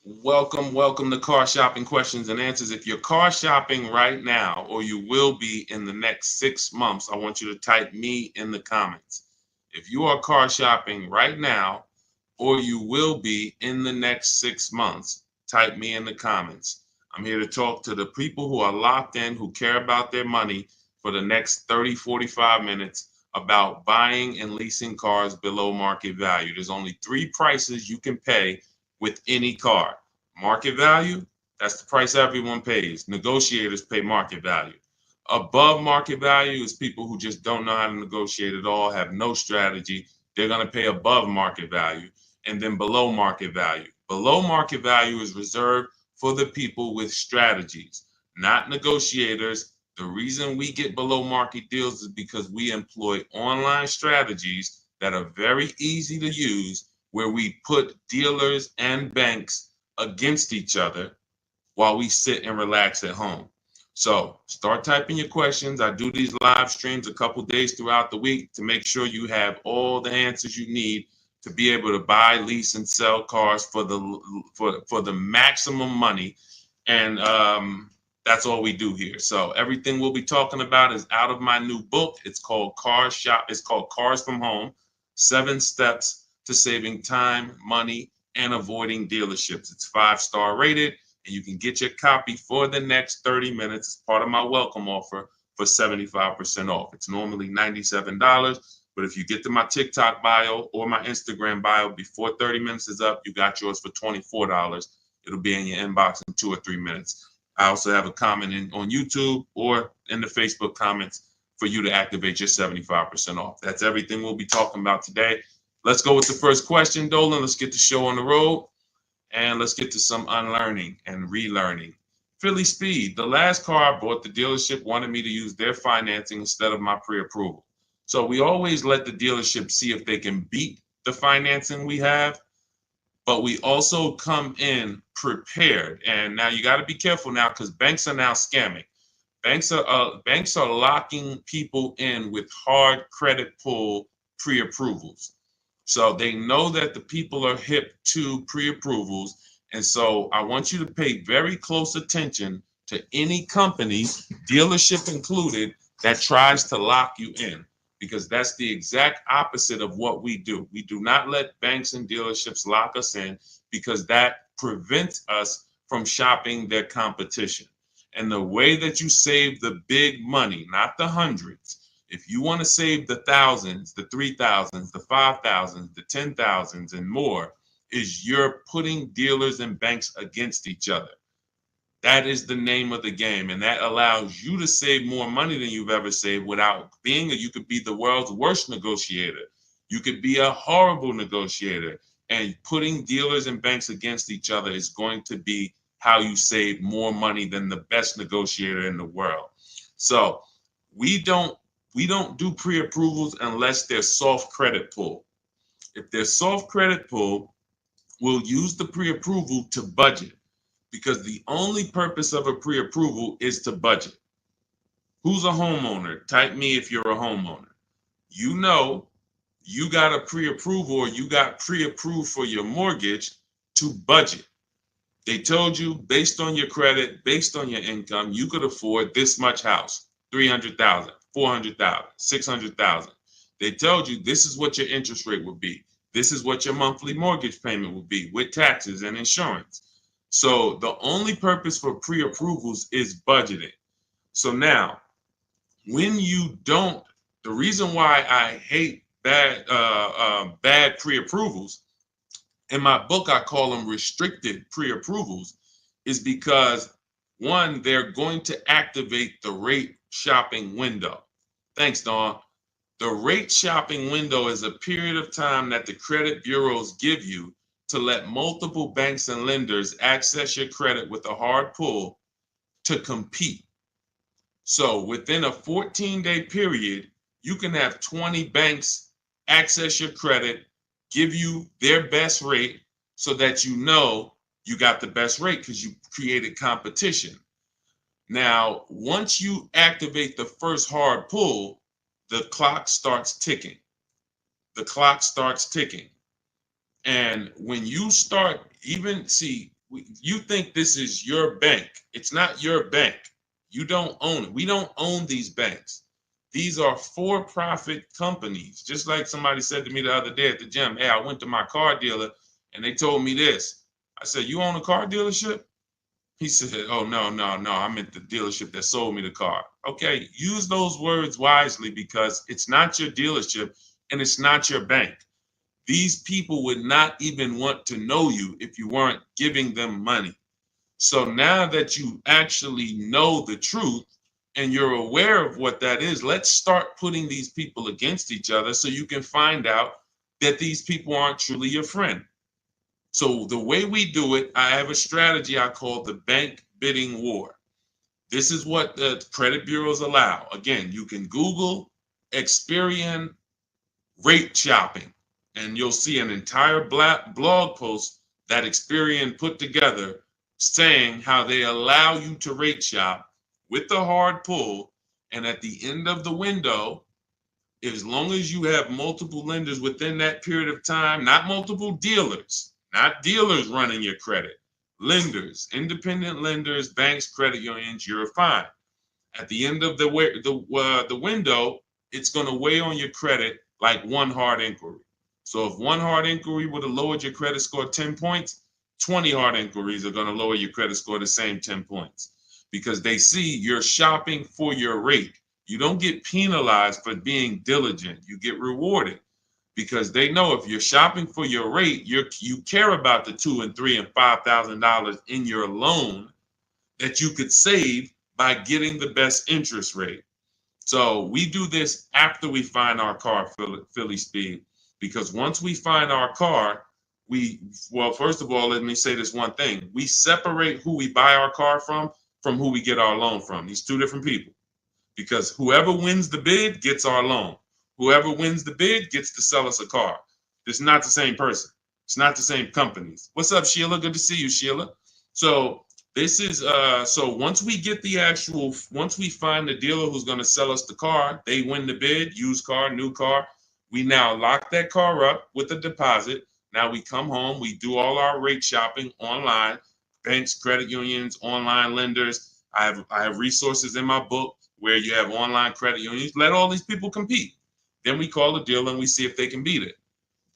Welcome to Car Shopping Questions and Answers. If you're car shopping right now, or you will be in the next 6 months, I want you to type me in the comments. If you are car shopping right now, or you will be in the next 6 months, type me in the comments. I'm here to talk to the people who are locked in, who care about their money for the next 30, 45 minutes about buying and leasing cars below market value. There's only three prices you can pay with any car. Market value, that's the price everyone pays. Negotiators pay market value. Above market value is people who just don't know how to negotiate at all, have no strategy. They're going to pay above market value. And then below market value. Below market value is reserved for the people with strategies, not negotiators. The reason we get below market deals is because we employ online strategies that are very easy to use, where we put dealers and banks against each other while we sit and relax at home. So start typing your questions. I do these live streams a couple days throughout the week to make sure you have all the answers you need to be able to buy, lease, and sell cars for the maximum money. And that's all we do here. So everything we'll be talking about is out of my new book. It's called It's called Cars from Home: 7 Steps to Saving Time, Money, and Avoiding Dealerships. It's 5-star rated, and you can get your copy for the next 30 minutes as part of my welcome offer for 75% off. It's normally $97, but if you get to my TikTok bio or my Instagram bio before 30 minutes is up, you got yours for $24. It'll be in your inbox in 2 or 3 minutes. I also have a comment on YouTube or in the Facebook comments for you to activate your 75% off. That's everything we'll be talking about today. Let's go with the first question, Dolan. Let's get the show on the road. And let's get to some unlearning and relearning. Philly Speed, the last car I bought, the dealership wanted me to use their financing instead of my pre-approval. So we always let the dealership see if they can beat the financing we have, but we also come in prepared. And now you got to be careful now, because banks are now scamming. Banks are locking people in with hard credit pull pre-approvals. So they know that the people are hip to pre-approvals. And so I want you to pay very close attention to any company, dealership included, that tries to lock you in, because that's the exact opposite of what we do. We do not let banks and dealerships lock us in, because that prevents us from shopping their competition. And the way that you save the big money, not the hundreds, if you want to save the thousands, the 3,000s, the 5,000s, the 10,000s, and more, is you're putting dealers and banks against each other. That is the name of the game, and that allows you to save more money than you've ever saved without you could be the world's worst negotiator. You could be a horrible negotiator, and putting dealers and banks against each other is going to be how you save more money than the best negotiator in the world. So we don't do pre-approvals unless they're soft credit pull. If they're soft credit pull, we'll use the pre-approval to budget, because the only purpose of a pre-approval is to budget. Who's a homeowner? Type me if you're a homeowner. You know you got a pre-approval, or you got pre-approved for your mortgage to budget. They told you, based on your credit, based on your income, you could afford this much house: 300,000, 400,000, 600,000. They told you this is what your interest rate would be. This is what your monthly mortgage payment would be with taxes and insurance. So the only purpose for pre-approvals is budgeting. So now, when you don't, the reason why I hate bad pre-approvals, in my book I call them restricted pre-approvals, is because, one, they're going to activate the rate shopping window. Thanks, Dawn. The rate shopping window is a period of time that the credit bureaus give you to let multiple banks and lenders access your credit with a hard pull to compete. So within a 14-day period, you can have 20 banks access your credit, give you their best rate, so that you know you got the best rate because you created competition. Now, once you activate the first hard pull, the clock starts ticking. The clock starts ticking. And when you start, even see, You think this is your bank. It's not your bank. You don't own it. We don't own these banks. These are for-profit companies. Just like somebody said to me the other day at the gym, hey, I went to my car dealer and they told me this. I said, you own a car dealership? He said, oh, no, I meant the dealership that sold me the car. Okay, use those words wisely because it's not your dealership and it's not your bank. These people would not even want to know you if you weren't giving them money. So now that you actually know the truth and you're aware of what that is, let's start putting these people against each other so you can find out that these people aren't truly your friend. So the way we do it, I have a strategy I call the bank bidding war. This is what the credit bureaus allow. Again, you can Google Experian rate shopping, and you'll see an entire blog post that Experian put together saying how they allow you to rate shop with the hard pull. And at the end of the window, as long as you have multiple lenders within that period of time, not multiple dealers, not dealers running your credit, lenders, independent lenders, banks, credit unions, you're fine. At the end of the window, it's going to weigh on your credit like one hard inquiry. So if one hard inquiry would have lowered your credit score 10 points, 20 hard inquiries are going to lower your credit score the same 10 points because they see you're shopping for your rate. You don't get penalized for being diligent. You get rewarded because they know if you're shopping for your rate, you care about the $2,000 and $3,000 and $5,000 in your loan that you could save by getting the best interest rate. So we do this after we find our car, Philly Speed, because once we find our car, first of all, let me say this one thing. We separate who we buy our car from who we get our loan from. These two different people, because whoever wins the bid gets our loan. Whoever wins the bid gets to sell us a car. It's not the same person. It's not the same companies. What's up, Sheila? Good to see you, Sheila. So this is so once we find the dealer who's going to sell us the car, they win the bid, used car, new car. We now lock that car up with a deposit. Now we come home, we do all our rate shopping online, banks, credit unions, online lenders. I have resources in my book where you have online credit unions. Let all these people compete. Then we call the dealer and we see if they can beat it.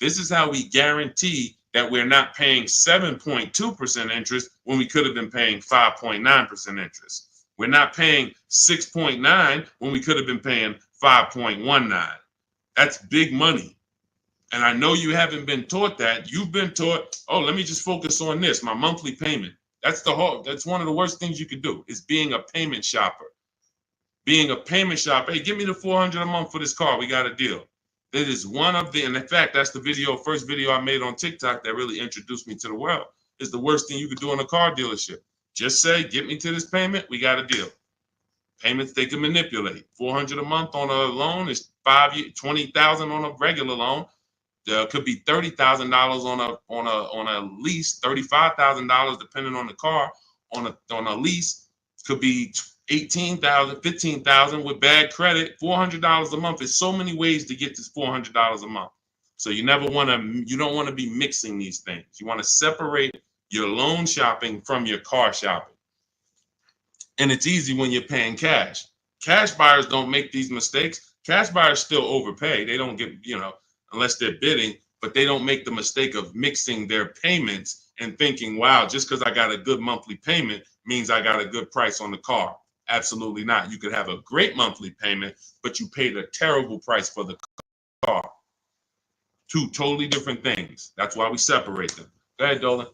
This is how we guarantee that we're not paying 7.2% interest when we could have been paying 5.9% interest. We're not paying 6.9 when we could have been paying 5.19. That's big money. And I know you haven't been taught that. You've been taught, oh, let me just focus on this, my monthly payment. That's one of the worst things you could do is being a payment shopper. Being a payment shopper, hey, give me the $400 a month for this car. We got a deal. That is one of the, and in fact, that's the first video I made on TikTok that really introduced me to the world. Is the worst thing you could do in a car dealership. Just say, get me to this payment, we got a deal. Payments they can manipulate. $400 a month on a loan is 5 years, $20,000 on a regular loan. There could be $30,000 on a lease, $35,000 depending on the car. On a lease, could be $18,000, $15,000 with bad credit. $400 a month. There's so many ways to get this $400 a month. So you don't want to be mixing these things. You want to separate your loan shopping from your car shopping. And it's easy when you're paying cash. Cash buyers don't make these mistakes. Cash buyers still overpay. They don't get, unless they're bidding, but they don't make the mistake of mixing their payments and thinking, wow, just because I got a good monthly payment means I got a good price on the car. Absolutely not. You could have a great monthly payment, but you paid a terrible price for the car. Two totally different things. That's why we separate them. Go ahead, Dolan.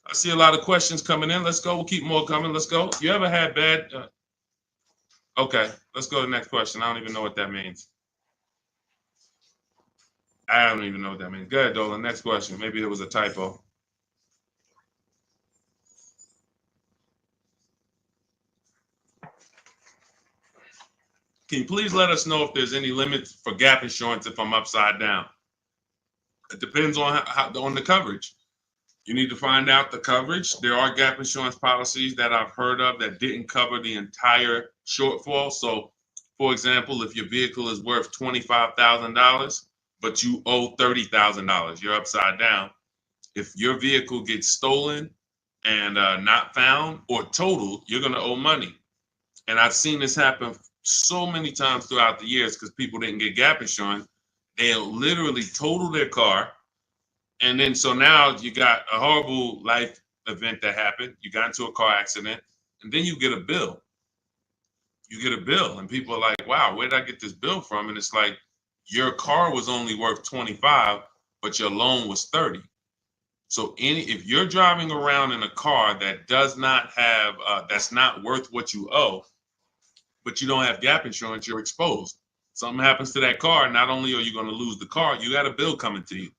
I see a lot of questions coming in. Let's go. We'll keep more coming. Let's go. You ever had bad? Okay, let's go to the next question. I don't even know what that means. I don't even know what that means. Go ahead, Dolan. Next question. Maybe there was a typo. Can you please let us know if there's any limits for gap insurance if I'm upside down? It depends on on the coverage. You need to find out the coverage. There are gap insurance policies that I've heard of that didn't cover the entire shortfall. So, for example, if your vehicle is worth $25,000, but you owe $30,000, you're upside down. If your vehicle gets stolen and not found or totaled, you're going to owe money. And I've seen this happen so many times throughout the years because people didn't get gap insurance. They'll literally total their car. And then so now you got a horrible life event that happened. You got into a car accident, and then you get a bill. You get a bill, and people are like, wow, where did I get this bill from? And it's like, your car was only worth 25, but your loan was 30. So if you're driving around in a car that does not have, that's not worth what you owe, but you don't have gap insurance, you're exposed. Something happens to that car, not only are you going to lose the car, you got a bill coming to you.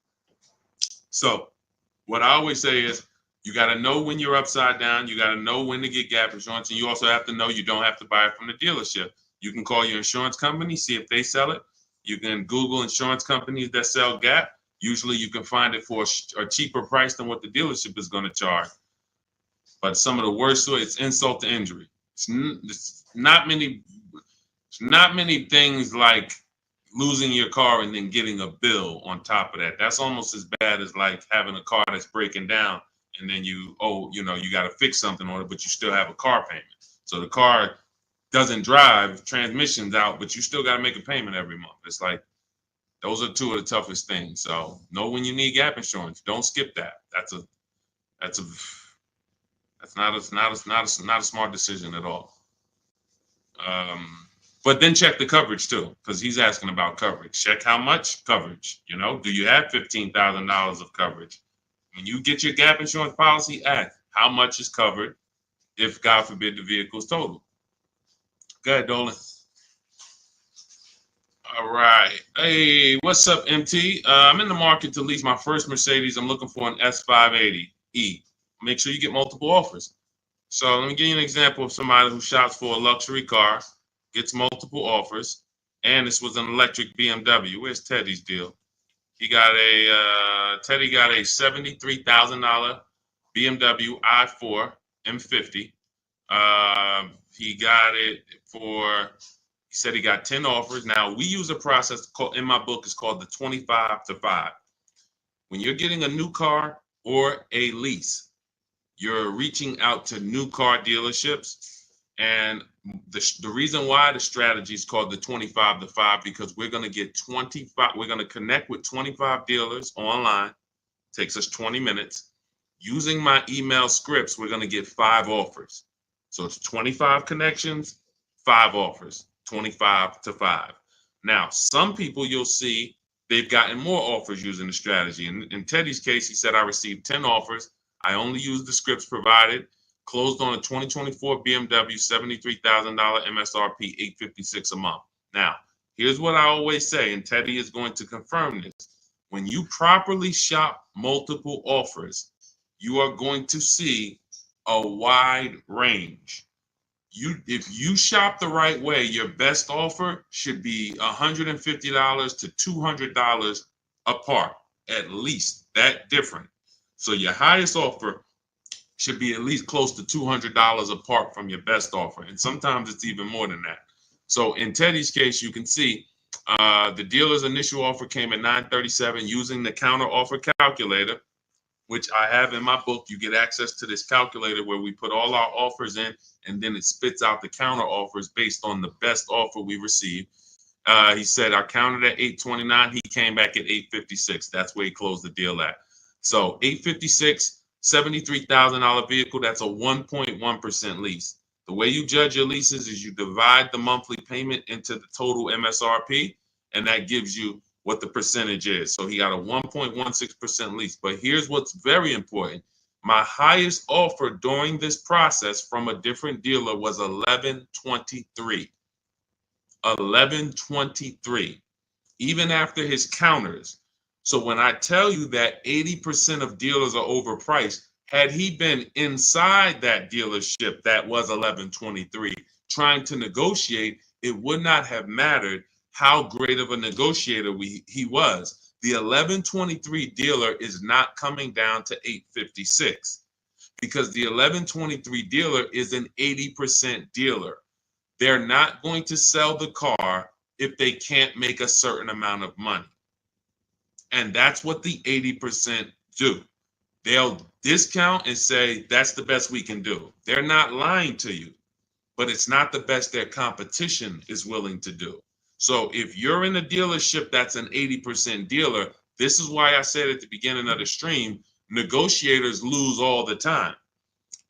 So what I always say is, you got to know when you're upside down. You got to know when to get gap insurance. And you also have to know you don't have to buy it from the dealership. You can call your insurance company, see if they sell it. You can Google insurance companies that sell gap. Usually you can find it for a cheaper price than what the dealership is going to charge. But some of the worst, it's insult to injury. It's not many things like losing your car and then getting a bill on top of that. That's almost as bad as like having a car that's breaking down and then you got to fix something on it, but you still have a car payment. So the car doesn't drive, transmission's out, but you still got to make a payment every month. It's like, those are two of the toughest things. So know when you need gap insurance. Don't skip that. That's not a smart decision at all. But then check the coverage too, because he's asking about coverage. Check how much coverage. Do you have $15,000 of coverage? When you get your gap insurance policy, ask how much is covered if, God forbid, the vehicle is totaled. Go ahead, Dolan. All right. Hey, what's up, MT? I'm in the market to lease my first Mercedes. I'm looking for an S580E. Make sure you get multiple offers. So let me give you an example of somebody who shops for a luxury car, gets multiple offers, and this was an electric BMW. Where's Teddy's deal? Teddy got a $73,000 BMW i4 M50. He got it for, he said he got 10 offers. Now, we use a process in my book, it's called the 25 to 5. When you're getting a new car or a lease, you're reaching out to new car dealerships. And the reason why the strategy is called the 25 to 5, because we're going to get 25, we're going to connect with 25 dealers online. Takes us 20 minutes. Using my email scripts, we're going to get 5 offers. So it's 25 connections, 5 offers, 25 to 5. Now, some people you'll see they've gotten more offers using the strategy. In Teddy's case, he said, I received 10 offers. I only used the scripts provided. Closed on a 2024 BMW, $73,000 MSRP, $856 a month. Now, here's what I always say, and Teddy is going to confirm this. When you properly shop multiple offers, you are going to see a wide range. If you shop the right way, your best offer should be $150 to $200 apart, at least that different. So your highest offer should be at least close to $200 apart from your best offer. And sometimes it's even more than that. So in Teddy's case, you can see the dealer's initial offer came at $937 using the counter offer calculator, which I have in my book. You get access to this calculator where we put all our offers in, and then it spits out the counter offers based on the best offer we received. He said I counted at $829. He came back at $856. That's where he closed the deal at. So $856, $73,000 vehicle. That's a 1.1% lease. The way you judge your leases is you divide the monthly payment into the total MSRP, and that gives you what the percentage is. So he got a 1.16% lease. But here's what's very important. My highest offer during this process from a different dealer was $1,123. $1,123, even after his counters. So when I tell you that 80% of dealers are overpriced, had he been inside that dealership that was $1,123 trying to negotiate, it would not have mattered how great of a negotiator he was. The $1,123 dealer is not coming down to $856 because the $1,123 dealer is an 80% dealer. They're not going to sell the car if they can't make a certain amount of money. And that's what the 80% do. They'll discount and say that's the best we can do. They're not lying to you, but it's not the best their competition is willing to do. So if you're in a dealership that's an 80% dealer, this is why I said at the beginning of the stream, negotiators lose all the time.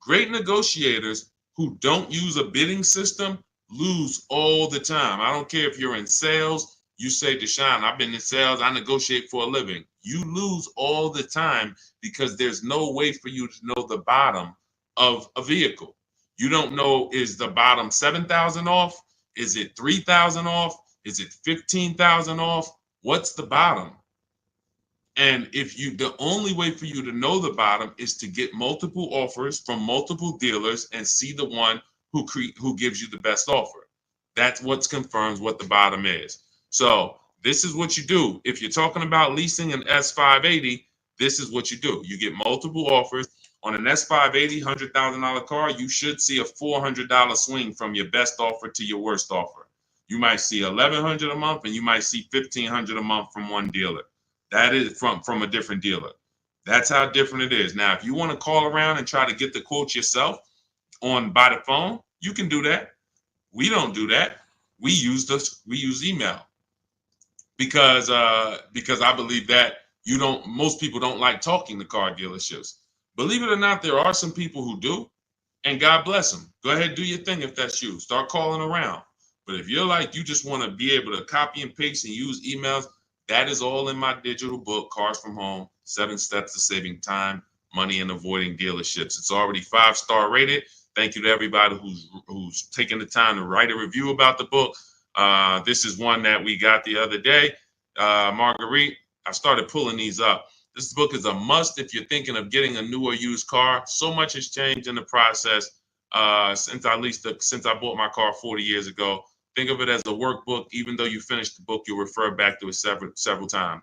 Great negotiators who don't use a bidding system lose all the time. I don't care if you're in sales. You say, Deshaun, I've been in sales. I negotiate for a living. You lose all the time because there's no way for you to know the bottom of a vehicle. You don't know, is the bottom 7,000 off? Is it 3,000 off? Is it 15,000 off? What's the bottom? And the only way for you to know the bottom is to get multiple offers from multiple dealers and see the one who gives you the best offer. That's what confirms what the bottom is. So this is what you do. If you're talking about leasing an S580, this is what you do. You get multiple offers. On an S580 $100,000 car, you should see a $400 swing from your best offer to your worst offer. You might see $1,100 a month and you might see $1,500 a month from one dealer. That is from a different dealer. That's how different it is. Now, if you want to call around and try to get the quotes yourself by the phone, you can do that. We don't do that. We use email because I believe that most people don't like talking to car dealerships. Believe it or not, there are some people who do, and God bless them. Go ahead, do your thing if that's you. Start calling around. But if you're like, you just want to be able to copy and paste and use emails, that is all in my digital book, Cars from Home, 7 Steps to Saving Time, Money, and Avoiding Dealerships. It's already 5-star rated. Thank you to everybody who's taken the time to write a review about the book. This is one that we got the other day. Marguerite, I started pulling these up. This book is a must if you're thinking of getting a new or used car. So much has changed in the process since I bought my car 40 years ago. Think of it as a workbook. Even though you finish the book, you'll refer back to it several times.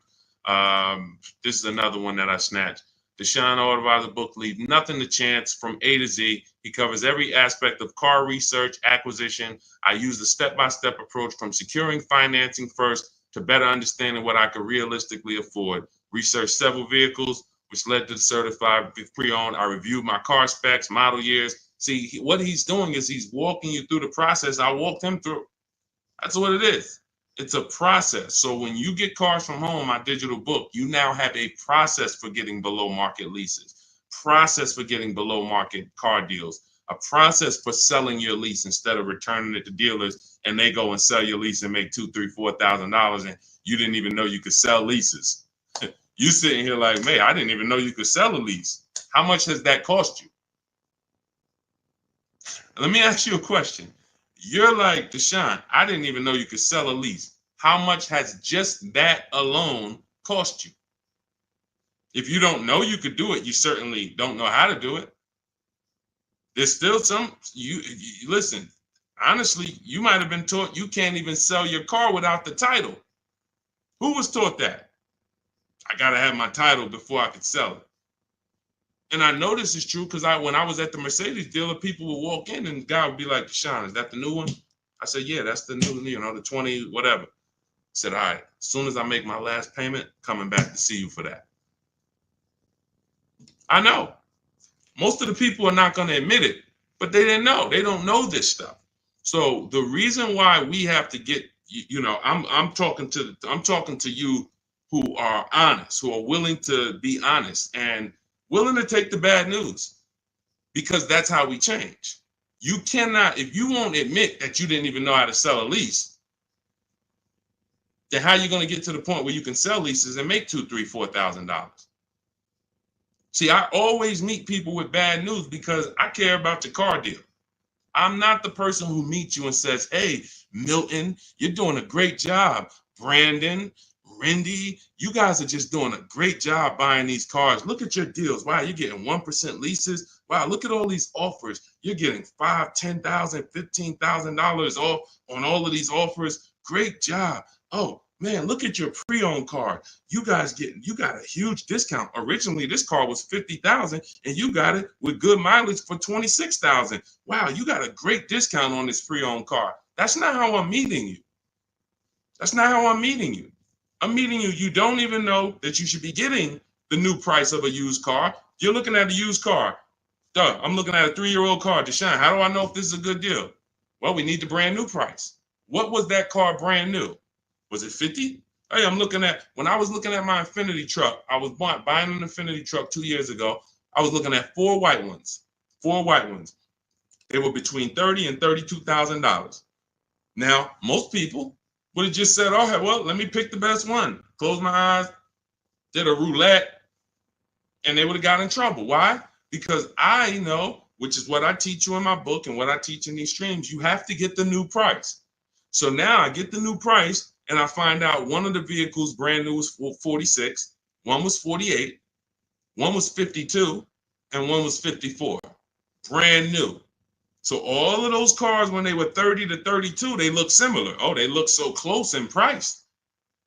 This is another one that I snatched. Deshaun Auto book, Leave Nothing to Chance, from A to Z. He covers every aspect of car research, acquisition. I use the step-by-step approach from securing financing first to better understanding what I could realistically afford. Researched several vehicles, which led to the certified pre-owned. I reviewed my car specs, model years. See, what he's doing is he's walking you through the process I walked him through. That's what it is. It's a process. So when you get Cars from Home, my digital book, you now have a process for getting below market leases, process for getting below market car deals, a process for selling your lease instead of returning it to dealers and they go and sell your lease and make $2,000, $3,000, $4,000 and you didn't even know you could sell leases. You sitting here like, man, I didn't even know you could sell a lease. How much has that cost you? Let me ask you a question. You're like, Deshaun, I didn't even know you could sell a lease. How much has just that alone cost you? If you don't know you could do it, you certainly don't know how to do it. There's still you listen, honestly, you might have been taught you can't even sell your car without the title. Who was taught that? I got to have my title before I could sell it. And I know this is true because when I was at the Mercedes dealer, people would walk in and the guy would be like, Deshaun, is that the new one? I said, yeah, that's the new, the 20, whatever. I said, all right, as soon as I make my last payment, coming back to see you for that. I know. Most of the people are not going to admit it, but they didn't know. They don't know this stuff. So the reason why we have to get, I'm talking to you who are honest, who are willing to be honest and willing to take the bad news, because that's how we change. You cannot, if you won't admit that you didn't even know how to sell a lease, then how are you going to get to the point where you can sell leases and make $2,000, $3,000, $4,000? See, I always meet people with bad news because I care about your car deal. I'm not the person who meets you and says, hey, Milton, you're doing a great job. Brandon, Rindy, you guys are just doing a great job buying these cars. Look at your deals. Wow, you're getting 1% leases. Wow, look at all these offers. You're getting $5,000, $10,000, $15,000 off on all of these offers. Great job. Oh, man, look at your pre-owned car. You got a huge discount. Originally, this car was $50,000 and you got it with good mileage for $26,000. Wow, you got a great discount on this pre-owned car. That's not how I'm meeting you. That's not how I'm meeting you. I'm meeting you. You don't even know that you should be getting the new price of a used car. You're looking at a used car. Duh, I'm looking at a 3-year-old car. Deshaun, how do I know if this is a good deal? Well, we need the brand new price. What was that car brand new? Was it 50? Hey, when I was looking at my Infinity truck, I was buying an Infinity truck 2 years ago. I was looking at 4 white ones. 4 white ones. They were between $30,000 and $32,000. Now, most people would have just said, oh, well, let me pick the best one. Close my eyes, did a roulette, and they would have got in trouble. Why? Because I know, which is what I teach you in my book and what I teach in these streams, you have to get the new price. So now I get the new price and I find out one of the vehicles brand new was 46, one was 48, one was 52, and one was 54. Brand new. So all of those cars, when they were 30 to 32, they look similar. Oh, they look so close in price.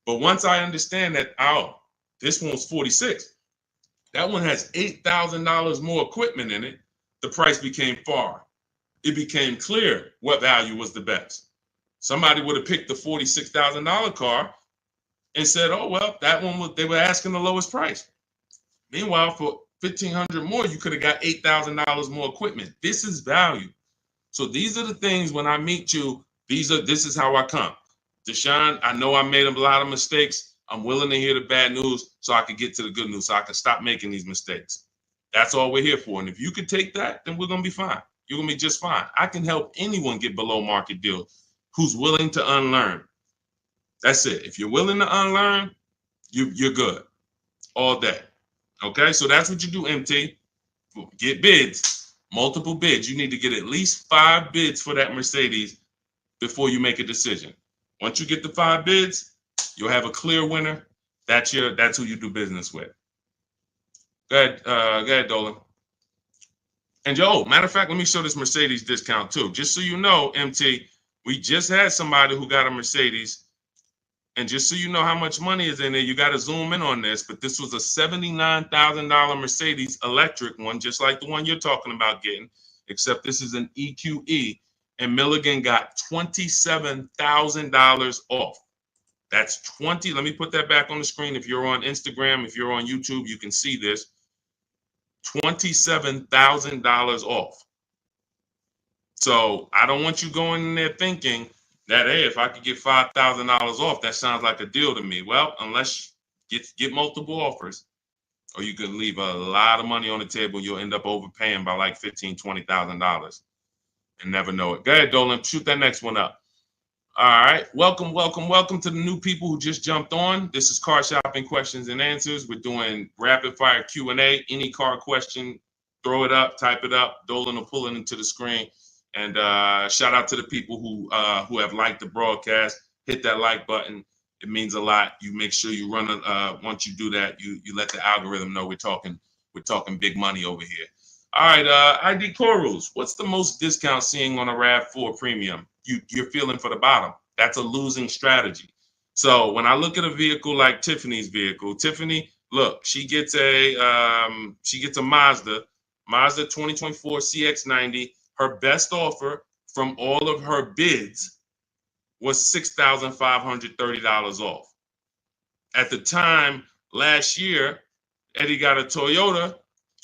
But once I understand that, oh, this one was 46. That one has $8,000 more equipment in it. The price became far. It became clear what value was the best. Somebody would have picked the $46,000 car and said, oh, well, that one they were asking the lowest price. Meanwhile, for $1,500 more, you could have got $8,000 more equipment. This is value. So these are the things when I meet you, this is how I come. Deshaun, I know I made a lot of mistakes. I'm willing to hear the bad news so I can get to the good news, so I can stop making these mistakes. That's all we're here for. And if you could take that, then we're going to be fine. You're going to be just fine. I can help anyone get below market deals who's willing to unlearn. That's it. If you're willing to unlearn, you're good all day. Okay, so that's what you do, MT. Get bids, multiple bids. You need to get at least 5 bids for that Mercedes before you make a decision. Once you get the 5 bids, you'll have a clear winner. That's who you do business with. Go ahead, Dolan. And matter of fact, let me show this Mercedes discount too. Just so you know, MT, we just had somebody who got a Mercedes. And just so you know how much money is in there, you got to zoom in on this. But this was a $79,000 Mercedes electric one, just like the one you're talking about getting, except this is an EQE. And Milligan got $27,000 off. That's 20. Let me put that back on the screen. If you're on Instagram, if you're on YouTube, you can see this. $27,000 off. So I don't want you going in there thinking that, hey, if I could get $5,000 off, that sounds like a deal to me. Well, unless you get multiple offers, or you could leave a lot of money on the table, you'll end up overpaying by like $15,000, $20,000 and never know it. Go ahead, Dolan, shoot that next one up. All right, welcome to the new people who just jumped on. This is Car Shopping Questions and Answers. We're doing rapid fire Q&A. Any car question, throw it up, type it up. Dolan will pull it into the screen. And shout out to the people who have liked the broadcast. Hit that like button. It means a lot. You make sure you run once you do that, you let the algorithm know we're talking big money over here. All right, ID Corals, what's the most discount seeing on a RAV4 Premium? You're feeling for the bottom. That's a losing strategy. So when I look at a vehicle like Tiffany's vehicle, Tiffany, look, she gets a Mazda 2024 CX-90. Her best offer from all of her bids was $6,530 off. At the time last year, Eddie got a Toyota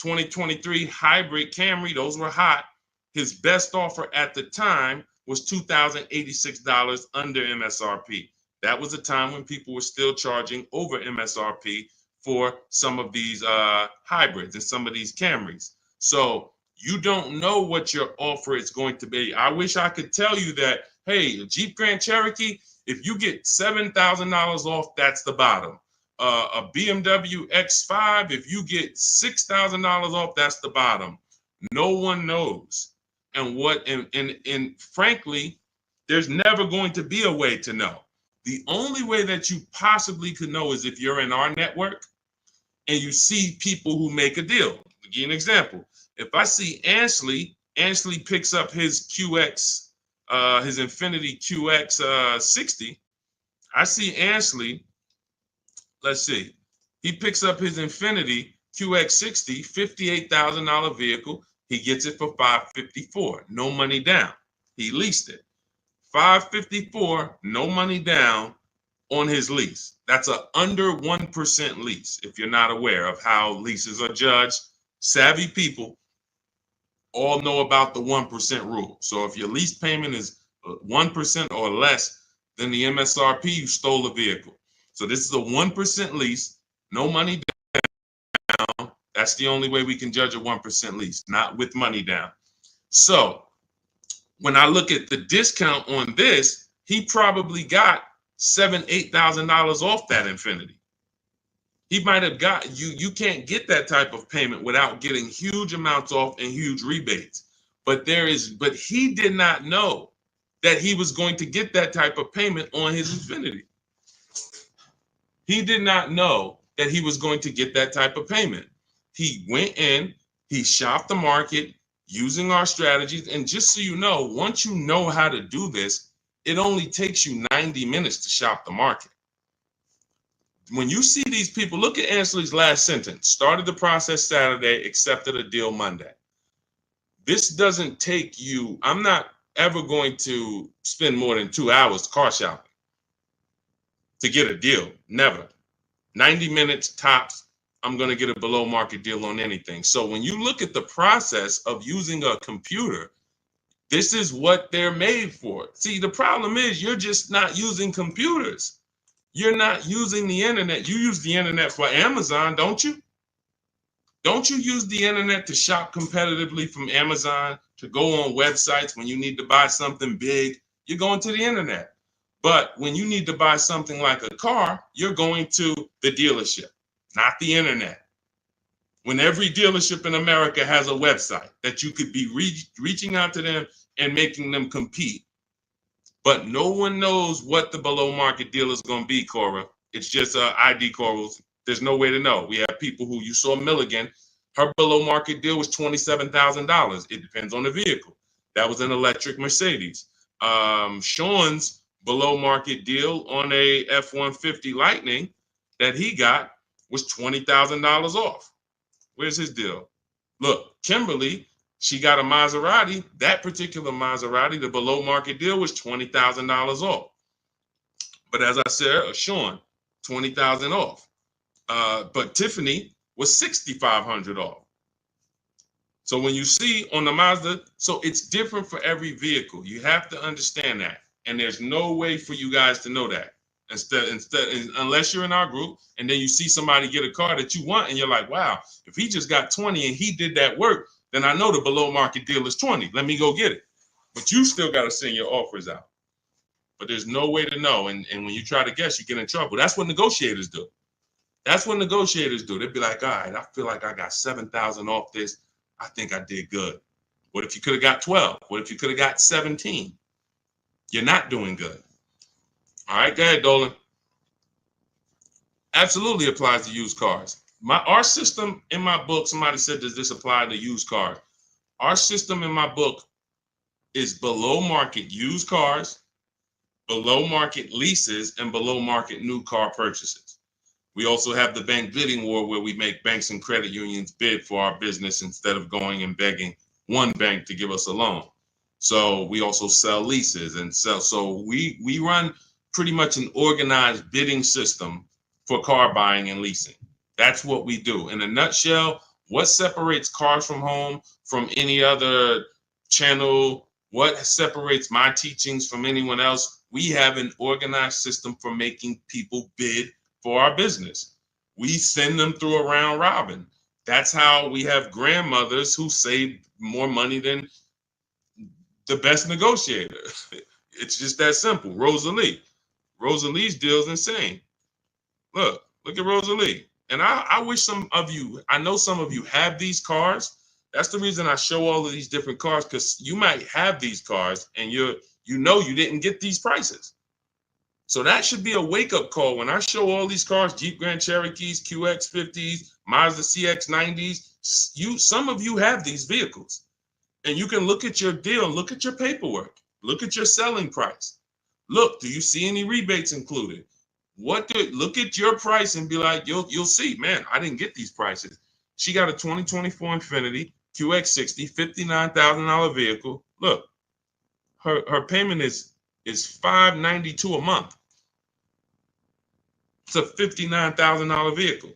2023 hybrid Camry. Those were hot. His best offer at the time was $2,086 under MSRP. That was a time when people were still charging over MSRP for some of these hybrids and some of these Camrys. So you don't know what your offer is going to be. I wish I could tell you that, hey, a Jeep Grand Cherokee, if you get $7,000 off, that's the bottom. A BMW X5, if you get $6,000 off, that's the bottom. No one knows. And frankly, there's never going to be a way to know. The only way that you possibly could know is if you're in our network and you see people who make a deal. I'll give you an example. If I see Ansley picks up his QX, his Infiniti QX 60. I see Ansley, let's see, he picks up his Infiniti QX 60, $58,000 vehicle. He gets it for $554, no money down. He leased it. $554, no money down on his lease. That's a under 1% lease, if you're not aware of how leases are judged. Savvy people all know about the 1% rule. So if your lease payment is 1% or less than the MSRP, you stole a vehicle. So this is a 1% lease, no money down. That's the only way we can judge a 1% lease, not with money down. So when I look at the discount on this, he probably got $7,000-8,000 off that Infiniti. He might have got you can't get that type of payment without getting huge amounts off and huge rebates. But he did not know that he was going to get that type of payment on his Infiniti. He did not know that he was going to get that type of payment. He went in, he shopped the market using our strategies. And just so you know, once you know how to do this, it only takes you 90 minutes to shop the market. When you see these people, look at Ansley's last sentence. Started the process Saturday, accepted a deal Monday. This doesn't take you, I'm not ever going to spend more than 2 hours car shopping to get a deal. Never. 90 minutes tops, I'm going to get a below market deal on anything. So when you look at the process of using a computer, this is what they're made for. See, the problem is you're just not using computers. You're not using the internet. You use the internet for Amazon, don't you? Don't you use the internet to shop competitively from Amazon, to go on websites when you need to buy something big? You're going to the internet. But when you need to buy something like a car, you're going to the dealership, not the internet. When every dealership in America has a website that you could be reaching out to them and making them compete. But no one knows what the below market deal is going to be, Cora. It's just ID corals. There's no way to know. We have people who, you saw Milligan, her below market deal was $27,000. It depends on the vehicle. That was an electric Mercedes. Sean's below market deal on a F-150 Lightning that he got was $20,000 off. Where's his deal? Look, Kimberly, she got a Maserati. That particular Maserati, the below market deal was $20,000 off. But as I said, Sean, $20,000 off. But Tiffany was $6,500 off. So when you see on the Mazda, so it's different for every vehicle. You have to understand that. And there's no way for you guys to know that. Unless you're in our group and then you see somebody get a car that you want and you're like, wow, if he just got 20 and he did that work, then I know the below market deal is 20. Let me go get it. But you still got to send your offers out. But there's no way to know. And when you try to guess, you get in trouble. That's what negotiators do. That's what negotiators do. They'd be like, all right, I feel like I got 7,000 off this. I think I did good. What if you could have got 12? What if you could have got 17? You're not doing good. All right, go ahead, Dolan. Absolutely applies to used cars. Our system in my book, somebody said, does this apply to used cars? Our system in my book is below market used cars, below market leases, and below market new car purchases. We also have the bank bidding war where we make banks and credit unions bid for our business instead of going and begging one bank to give us a loan. So we also sell leases and sell. So we run pretty much an organized bidding system for car buying and leasing. That's what we do. In a nutshell, what separates Cars from Home from any other channel? What separates my teachings from anyone else? We have an organized system for making people bid for our business. We send them through a round robin. That's how we have grandmothers who save more money than the best negotiator. It's just that simple. Rosalie. Rosalie's deal is insane. Look at Rosalie. And I wish some of you, I know some of you have these cars. That's the reason I show all of these different cars, because you might have these cars and you didn't get these prices. So that should be a wake-up call when I show all these cars, Jeep Grand Cherokees, QX50s, Mazda CX90s. Some of you have these vehicles. And you can look at your deal, look at your paperwork, look at your selling price. Look, do you see any rebates included? Look at your price and be like, you'll see, man, I didn't get these prices. She got a 2024 Infiniti QX60, $59,000 vehicle. Look, her payment is $592 a month. It's a $59,000 vehicle.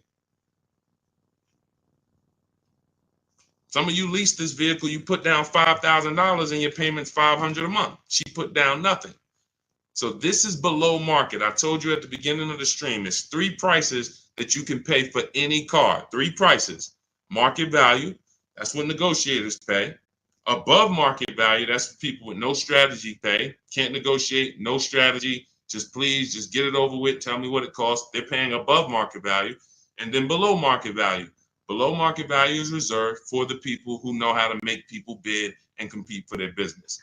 Some of you lease this vehicle, you put down $5,000 and your payment's $500 a month. She put down nothing. So this is below market. I told you at the beginning of the stream, it's 3 prices that you can pay for any car. 3 prices. Market value, that's what negotiators pay. Above market value, that's for people with no strategy pay. Can't negotiate, no strategy. Just please, just get it over with. Tell me what it costs. They're paying above market value. And then below market value. Below market value is reserved for the people who know how to make people bid and compete for their business.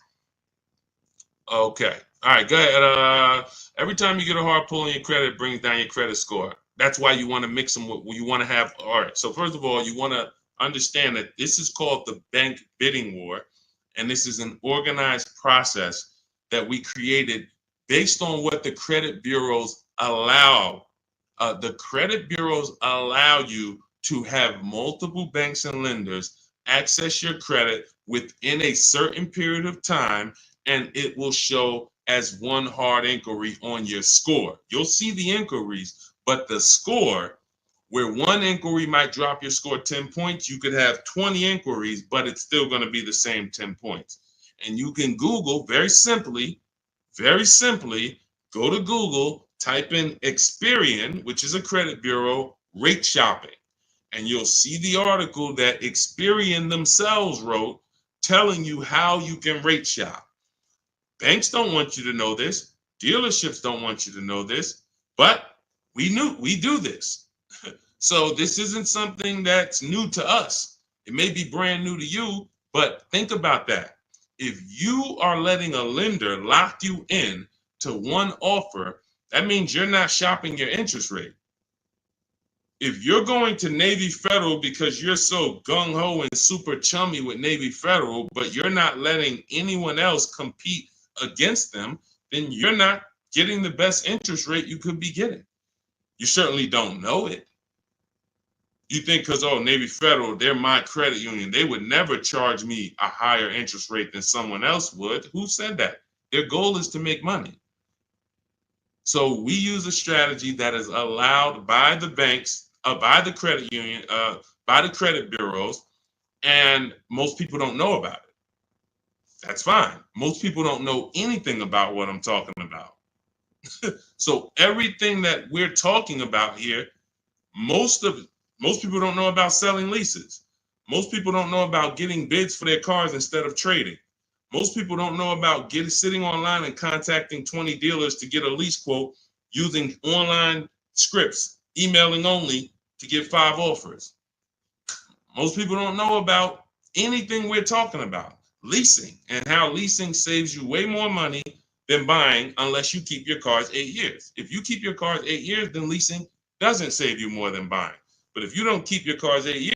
Okay. All right, go ahead. Every time you get a hard pull on your credit, it brings down your credit score. That's why you want to mix them with, you want to have, all right. So first of all, you want to understand that this is called the bank bidding war. And this is an organized process that we created based on what the credit bureaus allow. The credit bureaus allow you to have multiple banks and lenders access your credit within a certain period of time, and it will show as one hard inquiry on your score. You'll see the inquiries, but the score, where one inquiry might drop your score 10 points, you could have 20 inquiries, but it's still going to be the same 10 points. And you can Google very simply, go to Google, type in Experian, which is a credit bureau, rate shopping. And you'll see the article that Experian themselves wrote telling you how you can rate shop. Banks don't want you to know this. Dealerships don't want you to know this, but we do this. So this isn't something that's new to us. It may be brand new to you, but think about that. If you are letting a lender lock you in to one offer, that means you're not shopping your interest rate. If you're going to Navy Federal because you're so gung-ho and super chummy with Navy Federal, but you're not letting anyone else compete against them, then you're not getting the best interest rate you could be getting. You certainly don't know it. You think because, oh, Navy Federal, they're my credit union, they would never charge me a higher interest rate than someone else would. Who said that? Their goal is to make money. So we use a strategy that is allowed by the banks, by the credit union, by the credit bureaus, and most people don't know about it. That's fine. Most people don't know anything about what I'm talking about. So everything that we're talking about here, most people don't know about selling leases. Most people don't know about getting bids for their cars instead of trading. Most people don't know about sitting online and contacting 20 dealers to get a lease quote using online scripts, emailing only to get 5 offers. Most people don't know about anything we're talking about. Leasing and how leasing saves you way more money than buying unless you keep your cars 8 years. If you keep your cars 8 years, then leasing doesn't save you more than buying. But if you don't keep your cars 8 years,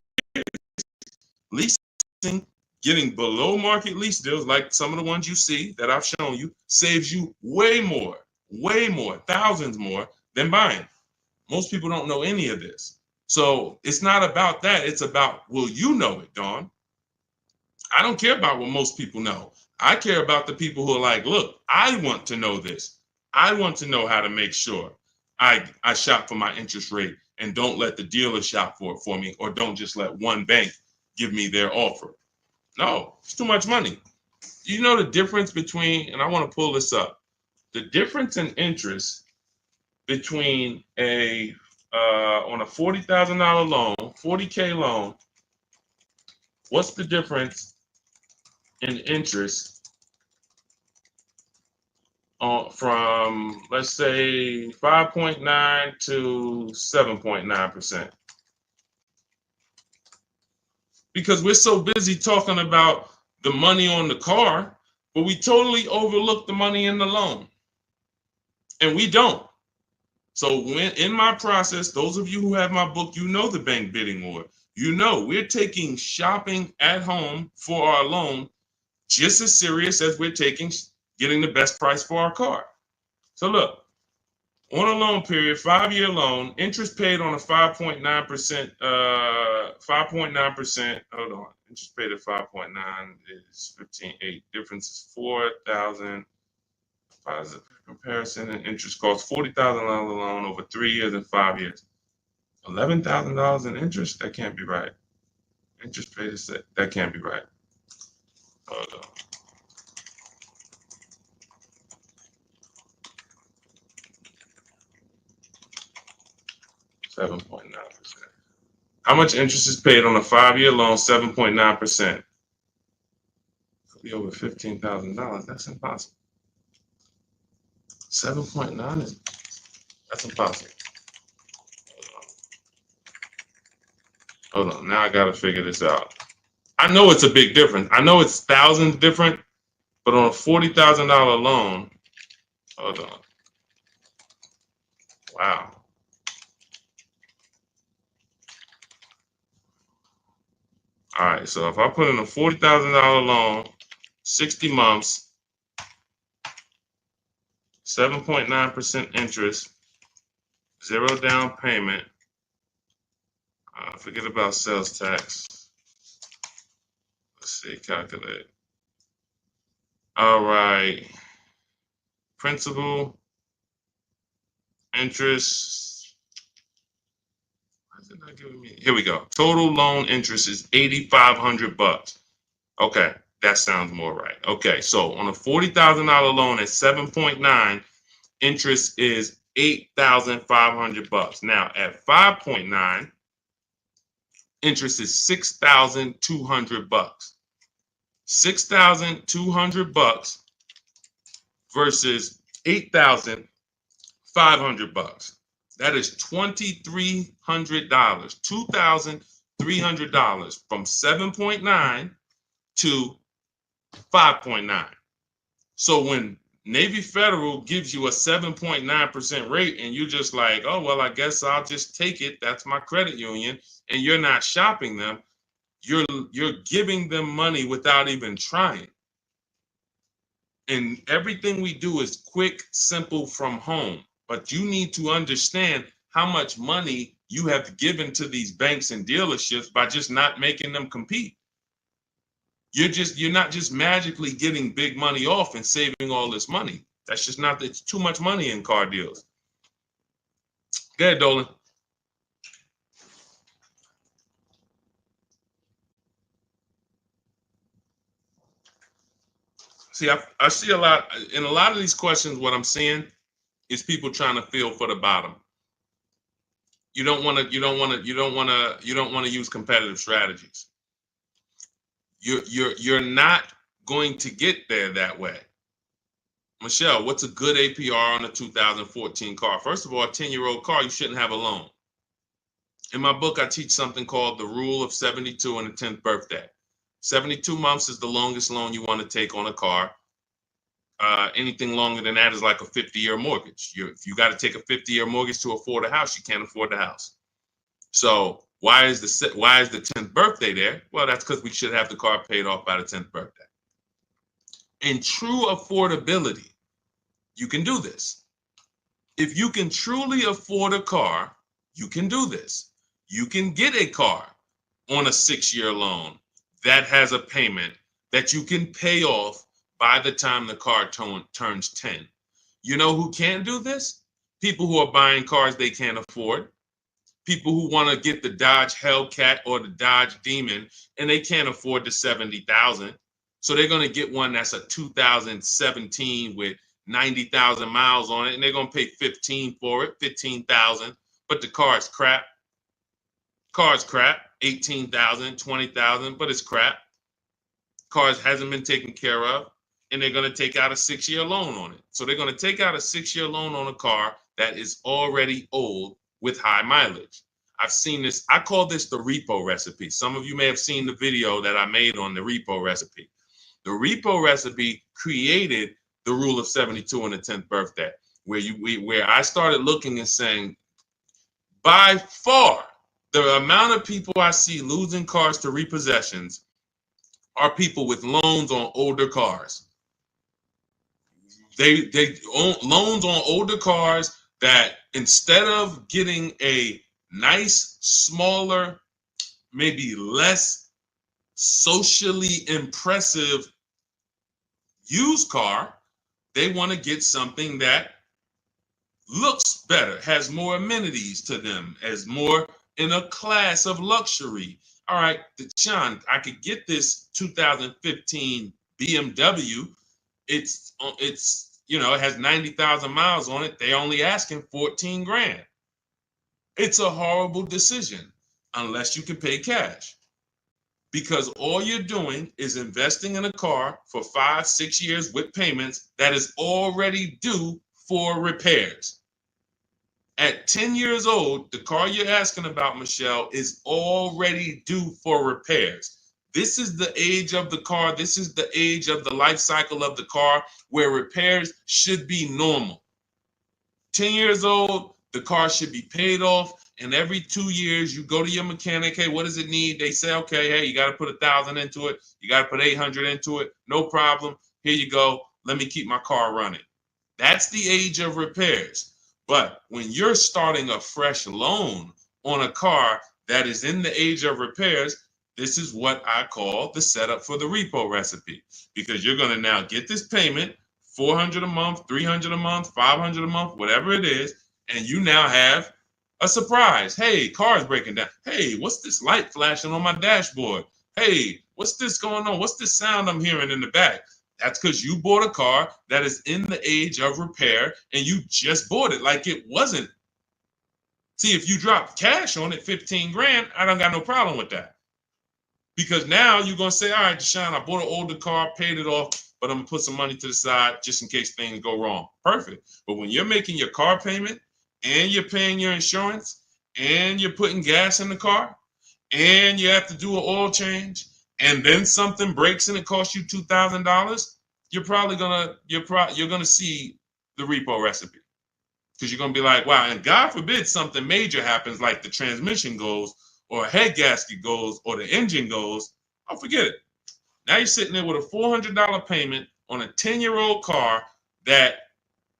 leasing, getting below market lease deals like some of the ones you see that I've shown you, saves you way more, thousands more than buying. Most people don't know any of this. So it's not about that. It's about, will you know it, Dawn? I don't care about what most people know. I care about the people who are like, look, I want to know this. I want to know how to make sure I shop for my interest rate and don't let the dealer shop for it for me, or don't just let one bank give me their offer. No, it's too much money. You know the difference between, and I want to pull this up, the difference in interest between on a $40,000 loan, $40K loan, what's the difference in interest from, let's say, 5.9 to 7.9%? Because we're so busy talking about the money on the car, but we totally overlook the money in the loan. And we don't. So when in my process, those of you who have my book, you know the bank bidding war. You know we're taking shopping at home for our loan just as serious as we're taking getting the best price for our car. So look, on a loan period, 5-year loan, interest paid on a 5.9%, 5.9%, hold on, interest paid at 5.9 is 15.8, difference is 4,000, positive comparison, and interest cost $40,000 loan over 3 years and 5 years. $11,000 in interest? That can't be right. Interest paid is that can't be right. Hold on. $7.9%. How much interest is paid on a 5-year loan? 7.9%. Could be over $15,000. That's impossible. 7.9 is that's impossible. Hold on. Now I gotta figure this out. I know it's a big difference. I know it's thousands different, but on a $40,000 loan, hold on. Wow. All right. So if I put in a $40,000 loan, 60 months, 7.9% interest, 0 down payment. Forget about sales tax. Let's see, calculate. All right. Principal, interest. Why is it not giving me? Here we go. Total loan interest is $8,500. Okay, that sounds more right. Okay, so on a $40,000 loan at 7.9, interest is $8,500. Now at 5.9, interest is $6,200. $6,200 versus $8,500. That is $2,300. $2,300 from 7.9 to 5.9. So when Navy Federal gives you a 7.9% rate and you're just like, oh, well, I guess I'll just take it. That's my credit union. And you're not shopping them. You're giving them money without even trying. And everything we do is quick, simple from home. But you need to understand how much money you have given to these banks and dealerships by just not making them compete. You're not just magically getting big money off and saving all this money. That's just not, it's too much money in car deals. Go ahead, Dolan. See, I see a lot in a lot of these questions. What I'm seeing is people trying to feel for the bottom. You don't want to use competitive strategies. You're not going to get there that way. Michelle, what's a good APR on a 2014 car? First of all, a 10-year-old car, you shouldn't have a loan. In my book, I teach something called the rule of 72 and the 10th birthday. 72 months is the longest loan you want to take on a car. Anything longer than that is like a 50-year mortgage. If you got to take a 50-year mortgage to afford a house, you can't afford the house. So why is the 10th birthday there? Well, that's because we should have the car paid off by the 10th birthday. In true affordability, you can do this. If you can truly afford a car, you can do this. You can get a car on a 6-year loan that has a payment that you can pay off by the time the car turns 10. You know who can do this? People who are buying cars they can't afford. People who want to get the Dodge Hellcat or the Dodge Demon and they can't afford the $70,000. So they're going to get one that's a 2017 with 90,000 miles on it, and they're going to pay $15,000 for it, $15,000. But the car is crap. Car's crap, $18,000, $20,000, but it's crap. Cars hasn't been taken care of, and they're going to take out a 6-year loan on it. So they're going to take out a 6-year loan on a car that is already old with high mileage. I've seen this. I call this the repo recipe. Some of you may have seen the video that I made on the repo recipe. The repo recipe created the rule of 72 and the 10th birthday, where I started looking and saying, by far, the amount of people I see losing cars to repossessions are people with loans on older cars. They own loans on older cars that instead of getting a nice, smaller, maybe less socially impressive used car, they want to get something that looks better, has more amenities to them, as more in a class of luxury. all right, Sean, I could get this 2015 BMW. It's it has 90,000 miles on it. They only asking 14 grand. It's a horrible decision unless you can pay cash, because all you're doing is investing in a car for 5-6 years with payments that is already due for repairs. At 10 years old, the car you're asking about, Michelle, is already due for repairs. This is the age of the car. This is the age of the life cycle of the car where repairs should be normal. 10 years old, the car should be paid off. And every 2 years, you go to your mechanic. Hey, what does it need? They say, okay, hey, you got to put 1,000 into it. You got to put 800 into it. No problem. Here you go. Let me keep my car running. That's the age of repairs. But when you're starting a fresh loan on a car that is in the age of repairs, this is what I call the setup for the repo recipe, because you're going to now get this payment, $400 a month, $300 a month, $500 a month, whatever it is, and you now have a surprise. Hey, car's breaking down. Hey, what's this light flashing on my dashboard? Hey, what's this going on? What's this sound I'm hearing in the back? That's because you bought a car that is in the age of repair and you just bought it like it wasn't. See, if you drop cash on it, 15 grand, I don't got no problem with that. Because now you're going to say, all right, Deshaun, I bought an older car, paid it off, but I'm going to put some money to the side just in case things go wrong. Perfect. But when you're making your car payment and you're paying your insurance and you're putting gas in the car and you have to do an oil change, and then something breaks and it costs you $2,000, you're gonna see the repo recipe, because you're gonna be like, wow. And God forbid something major happens, like the transmission goes, or a head gasket goes, or the engine goes. Oh, forget it. Now you're sitting there with a $400 payment on a 10-year-old car that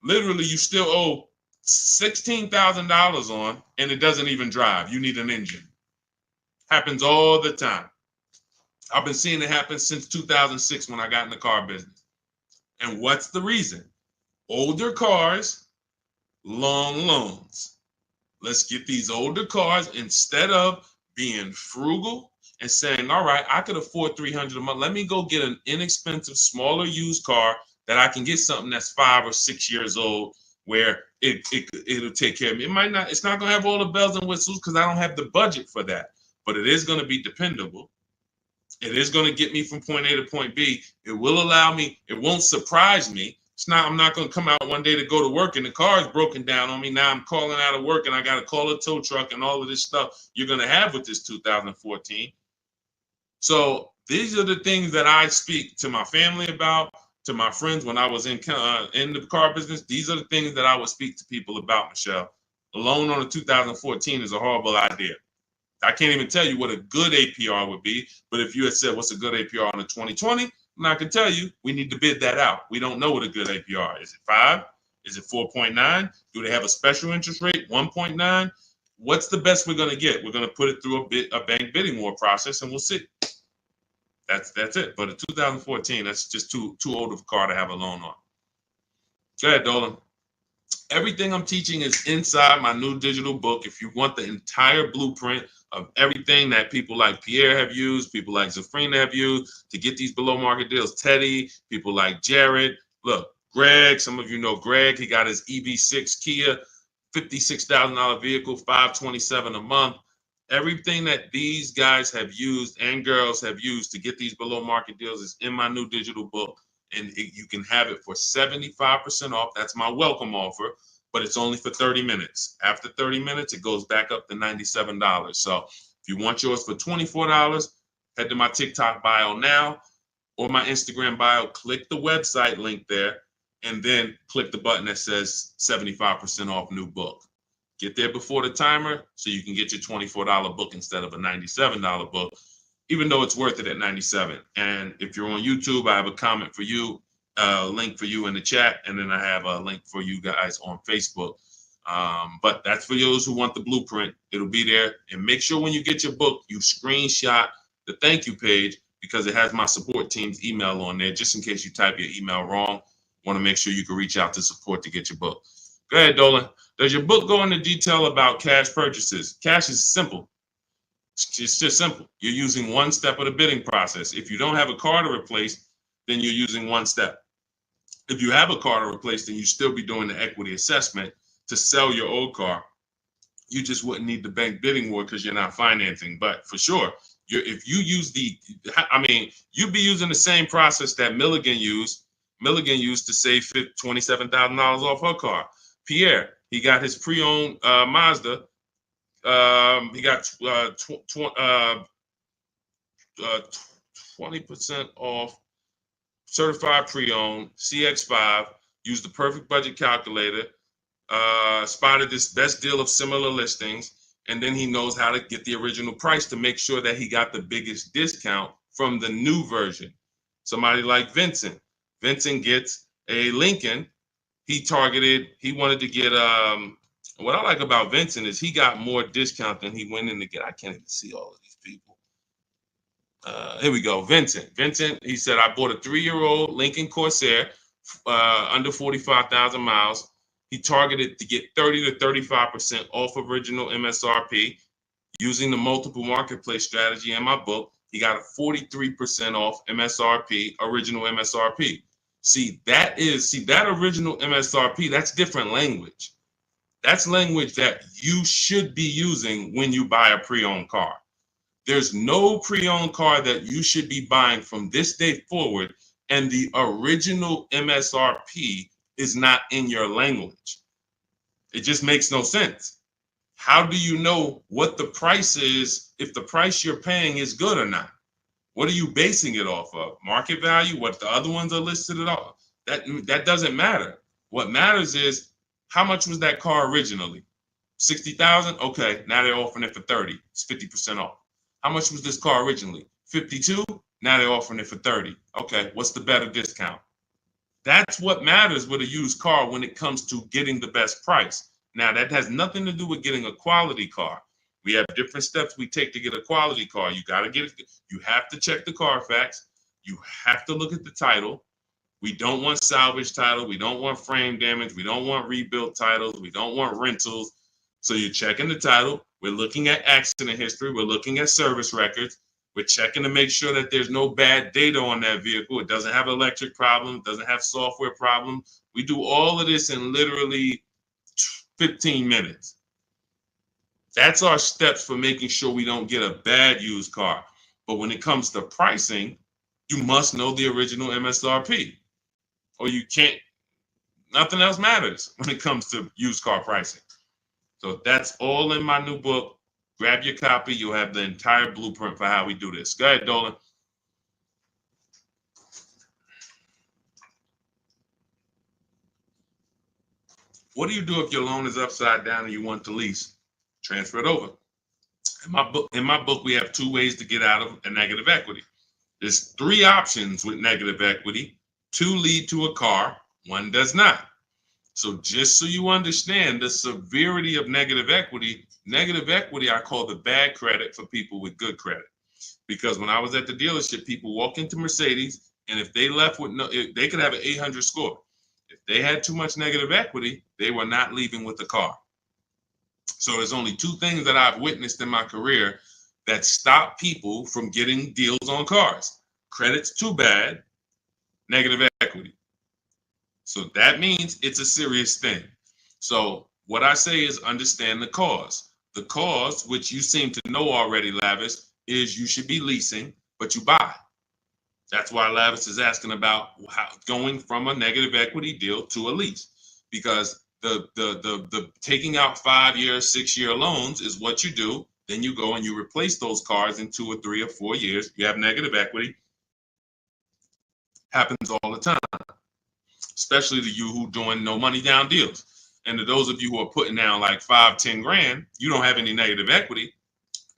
literally you still owe $16,000 on, and it doesn't even drive. You need an engine. Happens all the time. I've been seeing it happen since 2006 when I got in the car business. And what's the reason? Older cars, long loans. Let's get these older cars, instead of being frugal and saying, all right, I could afford $300 a month. Let me go get an inexpensive, smaller used car that I can get something that's 5 or 6 years old, where it'll take care of me. It's not going to have all the bells and whistles because I don't have the budget for that, but it is going to be dependable. It is going to get me from point A to point B. It will allow me, it won't surprise me. I'm not going to come out one day to go to work and the car is broken down on me. Now I'm calling out of work and I got to call a tow truck and all of this stuff you're going to have with this 2014. So these are the things that I speak to my family about, to my friends when I was in the car business. These are the things that I would speak to people about, Michelle. A loan on a 2014 is a horrible idea. I can't even tell you what a good APR would be, but if you had said what's a good APR on a 2020, I can tell you we need to bid that out. We don't know what a good APR is. Is it 5? Is it 4.9? Do they have a special interest rate, 1.9? What's the best we're going to get? We're going to put it through a bank bidding war process, and we'll see. That's it. But a 2014, that's just too old of a car to have a loan on. Go ahead, Dolan. Everything I'm teaching is inside my new digital book. If you want the entire blueprint of everything that people like Pierre have used, people like Zafrina have used to get these below market deals, Teddy, people like Jared, look, Greg, some of you know Greg, he got his EV6 Kia, $56,000 vehicle, $527 a month. Everything that these guys have used and girls have used to get these below market deals is in my new digital book. And you can have it for 75% off. That's my welcome offer, but it's only for 30 minutes. After 30 minutes, it goes back up to $97. So if you want yours for $24, head to my TikTok bio now or my Instagram bio, click the website link there, and then click the button that says 75% off new book. Get there before the timer so you can get your $24 book instead of a $97 book, even though it's worth it at $97. And if you're on YouTube, I have a comment for you, a link for you in the chat, and then I have a link for you guys on Facebook. But that's for those who want the blueprint. It'll be there. And make sure when you get your book, you screenshot the thank you page, because it has my support team's email on there, just in case you type your email wrong. Want to make sure you can reach out to support to get your book. Go ahead, Dolan. Does your book go into detail about cash purchases? Cash is simple. It's just simple. You're using one step of the bidding process. If you don't have a car to replace, then you're using one step. If you have a car to replace, then you still be doing the equity assessment to sell your old car. You just wouldn't need the bank bidding war because you're not financing. But for sure, if you use you'd be using the same process that Milligan used. Milligan used to save $27,000 off her car. Pierre, he got his pre-owned Mazda. He got 20% off certified pre-owned CX-5. Used the perfect budget calculator. Spotted this best deal of similar listings, and then he knows how to get the original price to make sure that he got the biggest discount from the new version. Somebody like Vincent. Vincent gets a Lincoln. He wanted to get what I like about Vincent is he got more discount than he went in to get. I can't even see all of these people. Here we go. Vincent, he said, I bought a 3-year-old Lincoln Corsair under 45,000 miles. He targeted to get 30 to 35% off original MSRP using the multiple marketplace strategy in my book. He got a 43% off MSRP, original MSRP. See, that original MSRP, that's different language. That's language that you should be using when you buy a pre-owned car. There's no pre-owned car that you should be buying from this day forward, and the original MSRP is not in your language. It just makes no sense. How do you know what the price is if the price you're paying is good or not? What are you basing it off of? Market value? What the other ones are listed at all? That doesn't matter. What matters is how much was that car originally? 60,000? Okay, now they're offering it for 30. It's 50% off. How much was this car originally? 52? Now they're offering it for 30. Okay, what's the better discount? That's what matters with a used car when it comes to getting the best price. Now, that has nothing to do with getting a quality car. We have different steps we take to get a quality car. You got to get it. You have to check the Carfax. You have to look at the title. We don't want salvage title. We don't want frame damage. We don't want rebuilt titles. We don't want rentals. So you're checking the title. We're looking at accident history. We're looking at service records. We're checking to make sure that there's no bad data on that vehicle. It doesn't have electric problems, doesn't have software problems. We do all of this in literally 15 minutes. That's our steps for making sure we don't get a bad used car. But when it comes to pricing, you must know the original MSRP, or you can't, nothing else matters when it comes to used car pricing. So that's all in my new book. Grab your copy. You'll have the entire blueprint for how we do this. Go ahead, Dolan. What do you do if your loan is upside down and you want to lease? Transfer it over. In my book, we have 2 ways to get out of a negative equity. There's 3 options with negative equity. 2 lead to a car, 1 does not. So just so you understand the severity of negative equity I call the bad credit for people with good credit. Because when I was at the dealership, people walk into Mercedes, and if they left with they could have an 800 score. If they had too much negative equity, they were not leaving with the car. So there's only 2 things that I've witnessed in my career that stop people from getting deals on cars. Credit's too bad, negative equity. So that means it's a serious thing. So what I say is understand the cause. The cause, which you seem to know already, Lavis, is you should be leasing, but you buy. That's why Lavis is asking about going from a negative equity deal to a lease, because the taking out 5-year, 6-year loans is what you do. Then you go and you replace those cars in 2 or 3 or 4 years. You have negative equity. Happens all the time, especially to you who doing no money down deals. And to those of you who are putting down like 5-10 grand, you don't have any negative equity,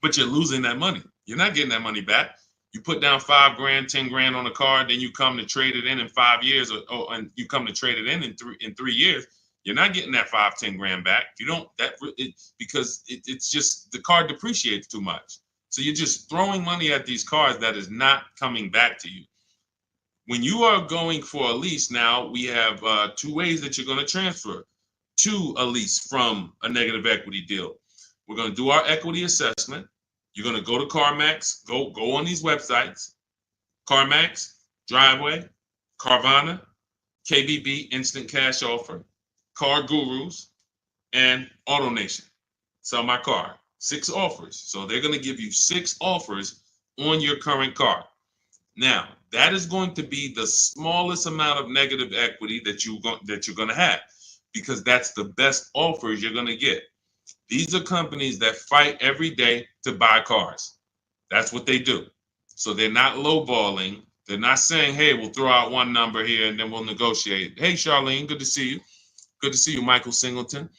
but you're losing that money. You're not getting that money back. You put down 5 grand, 10 grand on a car, then you come to trade it in 5 years, and you come to trade it in 3 years. You're not getting that 5-10 grand back. You don't because it's just the car depreciates too much. So you're just throwing money at these cars that is not coming back to you. When you are going for a lease now, we have 2 ways that you're going to transfer to a lease from a negative equity deal. We're going to do our equity assessment. You're going to go to CarMax, go on these websites, CarMax, Driveway, Carvana, KBB, Instant Cash Offer, Car Gurus, and AutoNation. Sell my car. 6 offers. So they're going to give you 6 offers on your current car. Now, that is going to be the smallest amount of negative equity that you're going to have, because that's the best offers you're going to get. These are companies that fight every day to buy cars. That's what they do. So they're not lowballing. They're not saying, hey, we'll throw out one number here and then we'll negotiate. Hey, Charlene, good to see you. Good to see you, Michael Singleton.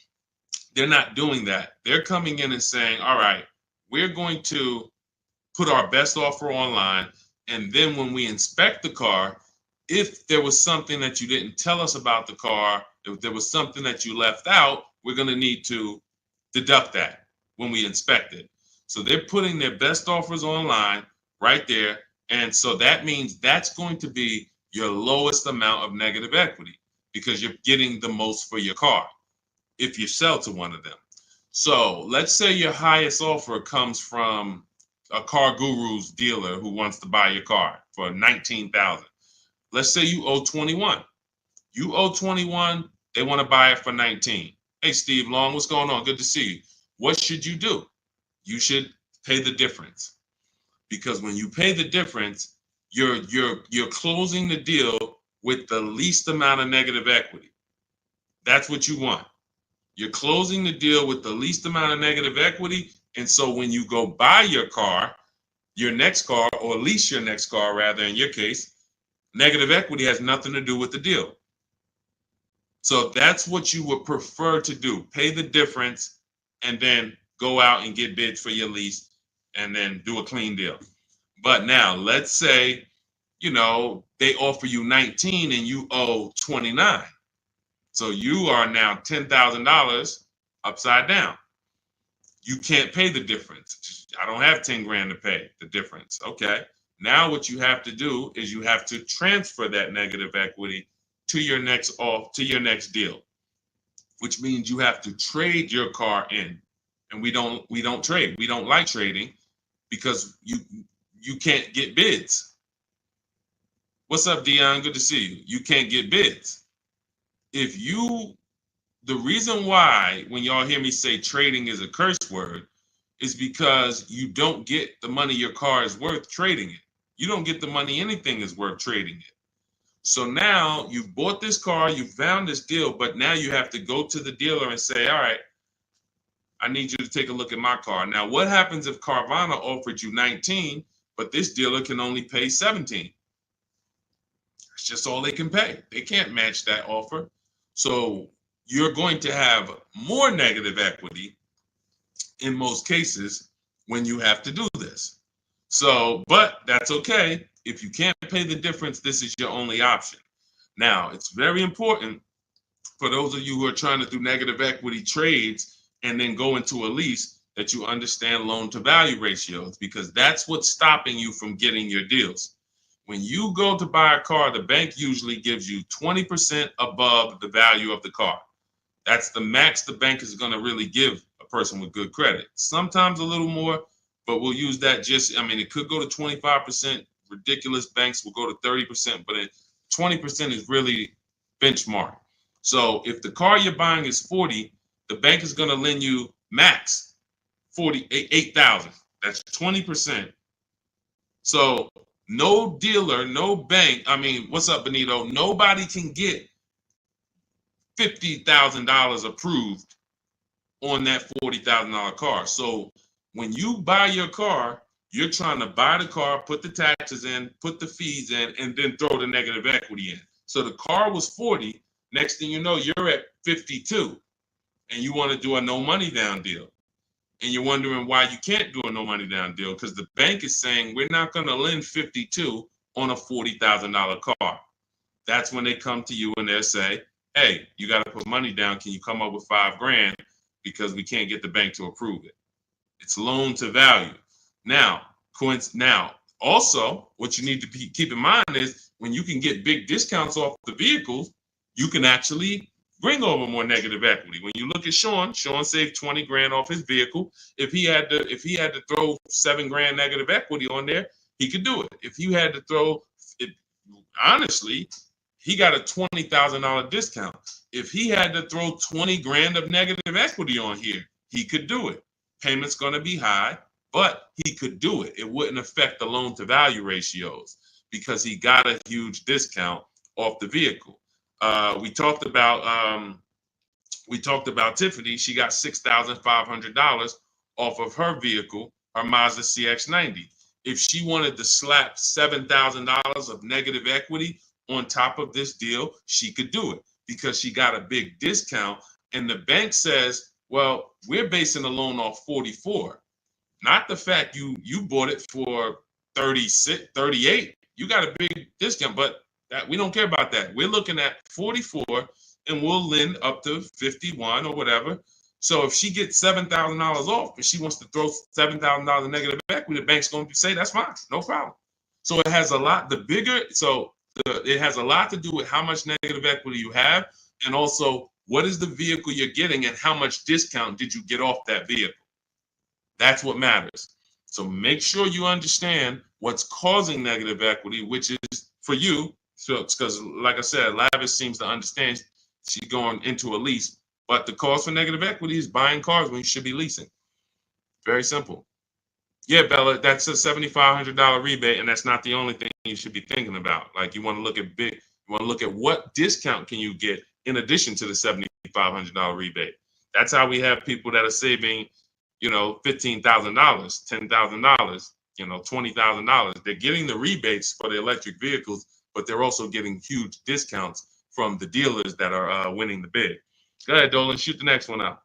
They're not doing that. They're coming in and saying, all right, we're going to put our best offer online. And then when we inspect the car, if there was something that you didn't tell us about the car, if there was something that you left out, we're going to need to deduct that when we inspect it. So they're putting their best offers online right there. And so that means that's going to be your lowest amount of negative equity, because you're getting the most for your car if you sell to one of them. So let's say your highest offer comes from a Car Gurus dealer who wants to buy your car for $19,000. Let's say you owe 21. You owe 21, they want to buy it for 19. Hey, Steve Long, what's going on? Good to see you. What should you do? You should pay the difference, because when you pay the difference, you're closing the deal with the least amount of negative equity. That's what you want. You're closing the deal with the least amount of negative equity. And so when you go buy your car, your next car, or lease your next car, rather, in your case, negative equity has nothing to do with the deal. So that's what you would prefer to do. Pay the difference and then go out and get bids for your lease and then do a clean deal. But now let's say, they offer you 19 and you owe 29. So you are now $10,000 upside down. You can't pay the difference. I don't have 10 grand to pay the difference. Okay. Now what you have to do is you have to transfer that negative equity to your next deal, which means you have to trade your car in. And we don't trade. We don't like trading because you can't get bids. What's up, Dion? Good to see you. You can't get bids. The reason why when y'all hear me say trading is a curse word is because you don't get the money your car is worth trading it. You don't get the money anything is worth trading it. So now you've bought this car, you found this deal, but now you have to go to the dealer and say, all right, I need you to take a look at my car. Now, what happens if Carvana offered you 19, but this dealer can only pay 17? It's just all they can pay. They can't match that offer. So you're going to have more negative equity in most cases when you have to do this. So, but that's okay. If you can't pay the difference, this is your only option. Now, it's very important for those of you who are trying to do negative equity trades and then go into a lease that you understand loan to value ratios, because that's what's stopping you from getting your deals. When you go to buy a car, the bank usually gives you 20% above the value of the car. That's the max the bank is going to really give a person with good credit. Sometimes a little more, but we'll use that it could go to 25%. Ridiculous banks will go to 30%, but 20% is really benchmark. So if the car you're buying is 40, the bank is going to lend you max 48,000. That's 20%. So no dealer, no bank. What's up, Benito? Nobody can get $50,000 approved on that $40,000 car. So when you buy your car, you're trying to buy the car, put the taxes in, put the fees in, and then throw the negative equity in. So the car was 40. Next thing you know, you're at 52, and you want to do a no money down deal. And you're wondering why you can't do a no money down deal, because the bank is saying we're not going to lend 52 on a $40,000 car. That's when they come to you and they'll say, hey, you got to put money down. Can you come up with $5 grand? Because we can't get the bank to approve it. It's loan to value. Now, also, what you need to keep in mind is when you can get big discounts off the vehicles, you can actually bring over more negative equity. When you look at Sean saved 20 grand off his vehicle. If he had to throw 7 grand negative equity on there, he could do it. If you had to throw it, honestly, he got a $20,000 discount. If he had to throw 20 grand of negative equity on here, he could do it. Payment's going to be high, but he could do it. It wouldn't affect the loan to value ratios because he got a huge discount off the vehicle. We talked about Tiffany. She got $6,500 off of her vehicle, her Mazda CX-90. If she wanted to slap $7,000 of negative equity on top of this deal, she could do it because she got a big discount. And the bank says, well, we're basing the loan off 44, not the fact you bought it for 36, 38. You got a big discount, but that we don't care about that. We're looking at 44 and we'll lend up to 51 or whatever. So if she gets $7,000 off and she wants to throw $7,000 negative equity, the bank's going to say, that's fine, no problem. So it has a lot, it has a lot to do with how much negative equity you have, and also what is the vehicle you're getting and how much discount did you get off that vehicle. That's what matters. So make sure you understand what's causing negative equity, which is for you. So because, like I said, Lavish seems to understand she's going into a lease, but the cause for negative equity is buying cars when you should be leasing. Very simple. Yeah, Bella, that's a $7,500 rebate, and that's not the only thing you should be thinking about. Like, you want to look at what discount can you get in addition to the $7,500 rebate. That's how we have people that are saving, $15,000, $10,000, $20,000. They're getting the rebates for the electric vehicles, but they're also getting huge discounts from the dealers that are winning the bid. Go ahead, Dolan, shoot the next one out.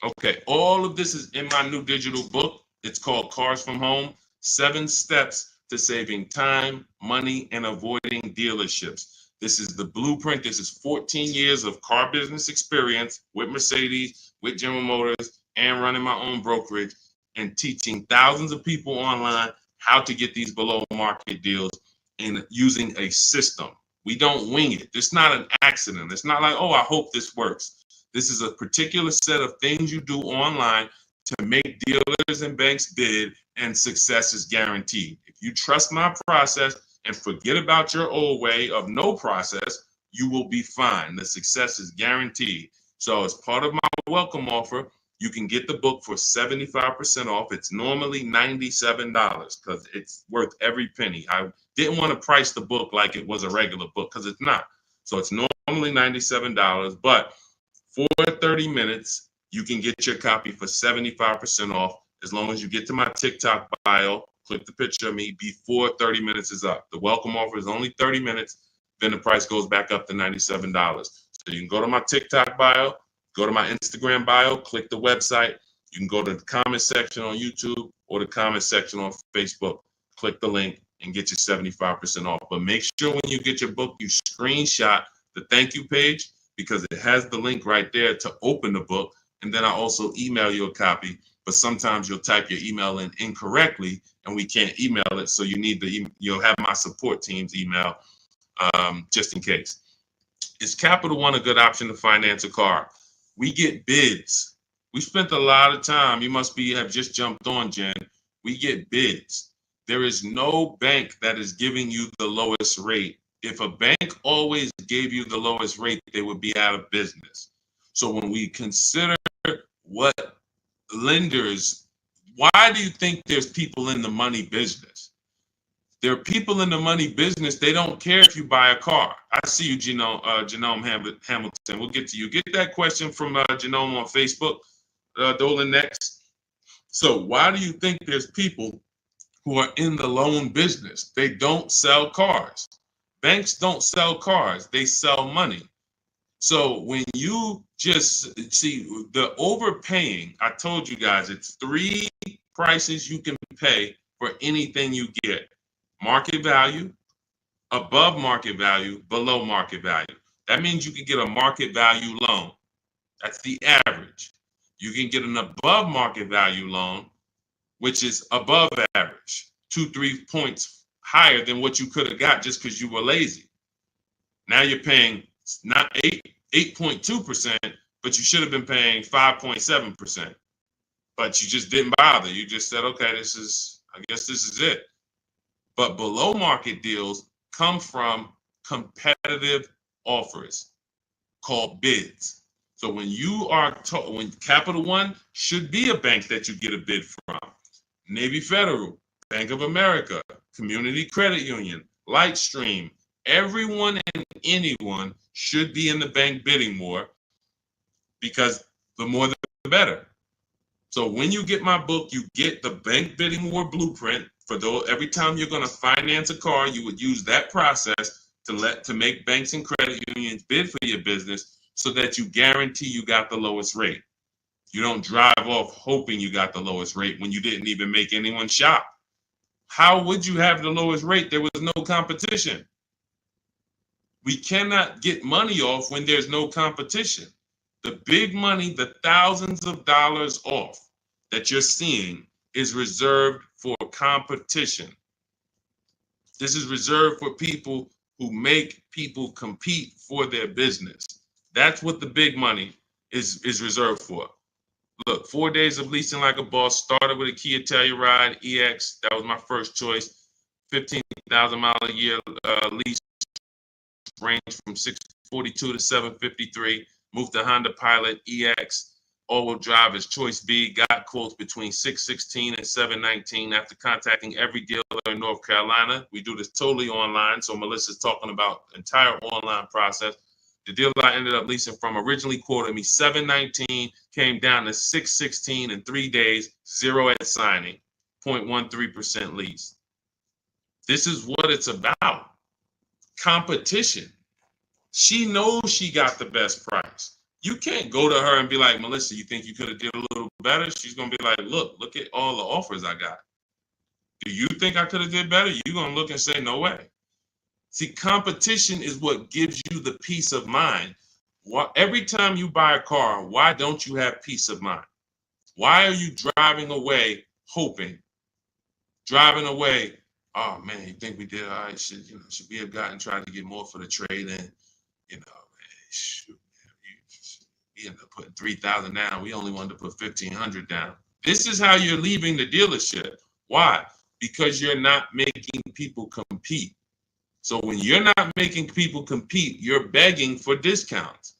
Okay, all of this is in my new digital book. It's called Cars from Home, 7 Steps to Saving Time, Money, and Avoiding Dealerships. This is the blueprint. This is 14 years of car business experience with Mercedes, with General Motors, and running my own brokerage and teaching thousands of people online how to get these below market deals and using a system. We don't wing it. It's not an accident. It's not like, oh, I hope this works. This is a particular set of things you do online to make dealers and banks bid, and success is guaranteed. If you trust my process and forget about your old way of no process, you will be fine. The success is guaranteed. So as part of my welcome offer, you can get the book for 75% off. It's normally $97 because it's worth every penny. I didn't want to price the book like it was a regular book because it's not. So it's normally $97, but for 30 minutes, you can get your copy for 75% off as long as you get to my TikTok bio, click the picture of me before 30 minutes is up. The welcome offer is only 30 minutes, then the price goes back up to $97. So you can go to my TikTok bio, go to my Instagram bio, click the website. You can go to the comment section on YouTube or the comment section on Facebook. Click the link and get your 75% off. But make sure when you get your book, you screenshot the thank you page, because it has the link right there to open the book. And then I also email you a copy, but sometimes you'll type your email in incorrectly and we can't email it. So you'll have my support team's email just in case. Is Capital One a good option to finance a car? We get bids. We spent a lot of time. You must have just jumped on, Jen. We get bids. There is no bank that is giving you the lowest rate. If a bank always gave you the lowest rate, they would be out of business. So when we consider what lenders, why do you think there's people in the money business? There are people in the money business. They don't care if you buy a car. I see you, Genome Hamilton. We'll get to you. Get that question from Genome on Facebook, Dolan, next. So why do you think there's people who are in the loan business? They don't sell cars. Banks don't sell cars, they sell money. So when you just see the overpaying, I told you guys, it's 3 prices you can pay for anything you get: market value, above market value, below market value. That means you can get a market value loan. That's the average. You can get an above market value loan, which is above average, 2-3 points higher than what you could have got just because you were lazy. Now you're paying not 8.2%, but you should have been paying 5.7%. But you just didn't bother. You just said, okay, I guess this is it. But below market deals come from competitive offers called bids. So when you are when Capital One should be a bank that you get a bid from, Navy Federal, Bank of America, Community Credit Union, Lightstream, everyone and anyone should be in the bank bidding war, because the more the better. So when you get my book, you get the bank bidding war blueprint. For those, every time you're going to finance a car, you would use that process to make banks and credit unions bid for your business, so that you guarantee you got the lowest rate. You don't drive off hoping you got the lowest rate when you didn't even make anyone shop. How would you have the lowest rate? There was no competition. We cannot get money off when there's no competition. The big money, the thousands of dollars off that you're seeing, is reserved for competition. This is reserved for people who make people compete for their business. That's what the big money is reserved for. Look, 4 days of leasing like a boss. Started with a Kia Telluride EX. That was my first choice. 15,000 mile a year lease, range from 642 to 753. Moved to Honda Pilot EX. All-wheel drive is choice B. Got quotes between 616 and 719 after contacting every dealer in North Carolina. We do this totally online, so Melissa's talking about the entire online process. The dealer I ended up leasing from originally quoted me 719, came down to 616 in 3 days, 0 at signing, 0.13% lease. This is what it's about. Competition. She knows she got the best price. You can't go to her and be like, Melissa, you think you could have did a little better? She's going to be like, look at all the offers I got. Do you think I could have did better? You're going to look and say, no way. See, competition is what gives you the peace of mind. Every time you buy a car, why don't you have peace of mind? Why are you driving away hoping? Driving away, oh man, you think we did all right? Should we have gotten tried to get more for the trade in? Shoot, we ended up putting 3,000 down. We only wanted to put 1,500 down. This is how you're leaving the dealership. Why? Because you're not making people compete. So when you're not making people compete, you're begging for discounts.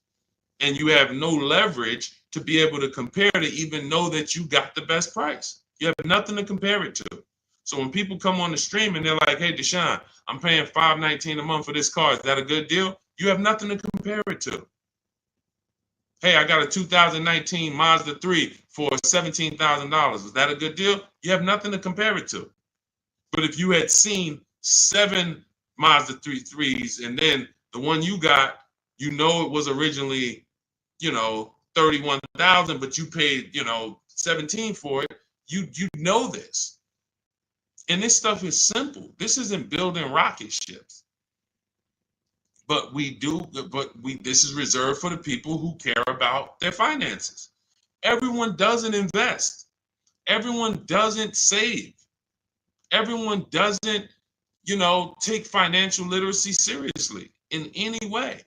And you have no leverage to be able to compare to even know that you got the best price. You have nothing to compare it to. So when people come on the stream and they're like, hey, Deshaun, I'm paying $519 a month for this car. Is that a good deal? You have nothing to compare it to. Hey, I got a 2019 Mazda 3 for $17,000. Is that a good deal? You have nothing to compare it to. But if you had seen 7 Mazda 3s and then the one you got, it was originally, $31,000, but you paid, $17,000 for it. You know this. And this stuff is simple. This isn't building rocket ships. But this is reserved for the people who care about their finances. Everyone doesn't invest. Everyone doesn't save. Everyone doesn't, take financial literacy seriously in any way.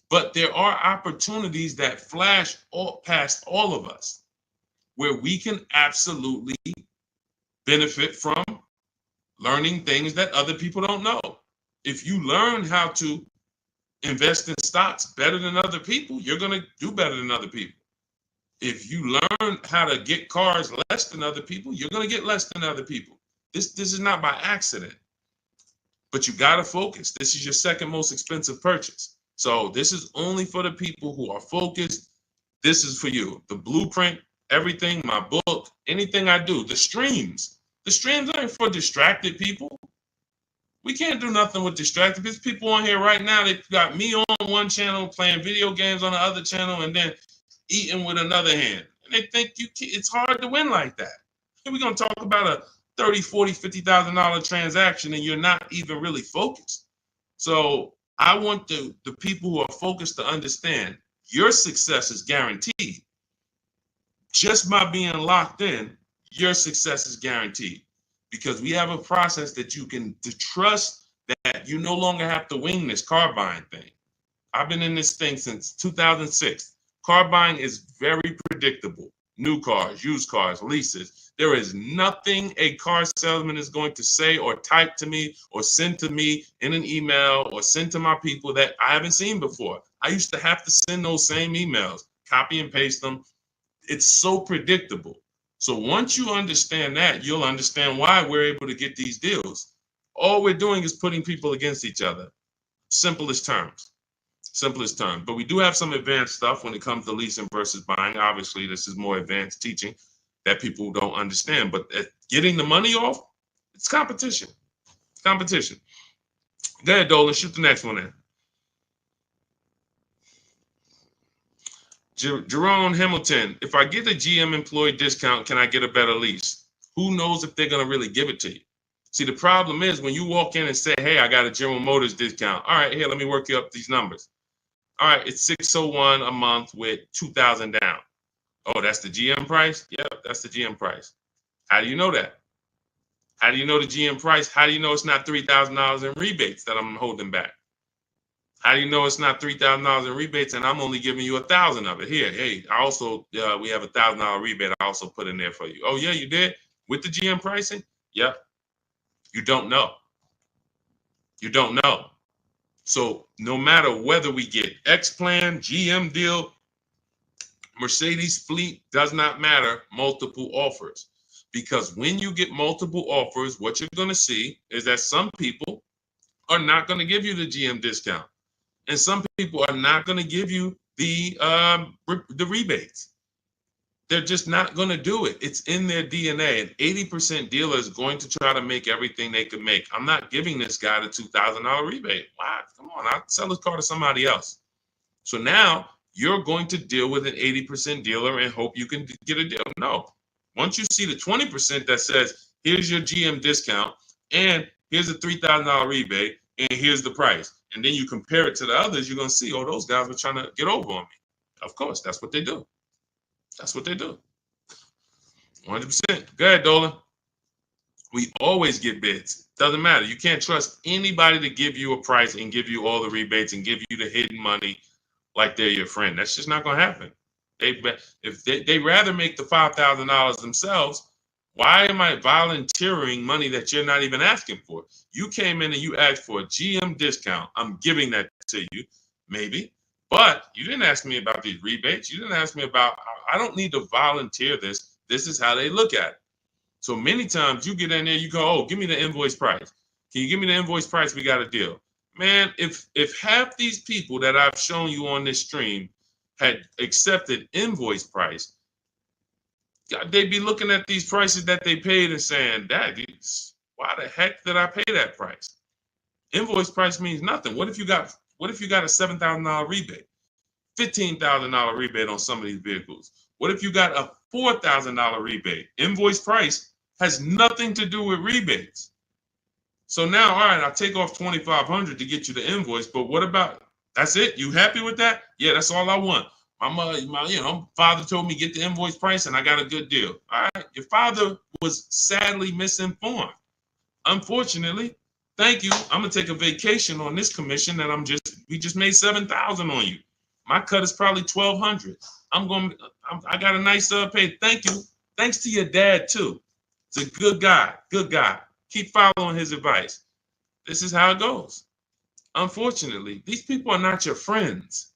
But there are opportunities that flash past all of us where we can absolutely benefit from learning things that other people don't know. If you learn how to invest in stocks better than other people, you're going to do better than other people. If you learn how to get cars less than other people, you're going to get less than other people. This is not by accident. But you got to focus. This is your second most expensive purchase. So this is only for the people who are focused. This is for you. The blueprint, everything, my book, anything I do, the streams. The streams aren't for distracted people. We can't do nothing with distracted. There's people on here right now that got me on one channel, playing video games on the other channel, and then eating with another hand. And they think it's hard to win like that. And we're going to talk about a $30,000, $40,000, $50,000 transaction, and you're not even really focused. So I want the people who are focused to understand your success is guaranteed. Just by being locked in, your success is guaranteed. Because we have a process that you can trust that you no longer have to wing this car buying thing. I've been in this thing since 2006. Car buying is very predictable. New cars, used cars, leases. There is nothing a car salesman is going to say or type to me or send to me in an email or send to my people that I haven't seen before. I used to have to send those same emails, copy and paste them. It's so predictable. So once you understand that, you'll understand why we're able to get these deals. All we're doing is putting people against each other. Simplest terms. Simplest terms. But we do have some advanced stuff when it comes to leasing versus buying. Obviously, this is more advanced teaching that people don't understand. But getting the money off, it's competition. Competition. Go ahead, Dolan. Shoot the next one in. Jerome Hamilton, if I get a GM employee discount, can I get a better lease? Who knows if they're going to really give it to you? See, the problem is when you walk in and say, hey, I got a General Motors discount. All right, here, let me work you up these numbers. All right, it's $601 a month with $2,000 down. Oh, that's the GM price? Yeah, that's the GM price. How do you know that? How do you know the GM price? How do you know it's not $3,000 in rebates that I'm holding back? How do you know it's not $3,000 in rebates and I'm only giving you $1,000 of it? Here, hey, I also we have $1,000 rebate. I also put in there for you. Oh yeah, you did with the GM pricing? Yep. You don't know. You don't know. So no matter whether we get X plan, GM deal, Mercedes fleet, does not matter. Multiple offers, because when you get multiple offers, what you're going to see is that some people are not going to give you the GM discount. And some people are not going to give you the rebates. They're just not going to do it. It's in their DNA. An 80% dealer is going to try to make everything they can make. I'm not giving this guy the $2,000 rebate. Wow, come on, I'll sell his car to somebody else. So now you're going to deal with an 80% dealer and hope you can get a deal. No. Once you see the 20% that says, here's your GM discount, and here's a $3,000 rebate, and here's the price, and then you compare it to the others, you're going to see, oh, those guys were trying to get over on me. Of course, that's what they do. That's what they do. 100%. Go ahead, Dolan. We always get bids. Doesn't matter. You can't trust anybody to give you a price and give you all the rebates and give you the hidden money like they're your friend. That's just not going to happen. If they rather make the $5,000 themselves, why am I volunteering money that you're not even asking for? You came in and you asked for a GM discount. I'm giving that to you, maybe. But you didn't ask me about these rebates. You didn't ask me about, I don't need to volunteer this. This is how they look at it. So many times you get in there, you go, oh, give me the invoice price. Can you give me the invoice price? We got a deal. Man, if half these people that I've shown you on this stream had accepted invoice price, they'd be looking at these prices that they paid and saying, why the heck did I pay that price? Invoice price means nothing. What if you got a $7,000 rebate, $15,000 rebate on some of these vehicles? What if you got a $4,000 rebate? Invoice price has nothing to do with rebates. So now, all right, I'll take off $2,500 to get you the invoice, but what about, that's it? You happy with that? Yeah, that's all I want. My father told me get the invoice price and I got a good deal. All right, your father was sadly misinformed. Unfortunately, thank you. I'm gonna take a vacation on this commission and we just made $7,000 on you. My cut is probably $1,200. I got a nice pay. Thank you. Thanks to your dad too. It's a good guy. Good guy. Keep following his advice. This is how it goes. Unfortunately, these people are not your friends.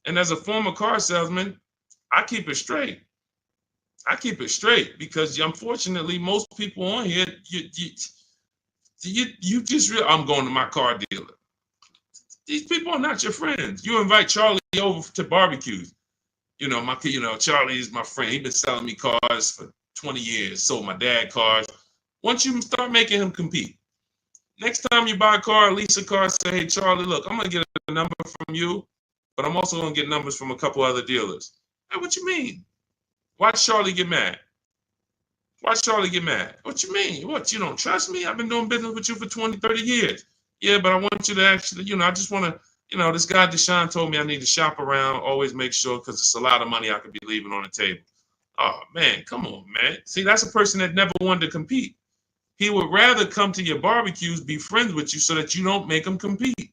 And as a former car salesman, I keep it straight. I keep it straight because unfortunately, most people on here, you just I'm going to my car dealer. These people are not your friends. You invite Charlie over to barbecues. Charlie is my friend. He's been selling me cars for 20 years. Sold my dad cars. Once you start making him compete, next time you buy a car, lease a car, say, hey, Charlie, look, I'm going to get a number from you, but I'm also going to get numbers from a couple other dealers. Hey, what you mean? Watch Charlie get mad. Watch Charlie get mad. What you mean? What, you don't trust me? I've been doing business with you for 20, 30 years. Yeah, but I want you to actually, I just want to, this guy Deshaun told me I need to shop around, always make sure, because it's a lot of money I could be leaving on the table. Oh, man, come on, man. See, that's a person that never wanted to compete. He would rather come to your barbecues, be friends with you so that you don't make him compete.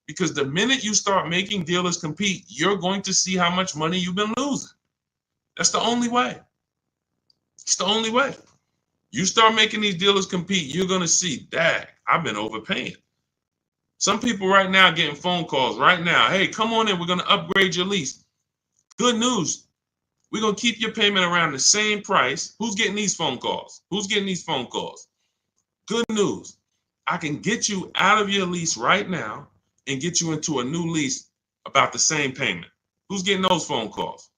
Because the minute you start making dealers compete, you're going to see how much money you've been losing. That's the only way. It's the only way. You start making these dealers compete, you're going to see, dang, I've been overpaying. Some people right now getting phone calls right now. Hey, come on in. We're going to upgrade your lease. Good news. We're going to keep your payment around the same price. Who's getting these phone calls? Who's getting these phone calls? Good news. I can get you out of your lease right now and get you into a new lease about the same payment. Who's getting those phone calls?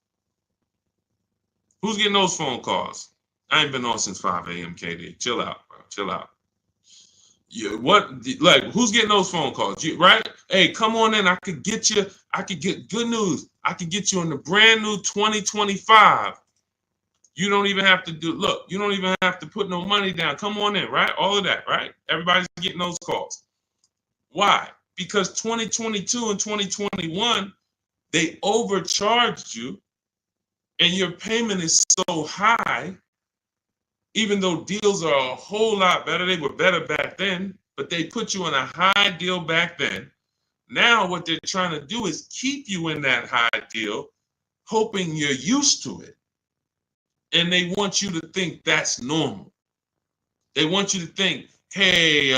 Who's getting those phone calls? I ain't been on since 5 a.m., KD. Chill out, bro. Chill out. Who's getting those phone calls? Right? Hey, come on in. I could get good news. I could get you in the brand new 2025. You don't even have to you don't even have to put no money down. Come on in, right? All of that, right? Everybody's getting those calls. Why? Because 2022 and 2021, they overcharged you and your payment is so high, even though deals are a whole lot better. They were better back then, but they put you in a high deal back then. Now what they're trying to do is keep you in that high deal, hoping you're used to it. And they want you to think that's normal. They want you to think, hey,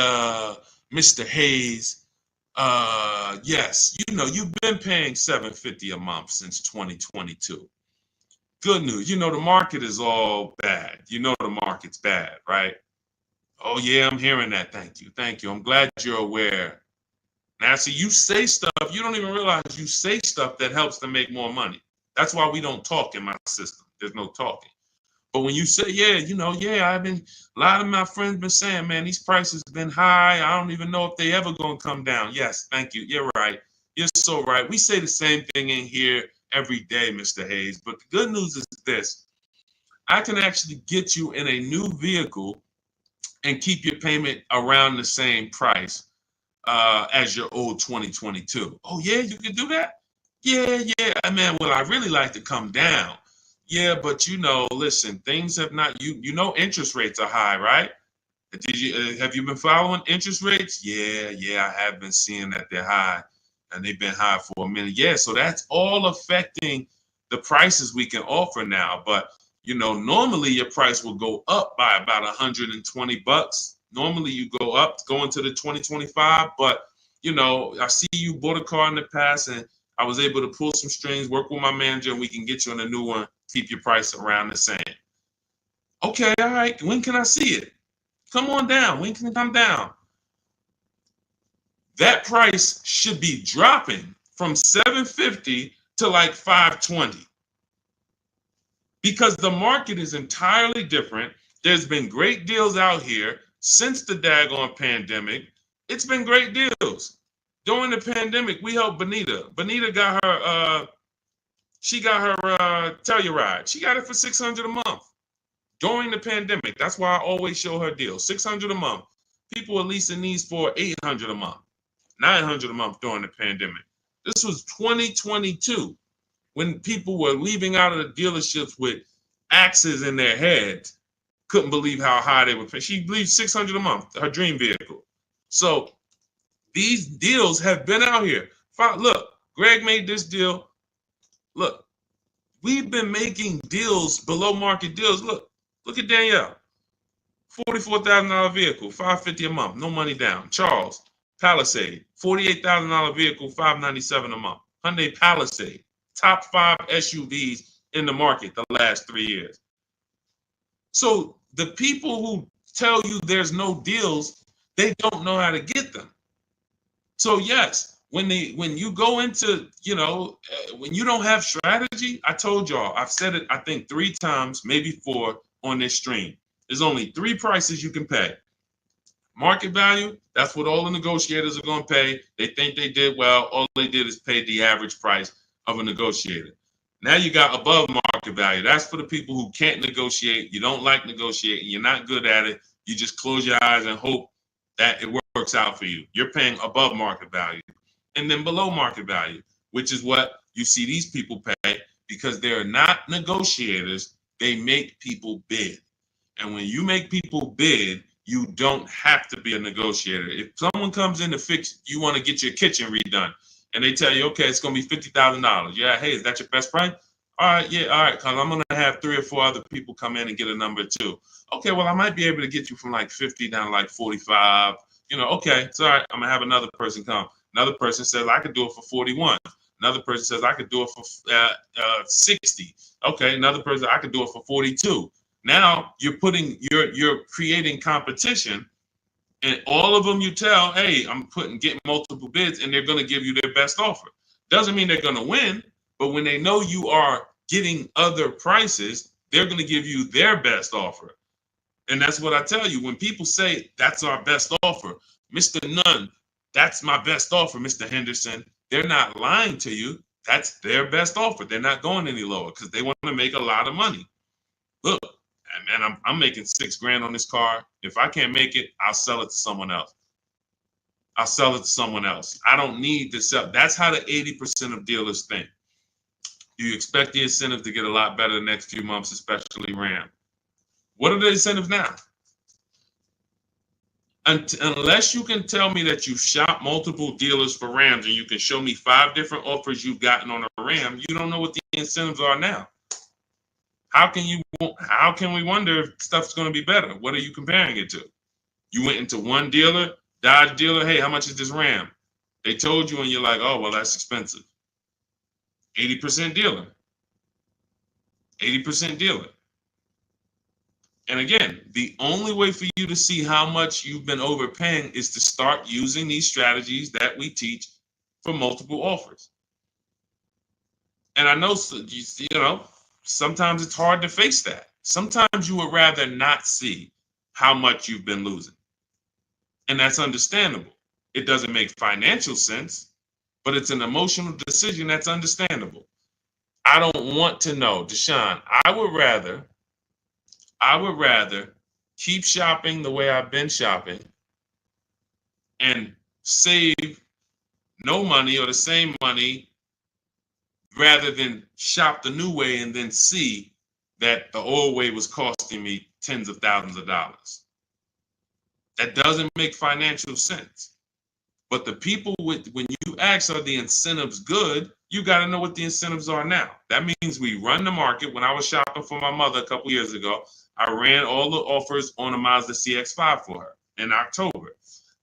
Mr. Hayes, yes, you've been paying $750 a month since 2022. Good news. The market is all bad. The market's bad, right? Oh, yeah, I'm hearing that. Thank you. Thank you. I'm glad you're aware. Now, see, you say stuff, you don't even realize you say stuff that helps them make more money. That's why we don't talk in my system. There's no talking. But when you say, a lot of my friends been saying, man, these prices have been high. I don't even know if they ever going to come down. Yes, thank you. You're right. You're so right. We say the same thing in here every day, Mr. Hayes. But the good news is this. I can actually get you in a new vehicle and keep your payment around the same price as your old 2022. Oh, yeah, you can do that? Yeah. Man, well, I really like to come down. Yeah, but listen, things have not, interest rates are high, right? Have you been following interest rates? Yeah, I have been seeing that they're high and they've been high for a minute. Yeah, so that's all affecting the prices we can offer now. But, normally your price will go up by about $120. Normally you go into the 2025, but, I see you bought a car in the past and I was able to pull some strings, work with my manager, and we can get you on a new one, keep your price around the same. Okay, all right. When can I see it? Come on down. When can it come down? That price should be dropping from $750 to like $520 because the market is entirely different. There's been great deals out here since the daggone pandemic. It's been great deals. During the pandemic, we helped Bonita. Bonita got her Telluride. She got it for $600 a month during the pandemic. That's why I always show her deals. $600 a month. People are leasing these for $800 a month, $900 a month during the pandemic. This was 2022 when people were leaving out of the dealerships with axes in their heads. Couldn't believe how high they were paying. She believed $600 a month, her dream vehicle. So these deals have been out here. Look, Greg made this deal. Look, we've been making deals, below market deals. Look at Danielle. $44,000 vehicle, $550 a month, no money down. Charles, Palisade, $48,000 vehicle, $597 a month. Hyundai Palisade, top 5 SUVs in the market the last 3 years. So the people who tell you there's no deals, they don't know how to get them. So yes, when you go into, when you don't have strategy, I told y'all, I've said it, I think 3 times, maybe 4 on this stream. There's only 3 prices you can pay. Market value, that's what all the negotiators are going to pay. They think they did well. All they did is pay the average price of a negotiator. Now you got above market value. That's for the people who can't negotiate. You don't like negotiating. You're not good at it. You just close your eyes and hope that it works out for you. You're paying above market value. And then below market value, which is what you see these people pay because they're not negotiators. They make people bid. And when you make people bid, You don't have to be a negotiator. If someone comes in to fix, you want to get your kitchen redone, and they tell you, okay, it's going to be $50,000. Yeah, hey, is that your best price? All right, yeah, all right, because I'm going to have 3 or 4 other people come in and get a number too. Okay, well, I might be able to get you from like 50 down to like 45. Okay, it's all right. I'm going to have another person come. Another person says, I could do it for 41. Another person says, I could do it for 60. Okay, another person, I could do it for 42. Now you're creating competition, and all of them you tell, hey, I'm getting multiple bids, and they're going to give you their best offer. Doesn't mean they're going to win, but when they know you are getting other prices, they're going to give you their best offer. And that's what I tell you. When people say that's our best offer, Mr. Nunn, that's my best offer, Mr. Henderson, they're not lying to you. That's their best offer. They're not going any lower because they want to make a lot of money. Look, man, I'm making $6,000 on this car. If I can't make it, I'll sell it to someone else. I'll sell it to someone else. I don't need to sell. That's how the 80% of dealers think. You expect the incentive to get a lot better the next few months, especially Ram. What are the incentives now? Unless you can tell me that you shop multiple dealers for Rams and you can show me 5 different offers you've gotten on a Ram, you don't know what the incentives are now. How can we wonder if stuff's going to be better? What are you comparing it to? You went into one dealer, Dodge dealer, hey, how much is this Ram? They told you and you're like, oh, well, that's expensive. 80% dealer. 80% dealer. And again, the only way for you to see how much you've been overpaying is to start using these strategies that we teach for multiple offers. And I know, sometimes it's hard to face that. Sometimes you would rather not see how much you've been losing. And that's understandable. It doesn't make financial sense, but it's an emotional decision that's understandable. I don't want to know, Deshaun. I would rather keep shopping the way I've been shopping and save no money or the same money rather than shop the new way and then see that the old way was costing me tens of thousands of dollars. That doesn't make financial sense. But the people when you ask, are the incentives good? You got to know what the incentives are now. That means we run the market. When I was shopping for my mother a couple years ago, I ran all the offers on a Mazda CX-5 for her in October.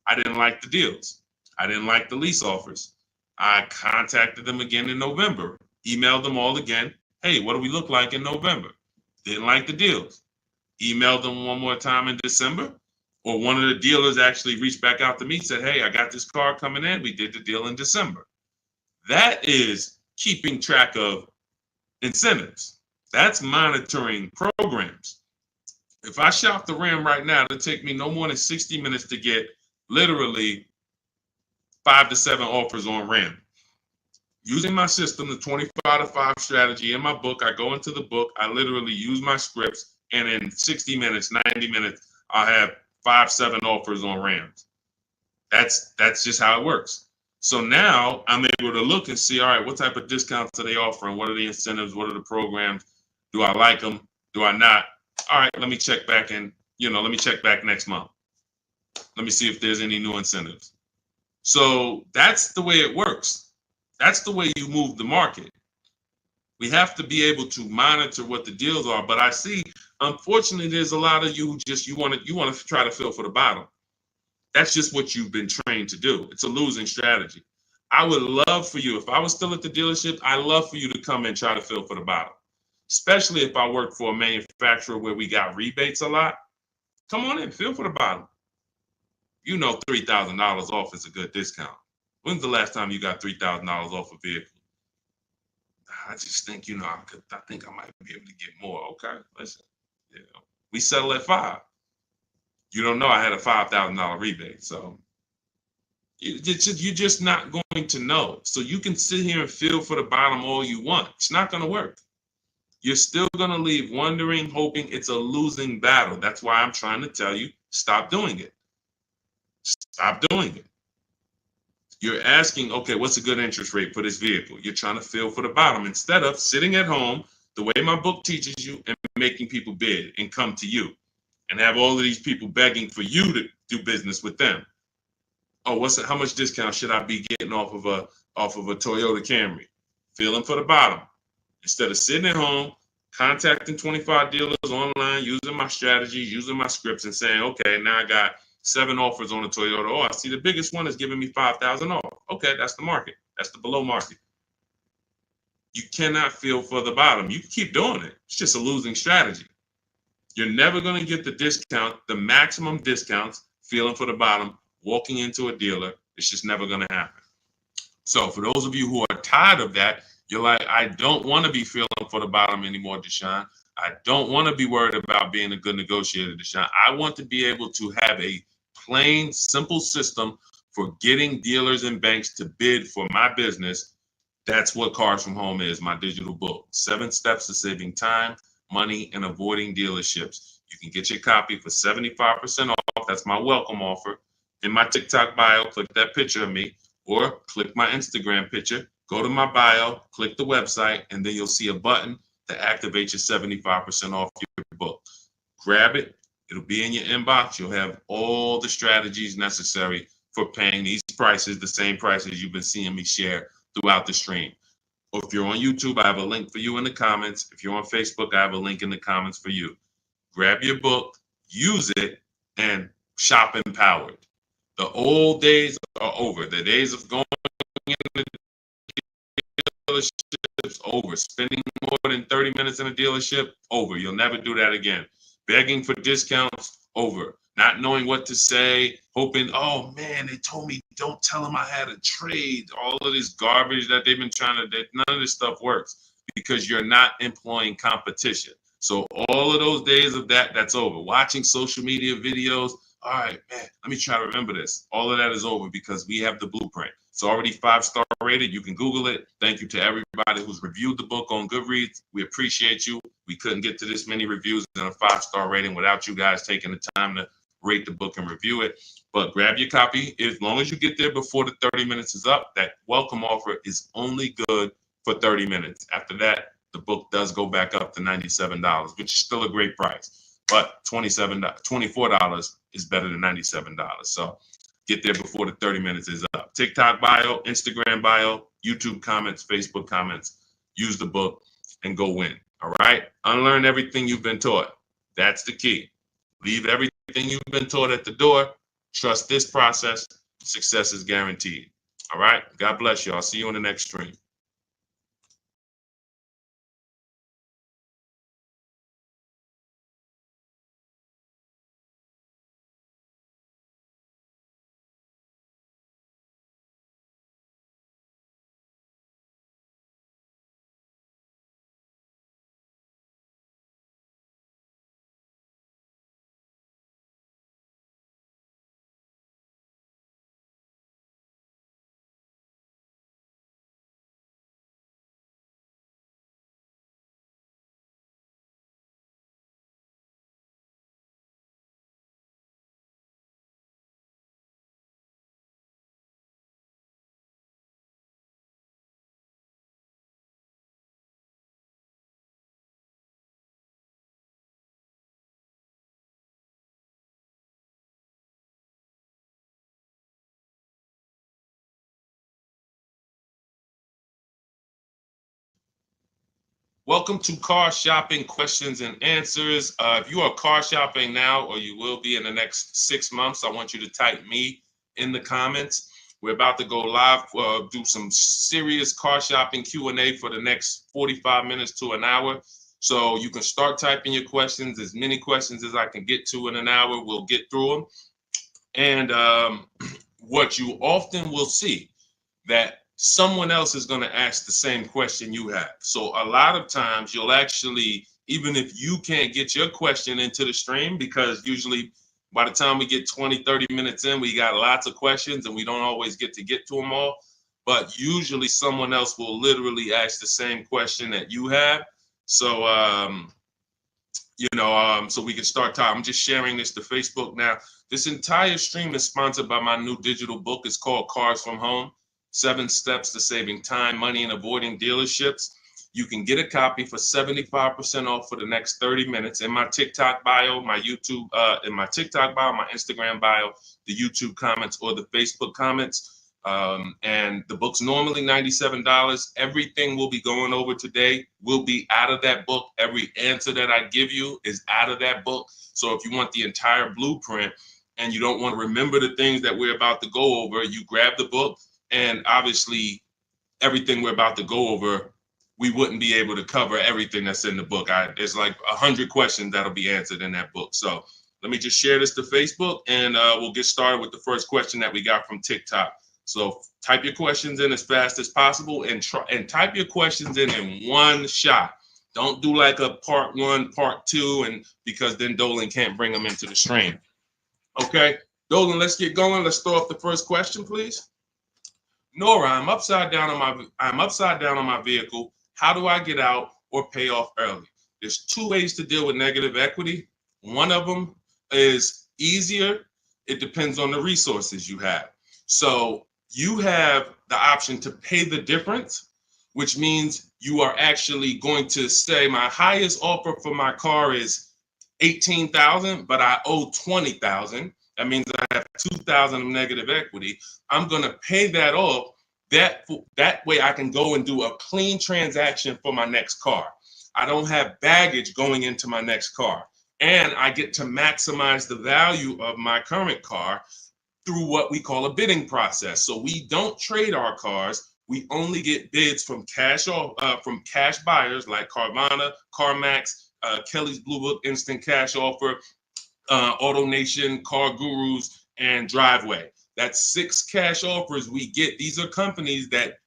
I didn't like the deals. I didn't like the lease offers. I contacted them again in November, emailed them all again. Hey, what do we look like in November? Didn't like the deals. Emailed them one more time in December. Or one of the dealers actually reached back out to me and said, hey, I got this car coming in. We did the deal in December. That is keeping track of incentives. That's monitoring programs. If I shop the Ram right now, it'll take me no more than 60 minutes to get literally 5 to 7 offers on Ram. Using my system, the 25 to 5 strategy in my book, I go into the book, I literally use my scripts, and in 60 minutes, 90 minutes, I'll have 5, 7 offers on Rams. That's just how it works. So now I'm able to look and see, all right, what type of discounts are they offering? What are the incentives? What are the programs? Do I like them? Do I not? All right, let me check back let me check back next month. Let me see if there's any new incentives. So that's the way it works. That's the way you move the market. We have to be able to monitor what the deals are. But I see, unfortunately, there's a lot of you who you want to try to fill for the bottom. That's just what you've been trained to do. It's a losing strategy. I would love for you, if I was still at the dealership, I'd love for you to come and try to fill for the bottom. Especially if I work for a manufacturer where we got rebates a lot. Come on in, fill for the bottom. $3,000 off is a good discount. When's the last time you got $3,000 off a vehicle? I just think, I think I might be able to get more. Okay, listen, we settle at 5. You don't know I had a $5,000 rebate, so you're just not going to know. So you can sit here and feel for the bottom all you want. It's not going to work. You're still going to leave wondering, hoping it's a losing battle. That's why I'm trying to tell you, stop doing it. Stop doing it. You're asking, okay, what's a good interest rate for this vehicle? You're trying to feel for the bottom instead of sitting at home the way my book teaches you and making people bid and come to you and have all of these people begging for you to do business with them. Oh, how much discount should I be getting off of a Toyota Camry? Feeling for the bottom. Instead of sitting at home, contacting 25 dealers online, using my strategies, using my scripts, and saying, okay, now I got 7 offers on a Toyota. Oh, I see the biggest one is giving me 5,000 off. Okay, that's the market. That's the below market. You cannot feel for the bottom. You can keep doing it. It's just a losing strategy. You're never going to get the discount, the maximum discounts, feeling for the bottom, walking into a dealer. It's just never going to happen. So for those of you who are tired of that, you're like, I don't want to be feeling for the bottom anymore, Deshaun. I don't want to be worried about being a good negotiator, Deshaun. I want to be able to have a plain, simple system for getting dealers and banks to bid for my business. That's what Cars from Home is, my digital book. 7 steps to saving time, money, and avoiding dealerships. You can get your copy for 75% off. That's my welcome offer. In my TikTok bio, click that picture of me, or click my Instagram picture. Go to my bio, click the website, and then you'll see a button to activate your 75% off your book. Grab it. It'll be in your inbox. You'll have all the strategies necessary for paying these prices, the same prices you've been seeing me share throughout the stream. Or if you're on YouTube, I have a link for you in the comments. If you're on Facebook, I have a link in the comments for you. Grab your book, use it, and shop empowered. The old days are over. The days of going into dealerships, over. Spending more than 30 minutes in a dealership, over. You'll never do that again. Begging for discounts, over. Not knowing what to say, hoping, oh man, they told me don't tell them I had a trade. All of this garbage that they've been none of this stuff works because you're not employing competition. So all of those days of that's over. Watching social media videos, all right, man, let me try to remember this. All of that is over because we have the blueprint. It's already 5-star rated. You can Google it. Thank you to everybody who's reviewed the book on Goodreads. We appreciate you. We couldn't get to this many reviews and a 5-star rating without you guys taking the time to rate the book and review it. But grab your copy. As long as you get there before the 30 minutes is up, that welcome offer is only good for 30 minutes. After that, the book does go back up to $97, which is still a great price. But $24 is better than $97. So get there before the 30 minutes is up. TikTok bio, Instagram bio, YouTube comments, Facebook comments. Use the book and go win. All right? Unlearn everything you've been taught. That's the key. Leave everything you've been taught at the door. Trust this process. Success is guaranteed. All right? God bless you. I'll see you on the next stream. Welcome to Car Shopping Questions and Answers. If you are car shopping now, or you will be in the next 6 months, I want you to type me in the comments. We're about to go live, do some serious car shopping Q&A for the next 45 minutes to an hour. So you can start typing your questions, as many questions as I can get to in an hour. We'll get through them. And what you often will see, that someone else is going to ask the same question you have. So a lot of times you'll actually, even if you can't get your question into the stream, because usually by the time we get 20, 30 minutes in, we got lots of questions and we don't always get to them all. But usually someone else will literally ask the same question that you have. So, so we can start talking. I'm just sharing this to Facebook now. This entire stream is sponsored by my new digital book. It's called Cars from Home. 7 Steps to Saving Time, Money, and Avoiding Dealerships. You can get a copy for 75% off for the next 30 minutes in my TikTok bio, my YouTube, in my TikTok bio, my Instagram bio, the YouTube comments, or the Facebook comments. And the book's normally $97. Everything we'll be going over today will be out of that book. Every answer that I give you is out of that book. So if you want the entire blueprint and you don't want to remember the things that we're about to go over, you grab the book, and obviously everything we're about to go over, we wouldn't be able to cover everything that's in the book. There's like 100 questions that'll be answered in that book. So let me just share this to Facebook, and we'll get started with the first question that we got from TikTok. So type your questions in as fast as possible, and type your questions in one shot. Don't do like a part one, part two, and because then Dolan can't bring them into the stream. Okay, Dolan, let's get going. Let's throw up the first question, please. Nora, I'm upside down on my vehicle. How do I get out or pay off early? There's two ways to deal with negative equity. One of them is easier. It depends on the resources you have. So you have the option to pay the difference, which means you are actually going to say my highest offer for my car is $18,000, but I owe $20,000. That means I have $2,000 of negative equity. I'm going to pay that off. That way I can go and do a clean transaction for my next car. I don't have baggage going into my next car. And I get to maximize the value of my current car through what we call a bidding process. So we don't trade our cars. We only get bids from cash buyers like Carvana, CarMax, Kelly's Blue Book Instant Cash Offer, AutoNation, Car Gurus, and Driveway. That's 6 cash offers we get. These are companies that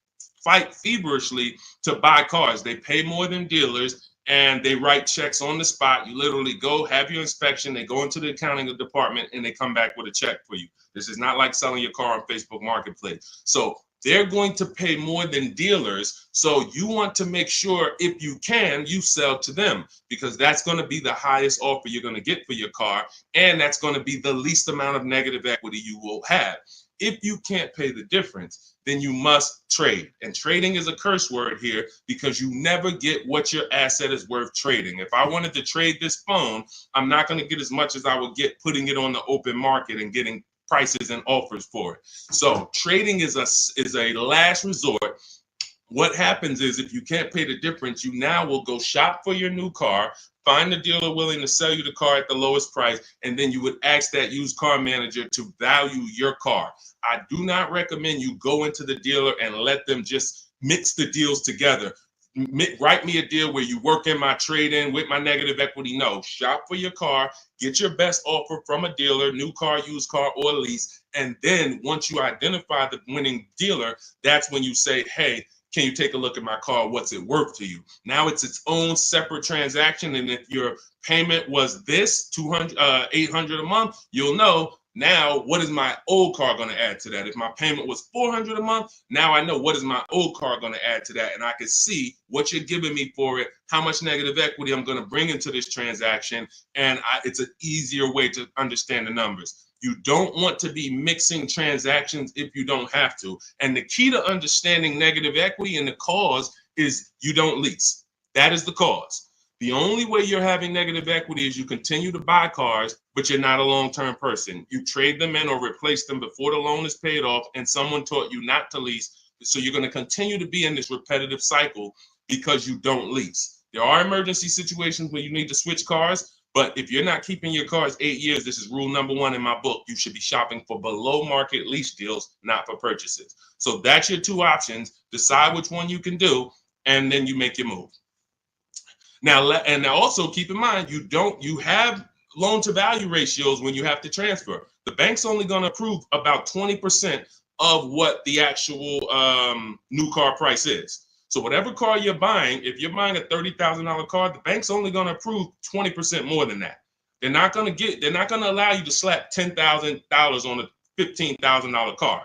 fight feverishly to buy cars. They pay more than dealers, and they write checks on the spot. You literally go, have your inspection, they go into the accounting department, and they come back with a check for you. This is not like selling your car on Facebook Marketplace. So they're going to pay more than dealers. So you want to make sure, if you can, you sell to them, because that's going to be the highest offer you're going to get for your car. And that's going to be the least amount of negative equity you will have. If you can't pay the difference, then you must trade. And trading is a curse word here, because you never get what your asset is worth trading. If I wanted to trade this phone, I'm not going to get as much as I would get putting it on the open market and getting prices and offers for it. So trading is a last resort. What happens is, if you can't pay the difference, you now will go shop for your new car, find a dealer willing to sell you the car at the lowest price, and then you would ask that used car manager to value your car. I do not recommend you go into the dealer and let them just mix the deals together. Write me a deal where you work in my trade-in with my negative equity. No, shop for your car, get your best offer from a dealer, new car, used car, or lease. And then once you identify the winning dealer, that's when you say, hey, can you take a look at my car? What's it worth to you? Now it's its own separate transaction. And if your payment was this $800 a month, you'll know, now what is my old car going to add to that? If my payment was $400 a month, now I know what is my old car going to add to that. And I can see what you're giving me for it, how much negative equity I'm going to bring into this transaction. And it's an easier way to understand the numbers. You don't want to be mixing transactions if you don't have to. And the key to understanding negative equity and the cause is you don't lease. That is the cause. The only way you're having negative equity is you continue to buy cars, but you're not a long-term person. You trade them in or replace them before the loan is paid off, and someone taught you not to lease. So you're going to continue to be in this repetitive cycle because you don't lease. There are emergency situations where you need to switch cars, but if you're not keeping your cars 8 years, this is rule number 1 in my book. You should be shopping for below market lease deals, not for purchases. So that's your 2 options. Decide which one you can do, and then you make your move. Now, and also keep in mind, you have loan to value ratios when you have to transfer. The bank's only going to approve about 20% of what the actual new car price is. So whatever car you're buying, if you're buying a $30,000 car, the bank's only going to approve 20% more than that. They're not going to allow you to slap $10,000 on a $15,000 car,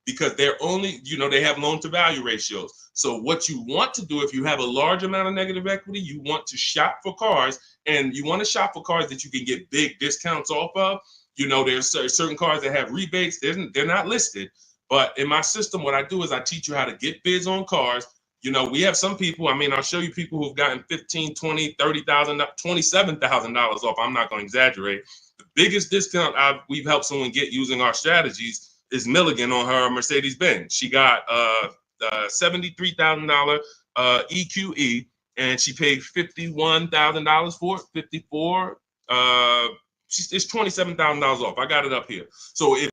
because they're only, they have loan to value ratios. So what you want to do, if you have a large amount of negative equity, you want to shop for cars, and you want to shop for cars that you can get big discounts off of. There's certain cars that have rebates. They're not listed. But in my system, what I do is I teach you how to get bids on cars. You know, we have some people, I mean, I'll show you people who've gotten $15,000, $20,000, $30,000, $27,000 off. I'm not going to exaggerate. The biggest discount we've helped someone get using our strategies is Milligan on her Mercedes-Benz. She got $73,000 EQE, and she paid $51,000 for it, 54. It's $27,000 off. I got it up here. So if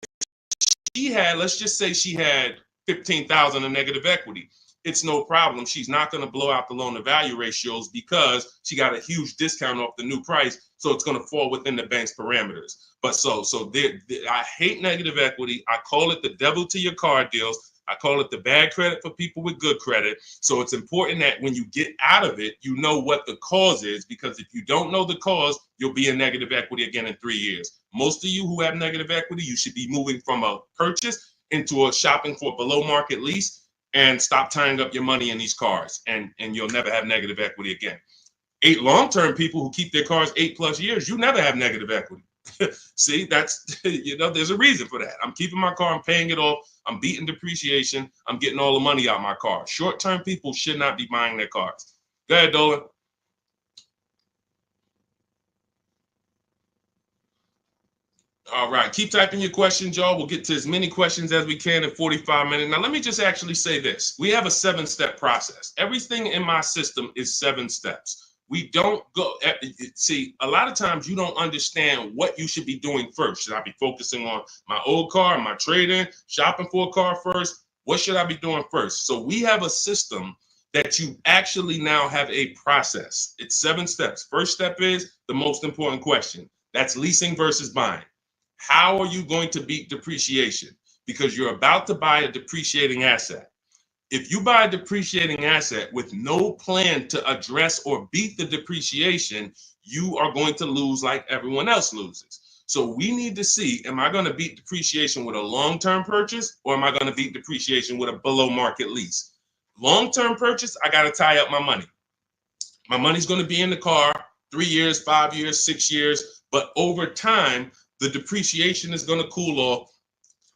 she had, let's just say she had 15,000 in negative equity, it's no problem. She's not going to blow out the loan to value ratios because she got a huge discount off the new price. So it's going to fall within the bank's parameters. But I hate negative equity. I call it the devil to your car deals. I call it the bad credit for people with good credit. So it's important that when you get out of it, you know what the cause is, because if you don't know the cause, you'll be in negative equity again in 3 years. Most of you who have negative equity, you should be moving from a purchase into a shopping for below market lease, and stop tying up your money in these cars, and you'll never have negative equity again. 8 long-term people who keep their cars 8+ years, you never have negative equity. See, that's, you know, there's a reason for that. I'm keeping my car, I'm paying it off, I'm beating depreciation, I'm getting all the money out of my car. Short-term people should not be buying their cars. Go ahead, Dolan. All right, keep typing your questions, y'all. We'll get to as many questions as we can in 45 minutes. Now, let me just actually say this. We have a 7-step process. Everything in my system is 7 steps. We don't go, see, a lot of times you don't understand what you should be doing first. Should I be focusing on my old car, my trade-in, shopping for a car first? What should I be doing first? So we have a system that you actually now have a process. It's 7 steps. First step is the most important question. That's leasing versus buying. How are you going to beat depreciation? Because you're about to buy a depreciating asset. If you buy a depreciating asset with no plan to address or beat the depreciation, you are going to lose like everyone else loses. So we need to see, am I going to beat depreciation with a long-term purchase, or am I going to beat depreciation with a below market lease? Long-term purchase, I got to tie up my money. My money's going to be in the car 3 years, 5 years, 6 years, but over time, the depreciation is going to cool off.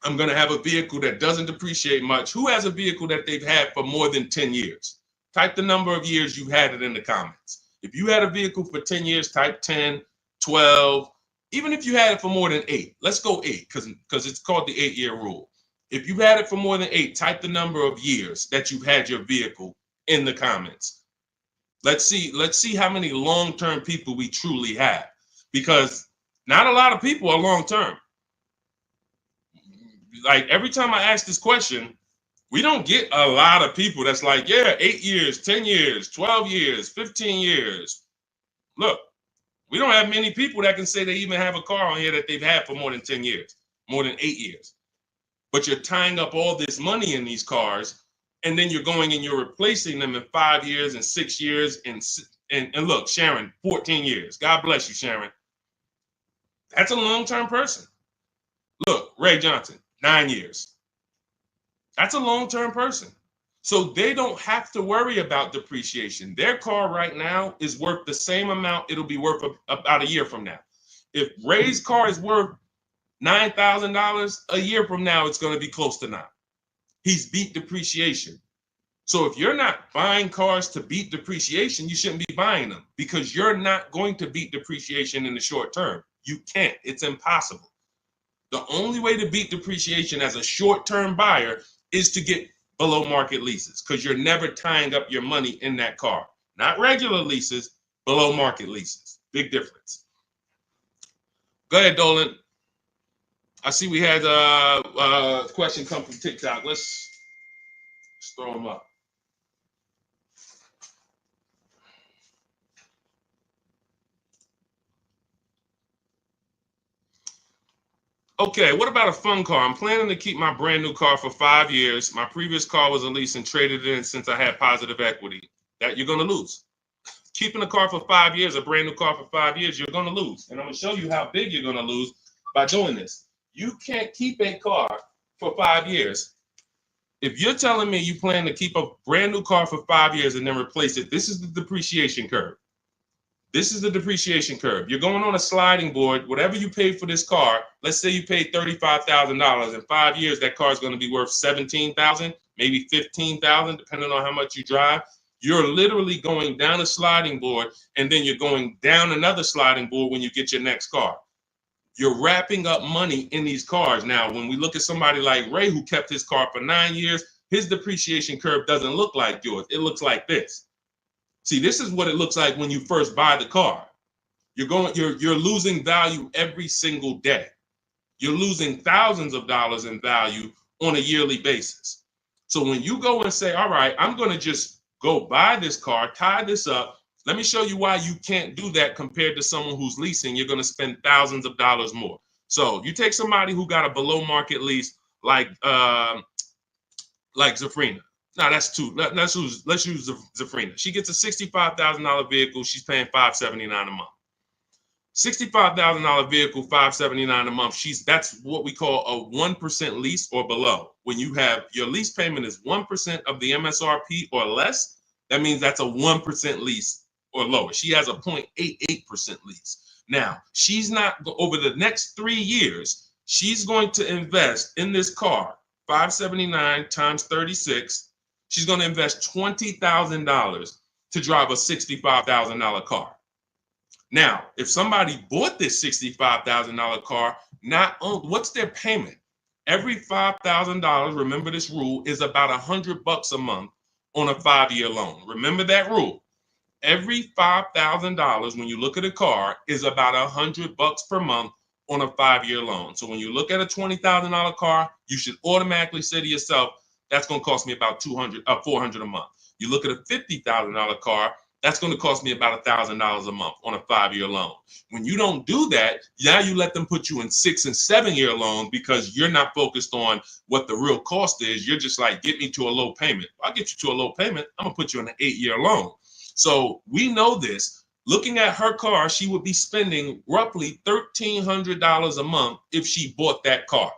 I'm going to have a vehicle that doesn't depreciate much. Who has a vehicle that they've had for more than 10 years? Type the number of years you've had it in the comments. If you had a vehicle for 10 years, type 10, 12, even if you had it for more than 8. Let's go 8 because it's called the 8-year rule. If you've had it for more than 8, type the number of years that you've had your vehicle in the comments. Let's see how many long-term people we truly have, because not a lot of people are long-term. Like every time I ask this question, we don't get a lot of people that's like, yeah, 8 years, 10 years, 12 years, 15 years. Look, we don't have many people that can say they even have a car on here that they've had for more than 10 years, more than 8 years. But you're tying up all this money in these cars, and then you're going and you're replacing them in 5 years and 6 years. And look, Sharon, 14 years. God bless you, Sharon. That's a long-term person. Look, Ray Johnson, 9 years. That's a long-term person. So they don't have to worry about depreciation. Their car right now is worth the same amount it'll be worth about a year from now. If Ray's car is worth $9,000, a year from now, it's going to be close to 9. He's beat depreciation. So if you're not buying cars to beat depreciation, you shouldn't be buying them, because you're not going to beat depreciation in the short term. You can't. It's impossible. The only way to beat depreciation as a short-term buyer is to get below market leases, because you're never tying up your money in that car. Not regular leases, below market leases. Big difference. Go ahead, Dolan. I see we had a question come from TikTok. Let's throw them up. Okay, what about a fun car? I'm planning to keep my brand new car for 5 years. My previous car was a lease and traded in since I had positive equity. That you're going to lose. Keeping a car for 5 years, a brand new car for 5 years, you're going to lose. And I'm going to show you how big you're going to lose by doing this. You can't keep a car for 5 years. If you're telling me you plan to keep a brand new car for 5 years and then replace it, this is the depreciation curve. This is the depreciation curve. You're going on a sliding board. Whatever you paid for this car, let's say you paid $35,000. In 5 years, that car is going to be worth $17,000, maybe $15,000, depending on how much you drive. You're literally going down a sliding board, and then you're going down another sliding board when you get your next car. You're wrapping up money in these cars. Now, when we look at somebody like Ray, who kept his car for 9 years, his depreciation curve doesn't look like yours. It looks like this. See, this is what it looks like when you first buy the car. You're losing value every single day. You're losing thousands of dollars in value on a yearly basis. So when you go and say, all right, I'm going to just go buy this car, tie this up. Let me show you why you can't do that compared to someone who's leasing. You're going to spend thousands of dollars more. So you take somebody who got a below market lease like Zafrina. No, that's too. Let's use Zafrina. She gets a $65,000 vehicle. She's paying $579 a month. $65,000 vehicle, $579 a month. That's what we call a 1% lease or below. When you have your lease payment is 1% of the MSRP or less, that means that's a 1% lease or lower. She has a 0.88% lease. Now, she's not, over the next 3 years, she's going to invest in this car, $579 times 36. She's going to invest $20,000 to drive a $65,000 car. Now, if somebody bought this $65,000 car, what's their payment? Every $5,000, remember this rule, is about $100 a month on a 5-year loan. Remember that rule. Every $5,000, when you look at a car, is about $100 per month on a 5-year loan. So when you look at a $20,000 car, you should automatically say to yourself, that's going to cost me about $400 a month. You look at a $50,000 car, that's going to cost me about $1,000 a month on a 5-year loan. When you don't do that, now you let them put you in 6- and 7-year loans because you're not focused on what the real cost is. You're just like, get me to a low payment. I'll get you to a low payment. I'm going to put you in an 8-year loan. So we know this. Looking at her car, she would be spending roughly $1,300 a month if she bought that car.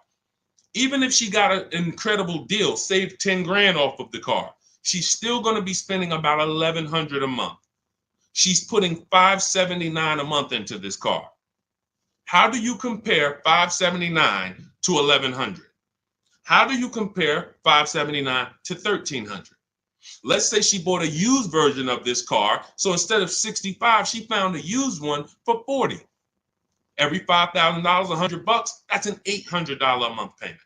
Even if she got an incredible deal, saved 10 grand off of the car, she's still going to be spending about $1,100 a month. She's putting $579 a month into this car. How do you compare $579 to $1,100? How do you compare $579 to $1,300? Let's say she bought a used version of this car. So instead of $65, she found a used one for $40. Every $5,000, $100, that's an $800 a month payment.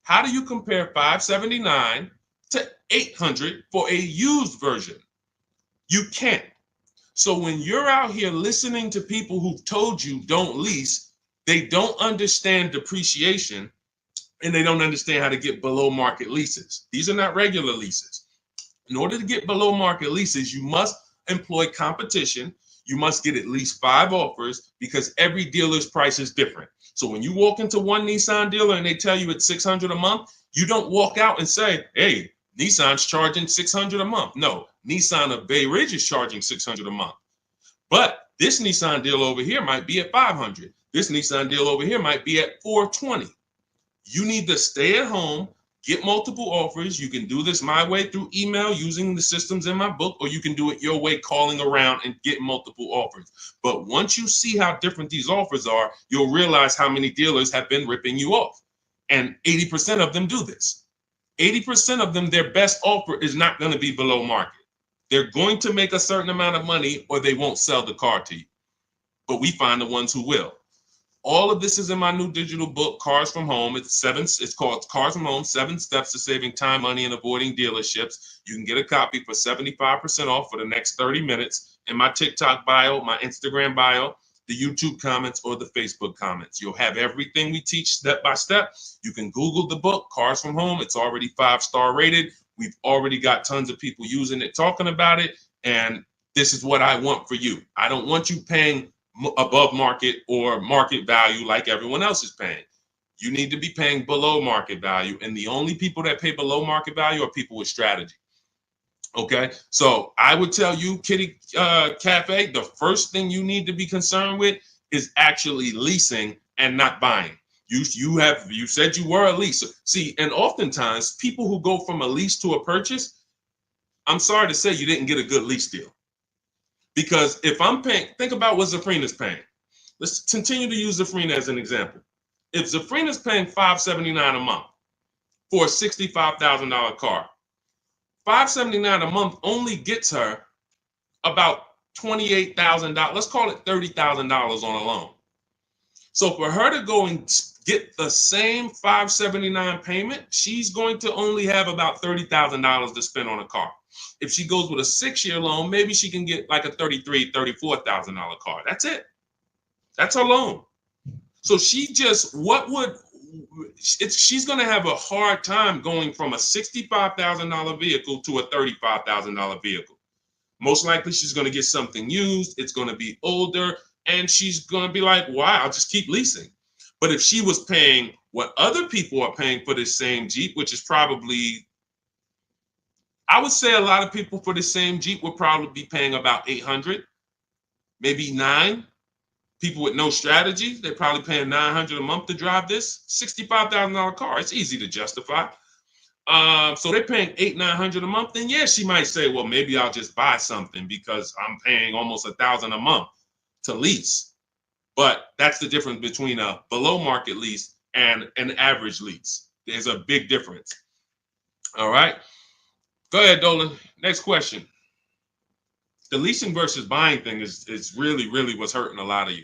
How do you compare $579 to $800 for a used version? You can't. So when you're out here listening to people who've told you don't lease, they don't understand depreciation and they don't understand how to get below market leases. These are not regular leases. In order to get below market leases, you must employ competition. You must get at least 5 offers because every dealer's price is different. So when you walk into one Nissan dealer and they tell you it's $600 a month, you don't walk out and say, hey, Nissan's charging $600 a month. No, Nissan of Bay Ridge is charging $600 a month. But this Nissan deal over here might be at $500. This Nissan deal over here might be at $420. You need to stay at home, get multiple offers. You can do this my way through email using the systems in my book, or you can do it your way, calling around and get multiple offers. But once you see how different these offers are, you'll realize how many dealers have been ripping you off. And 80% of them do this. 80% of them, their best offer is not going to be below market. They're going to make a certain amount of money or they won't sell the car to you. But we find the ones who will. All of this is in my new digital book, Cars from Home. It's called Cars from Home, 7 Steps to Saving Time, Money, and Avoiding Dealerships. You can get a copy for 75% off for the next 30 minutes in my TikTok bio, my Instagram bio, the YouTube comments, or the Facebook comments. You'll have everything we teach step by step. You can Google the book, Cars from Home. It's already 5-star rated. We've already got tons of people using it, talking about it. And this is what I want for you. I don't want you paying above market or market value like everyone else is paying. You need to be paying below market value. And the only people that pay below market value are people with strategy. Okay, so I would tell you, Kitty Cafe, the first thing you need to be concerned with is actually leasing and not buying. You said you were a leaser. See, and oftentimes people who go from a lease to a purchase, I'm sorry to say you didn't get a good lease deal. Because if I'm paying, think about what Zafrina's paying. Let's continue to use Zafrina as an example. If Zafrina's paying $579 a month for a $65,000 car, $579 a month only gets her about $28,000. Let's call it $30,000 on a loan. So for her to go and get the same $579 payment, she's going to only have about $30,000 to spend on a car. If she goes with a 6-year loan, maybe she can get like a $33,000, $34,000 car. That's it. That's her loan. So she's going to have a hard time going from a $65,000 vehicle to a $35,000 vehicle. Most likely she's going to get something used. It's going to be older, and she's going to be like, wow, I'll just keep leasing. But if she was paying what other people are paying for this same Jeep, which is probably, I would say a lot of people for the same Jeep would probably be paying about $800, maybe $900. People with no strategy, they're probably paying $900 a month to drive this $65,000 car. It's easy to justify. So they're paying $800-900 a month. Then yeah, she might say, well, maybe I'll just buy something because I'm paying almost $1,000 a month to lease. But that's the difference between a below market lease and an average lease. There's a big difference. All right. Go ahead, Dolan. Next question. The leasing versus buying thing is really what's hurting a lot of you.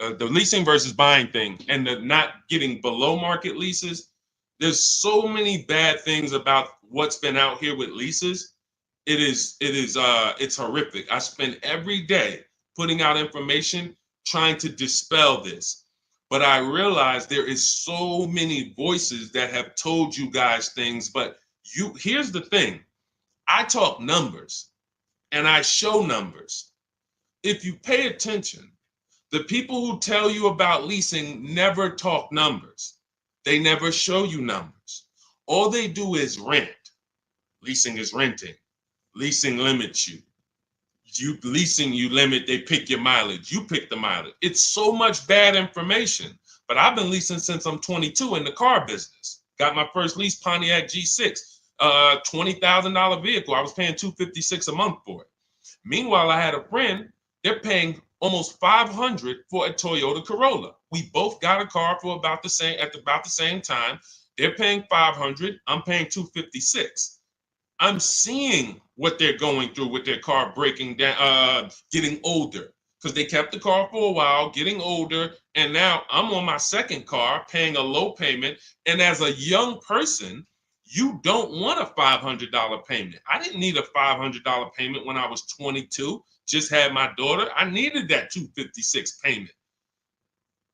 The leasing versus buying thing and the not getting below market leases. There's so many bad things about what's been out here with leases. It's horrific. I spend every day putting out information trying to dispel this. But I realize there is so many voices that have told you guys things, but here's the thing. I talk numbers and I show numbers. If you pay attention, the people who tell you about leasing never talk numbers. They never show you numbers. All they do is rent. Leasing is renting. Leasing limits you. You limit, they pick your mileage. You pick the mileage. It's so much bad information. But I've been leasing since I'm 22 in the car business. Got my first lease, Pontiac G6, $20,000 vehicle. I was paying $256 a month for it. Meanwhile, I had a friend, they're paying almost $500 for a Toyota Corolla. We both got a car for about the same time. They're paying $500. I'm paying $256. I'm seeing what they're going through with their car breaking down, getting older, because they kept the car for a while, getting older, and now I'm on my second car, paying a low payment. And as a young person, you don't want a $500 payment. I didn't need a $500 payment when I was 22. Just had my daughter. I needed that $256 payment.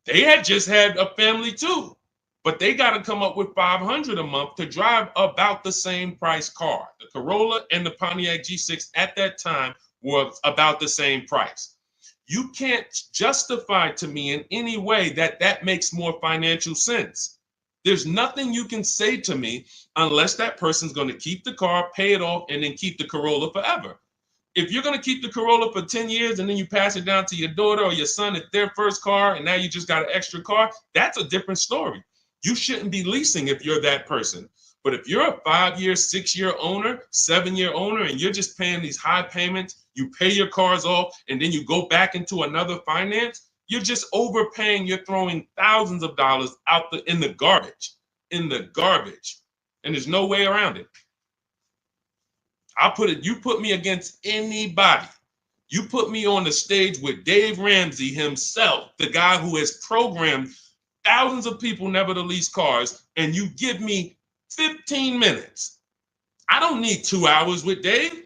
They had just had a family too, but they got to come up with $500 a month to drive about the same price car. The Corolla and the Pontiac G6 at that time were about the same price. You can't justify to me in any way that makes more financial sense. There's nothing you can say to me unless that person's going to keep the car, pay it off, and then keep the Corolla forever. If you're going to keep the Corolla for 10 years and then you pass it down to your daughter or your son at their first car and now you just got an extra car, that's a different story. You shouldn't be leasing if you're that person. But if you're a 5-year, 6-year owner, 7-year owner, and you're just paying these high payments, you pay your cars off, and then you go back into another finance, you're just overpaying. You're throwing thousands of dollars out in the garbage, and there's no way around it. You put me against anybody. You put me on the stage with Dave Ramsey himself, the guy who has programmed thousands of people never to lease cars, and you give me 15 minutes. I don't need 2 hours with Dave.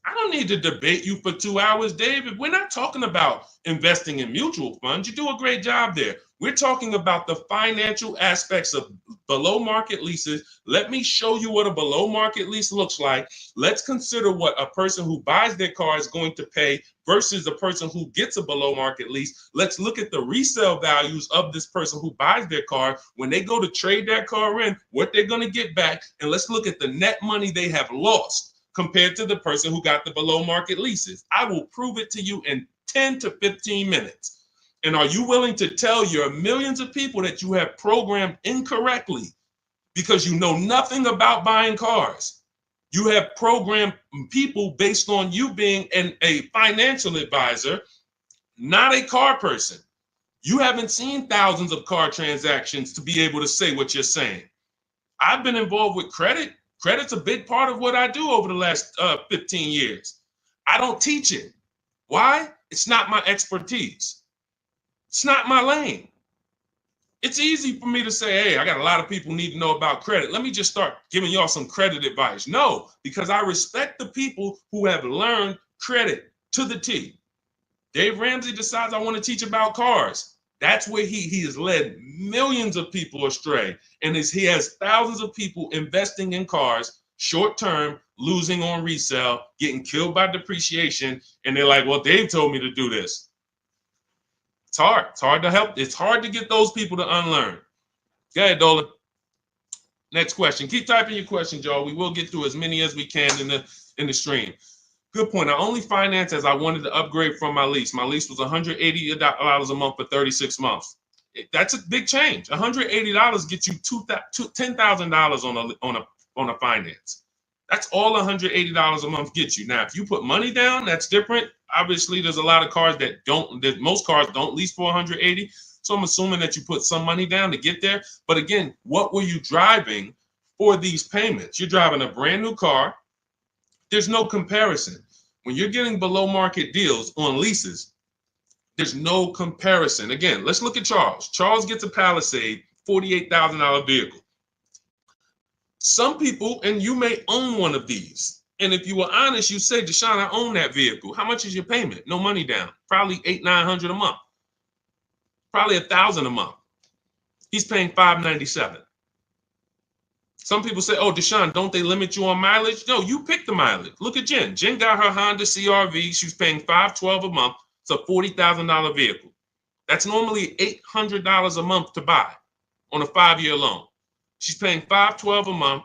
I don't need to debate you for 2 hours, Dave. If we're not talking about investing in mutual funds, you do a great job there. We're talking about the financial aspects of below market leases. Let me show you what a below market lease looks like. Let's consider what a person who buys their car is going to pay versus a person who gets a below market lease. Let's look at the resale values of this person who buys their car. When they go to trade that car in, what they're going to get back. And let's look at the net money they have lost compared to the person who got the below market leases. I will prove it to you in 10 to 15 minutes. And are you willing to tell your millions of people that you have programmed incorrectly because you know nothing about buying cars? You have programmed people based on you being a financial advisor, not a car person. You haven't seen thousands of car transactions to be able to say what you're saying. I've been involved with credit. Credit's a big part of what I do over the last 15 years. I don't teach it. Why? It's not my expertise. It's not my lane. It's easy for me to say, hey, I got a lot of people need to know about credit. Let me just start giving y'all some credit advice. No, because I respect the people who have learned credit to the T. Dave Ramsey decides I want to teach about cars. That's where he has led millions of people astray. And he has thousands of people investing in cars, short term, losing on resale, getting killed by depreciation. And they're like, well, Dave told me to do this. It's hard. It's hard to help. It's hard to get those people to unlearn. Go ahead, Dolan. Next question. Keep typing your questions, y'all. We will get through as many as we can in the stream. Good point. I only financed as I wanted to upgrade from my lease. My lease was $180 a month for 36 months. That's a big change. $180 gets you $10,000 on a finance. That's all $180 a month gets you. Now, if you put money down, that's different. Obviously, there's a lot of cars most cars don't lease for $180. So I'm assuming that you put some money down to get there. But again, what were you driving for these payments? You're driving a brand new car. There's no comparison. When you're getting below market deals on leases, there's no comparison. Again, let's look at Charles. Charles gets a Palisade, $48,000 vehicle. Some people, and you may own one of these. And if you were honest, you say, Deshaun, I own that vehicle. How much is your payment? No money down. Probably $800-900 a month. Probably $1,000 a month. He's paying $597. Some people say, oh, Deshaun, don't they limit you on mileage? No, you pick the mileage. Look at Jen. Jen got her Honda CRV. She's paying $512 a month. It's a $40,000 vehicle. That's normally $800 a month to buy on a 5-year loan. She's paying $512 a month,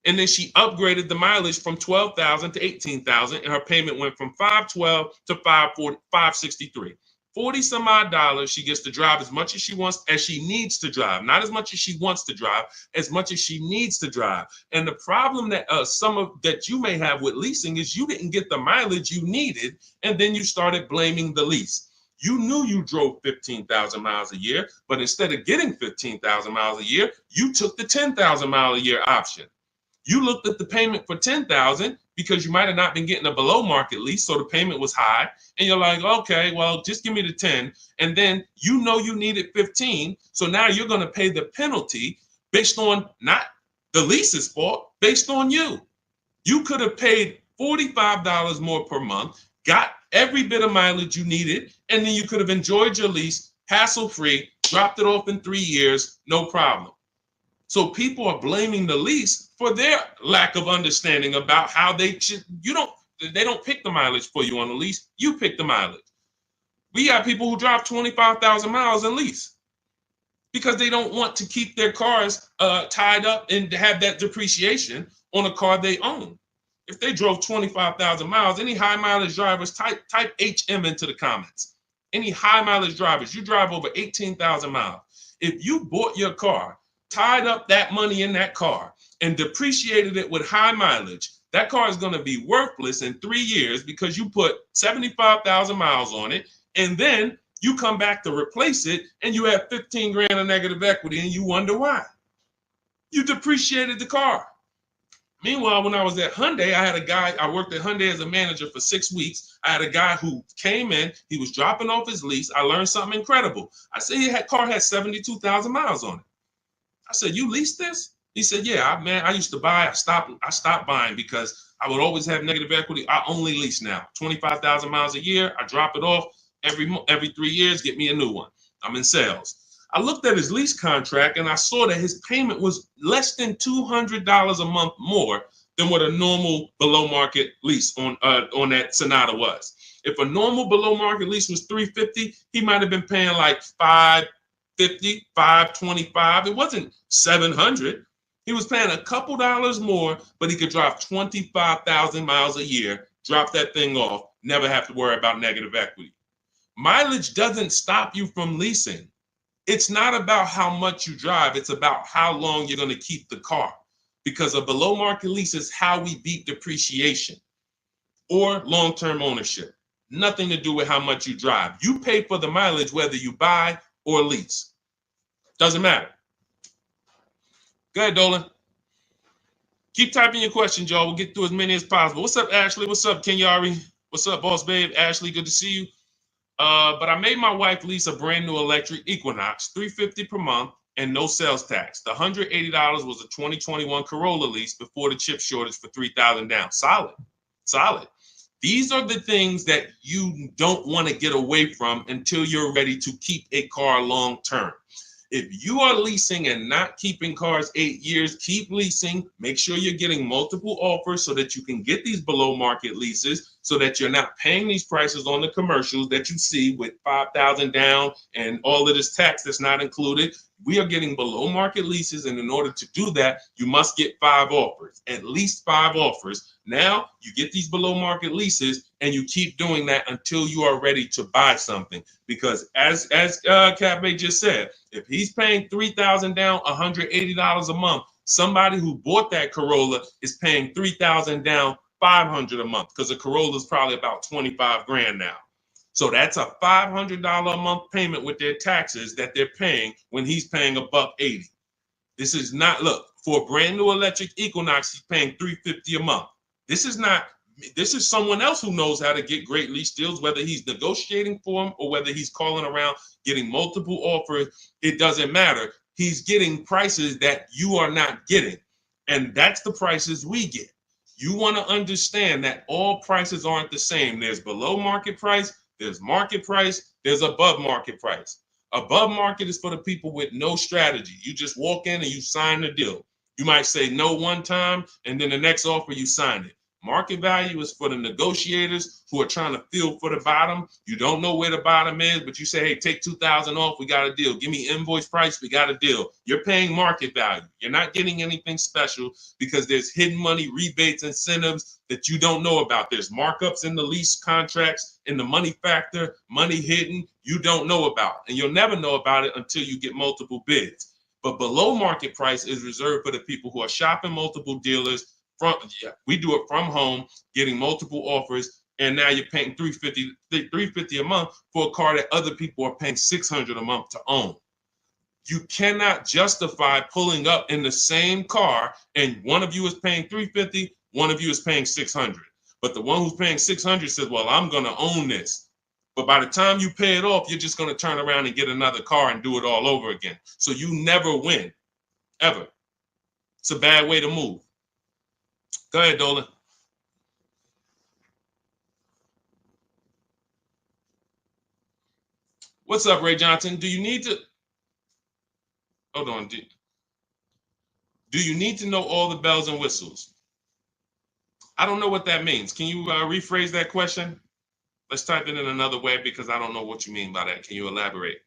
and then she upgraded the mileage from $12,000 to $18,000, and her payment went from $512 to $563. 40 some odd dollars. She gets to drive as much as she wants, as she needs to drive, not as much as she wants to drive, as much as she needs to drive. And the problem that that you may have with leasing is you didn't get the mileage you needed, and then you started blaming the lease. You knew you drove 15,000 miles a year, but instead of getting 15,000 miles a year, you took the 10,000 mile a year option. You looked at the payment for 10,000 because you might have not been getting a below market lease, so the payment was high, and you're like, okay, well, just give me the 10, and then you know you needed 15, so now you're going to pay the penalty based on not the lease's fault, based on you. You could have paid $45 more per month, got every bit of mileage you needed, and then you could have enjoyed your lease hassle-free, dropped it off in 3 years, no problem. So people are blaming the lease for their lack of understanding about how they don't pick the mileage for you on the lease. You pick the mileage. We got people who drive 25,000 miles in lease because they don't want to keep their cars tied up and have that depreciation on a car they own. If they drove 25,000 miles, any high mileage drivers, type HM into the comments. Any high mileage drivers, you drive over 18,000 miles. If you bought your car, tied up that money in that car, and depreciated it with high mileage, that car is going to be worthless in 3 years because you put 75,000 miles on it, and then you come back to replace it, and you have 15 grand of negative equity, and you wonder why. You depreciated the car. Meanwhile, when I was at Hyundai, I worked at Hyundai as a manager for 6 weeks. I had a guy who came in, he was dropping off his lease. I learned something incredible. I said, car had 72,000 miles on it. I said, you leased this? He said, yeah, I used to buy. I stopped buying because I would always have negative equity. I only lease now. 25,000 miles a year. I drop it off every 3 years, get me a new one. I'm in sales. I looked at his lease contract and I saw that his payment was less than $200 a month more than what a normal below market lease on that Sonata was. If a normal below market lease was $350, he might have been paying like $550, $525. It wasn't $700. He was paying a couple dollars more, but he could drive 25,000 miles a year, drop that thing off, never have to worry about negative equity. Mileage doesn't stop you from leasing. It's not about how much you drive. It's about how long you're going to keep the car. because a below market lease is how we beat depreciation or long-term ownership. Nothing to do with how much you drive. You pay for the mileage whether you buy or lease. Doesn't matter. Go ahead, Dolan. Keep typing your questions, y'all. We'll get through as many as possible. What's up, Ashley? What's up, Kenyari? What's up, Boss Babe? Ashley, good to see you. But I made my wife lease a brand new electric Equinox, $350 per month, and no sales tax. The $180 was a 2021 Corolla lease before the chip shortage for $3,000 down. Solid, solid. These are the things that you don't want to get away from until you're ready to keep a car long term. If you are leasing and not keeping cars 8 years, keep leasing. Make sure you're getting multiple offers so that you can get these below market leases, so that you're not paying these prices on the commercials that you see with $5,000 down and all of this tax that's not included. We are getting below market leases, and in order to do that, you must get 5 offers, at least 5 offers. Now you get these below market leases, and you keep doing that until you are ready to buy something. Because as Cafe just said, if he's paying $3,000 down, $180 a month, somebody who bought that Corolla is paying $3,000 down, $500 a month, because a Corolla is probably about 25 grand now. So that's a $500 a month payment with their taxes that they're paying when he's paying $180. This is not, look, for a brand new electric Equinox, he's paying $350 a month. This is someone else who knows how to get great lease deals, whether he's negotiating for them or whether he's calling around getting multiple offers. It doesn't matter. He's getting prices that you are not getting. And that's the prices we get. You want to understand that all prices aren't the same. There's below market price, there's market price, there's above market price. Above market is for the people with no strategy. You just walk in and you sign the deal. You might say no one time, and then the next offer you sign it. Market value is for the negotiators who are trying to feel for the bottom. You don't know where the bottom is, but you say, hey, take $2,000 off, we got a deal. Give me invoice price, we got a deal. You're paying market value. You're not getting anything special because there's hidden money, rebates, incentives that you don't know about. There's markups in the lease contracts, in the money factor, money hidden, you don't know about. And you'll never know about it until you get multiple bids. But below market price is reserved for the people who are shopping multiple dealers. We do it from home, getting multiple offers, and now you're paying $350 a month for a car that other people are paying $600 a month to own. You cannot justify pulling up in the same car and one of you is paying $350, one of you is paying $600. But the one who's paying $600 says, well, I'm going to own this. But by the time you pay it off, you're just going to turn around and get another car and do it all over again. So you never win, ever. It's a bad way to move. Go ahead, Dolan. What's up, Ray Johnson? Do you need to... Hold on. Do you need to know all the bells and whistles? I don't know what that means. Can you rephrase that question? Let's type it in another way because I don't know what you mean by that. Can you elaborate?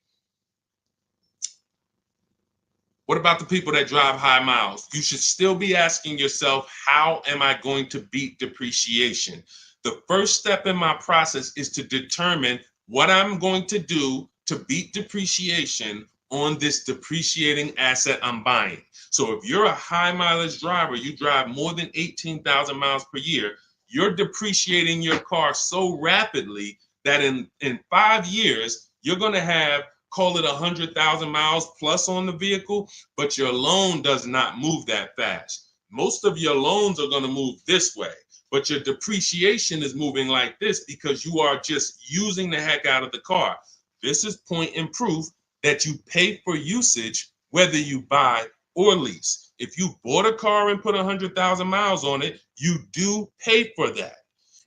What about the people that drive high miles? You should still be asking yourself, how am I going to beat depreciation? The first step in my process is to determine what I'm going to do to beat depreciation on this depreciating asset I'm buying. So if you're a high mileage driver, you drive more than 18,000 miles per year, you're depreciating your car so rapidly that in 5 years, you're going to have, call it 100,000 miles plus on the vehicle, but your loan does not move that fast. Most of your loans are going to move this way, but your depreciation is moving like this because you are just using the heck out of the car. This is point and proof that you pay for usage, whether you buy or lease. If you bought a car and put 100,000 miles on it, you do pay for that.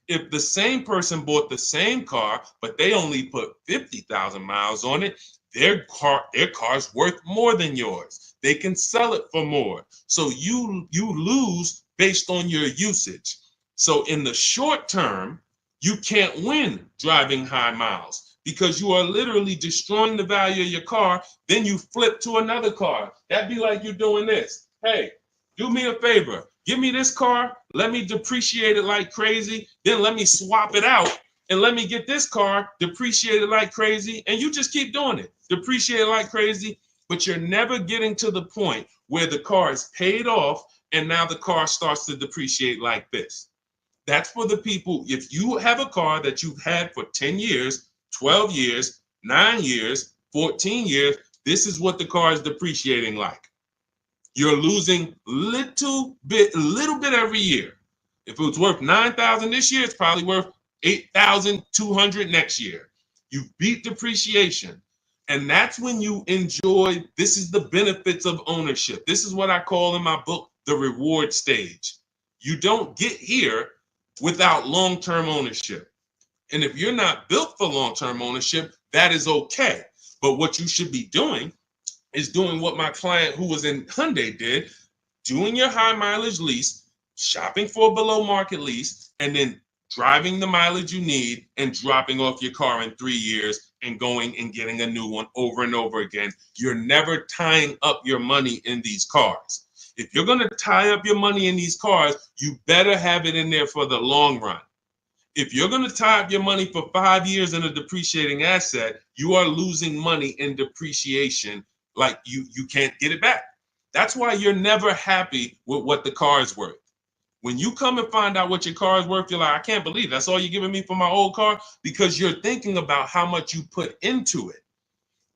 If the same person bought the same car, but they only put 50,000 miles on it, their car's worth more than yours. They can sell it for more. So you lose based on your usage. So in the short term, you can't win driving high miles because you are literally destroying the value of your car. Then you flip to another car. That'd be like you doing this. Hey, do me a favor. Give me this car, let me depreciate it like crazy, then let me swap it out and let me get this car depreciated like crazy, and you just keep doing it. Depreciate it like crazy, but you're never getting to the point where the car is paid off and now the car starts to depreciate like this. That's for the people. If you have a car that you've had for 10 years, 12 years, 9 years, 14 years, this is what the car is depreciating like. You're losing a little bit every year. If it was worth $9,000 this year, it's probably worth $8,200 next year. You beat depreciation. And that's when you enjoy, this is the benefits of ownership. This is what I call in my book, the reward stage. You don't get here without long-term ownership. And if you're not built for long-term ownership, that is okay. But what you should be doing is doing what my client who was in Hyundai did, doing your high mileage lease, shopping for a below market lease, and then driving the mileage you need and dropping off your car in 3 years and going and getting a new one over and over again. You're never tying up your money in these cars. If you're going to tie up your money in these cars, you better have it in there for the long run. If you're going to tie up your money for 5 years in a depreciating asset, you are losing money in depreciation. Like you can't get it back. That's why you're never happy with what the car is worth. When you come and find out what your car is worth, you're like, I can't believe that's all you're giving me for my old car, because you're thinking about how much you put into it.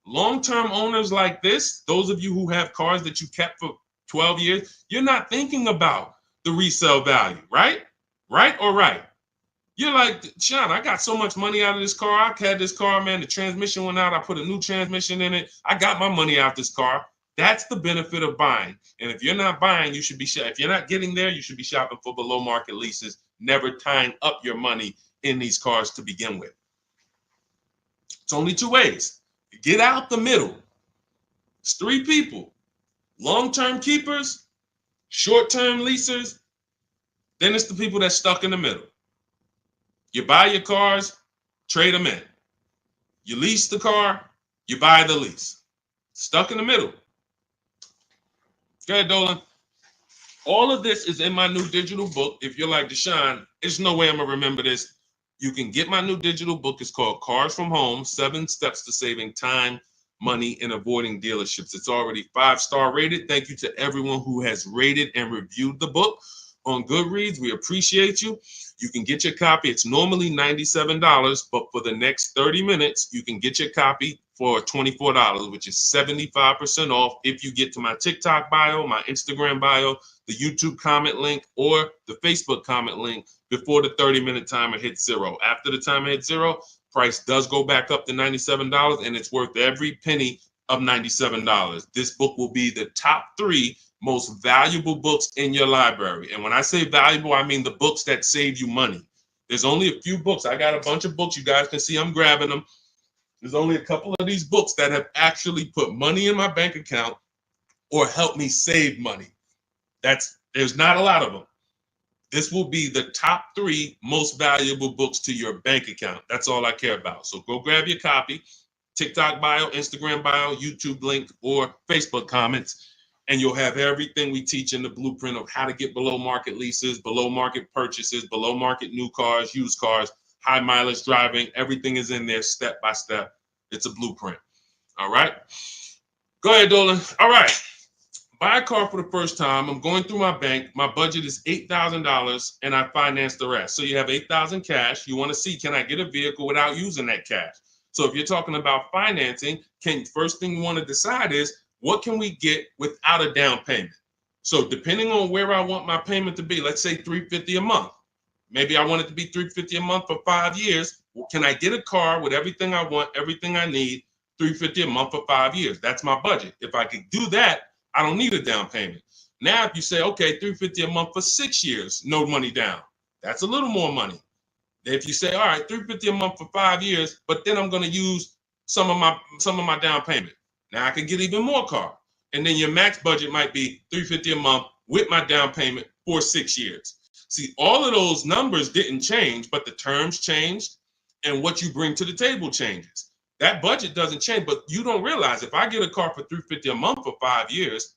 Long-term owners like this, those of you who have cars that you kept for 12 years, you're not thinking about the resale value, right? Right or right? You're like, Sean, I got so much money out of this car. I had this car, man. The transmission went out. I put a new transmission in it. I got my money out this car. That's the benefit of buying. And if you're not buying, you should be if you're not getting there, you should be shopping for below market leases, never tying up your money in these cars to begin with. It's only two ways. Get out the middle. It's three people: long-term keepers, short-term leasers. Then it's the people that's stuck in the middle. You buy your cars, trade them in. You lease the car, you buy the lease. Stuck in the middle. Go ahead, Dolan. All of this is in my new digital book. If you're like, Deshaun, there's no way I'm going to remember this. You can get my new digital book. It's called Cars from Home, 7 Steps to Saving Time, Money, and Avoiding Dealerships. It's already 5-star rated. Thank you to everyone who has rated and reviewed the book on Goodreads. We appreciate you. You can get your copy. It's normally $97, but for the next 30 minutes, you can get your copy for $24, which is 75% off if you get to my TikTok bio, my Instagram bio, the YouTube comment link, or the Facebook comment link before the 30-minute timer hits zero. After the timer hits zero, price does go back up to $97, and it's worth every penny of $97. This book will be the top 3 most valuable books in your library. And when I say valuable, I mean the books that save you money. There's only a few books. I got a bunch of books. You guys can see I'm grabbing them. There's only a couple of these books that have actually put money in my bank account or helped me save money. There's not a lot of them. This will be the top 3 most valuable books to your bank account. That's all I care about. So go grab your copy, TikTok bio, Instagram bio, YouTube link, or Facebook comments, and you'll have everything we teach in the blueprint of how to get below market leases, below market purchases, below market new cars, used cars, high mileage driving. Everything is in there step by step. It's a blueprint. All right. Go ahead, Dolan. All right. Buy a car for the first time. I'm going through my bank. My budget is $8,000 and I finance the rest. So you have $8,000 cash. You want to see, can I get a vehicle without using that cash? So if you're talking about financing, first thing you want to decide is, what can we get without a down payment? So depending on where I want my payment to be, let's say $350 a month. Maybe I want it to be $350 a month for 5 years. Well, can I get a car with everything I want, everything I need, $350 a month for 5 years? That's my budget. If I could do that, I don't need a down payment. Now, if you say, okay, $350 a month for 6 years, no money down, that's a little more money. If you say, all right, $350 a month for 5 years, but then I'm going to use some of my down payment. Now I can get even more car. And then your max budget might be $350 a month with my down payment for 6 years. See, all of those numbers didn't change, but the terms changed and what you bring to the table changes. That budget doesn't change, but you don't realize if I get a car for $350 a month for 5 years,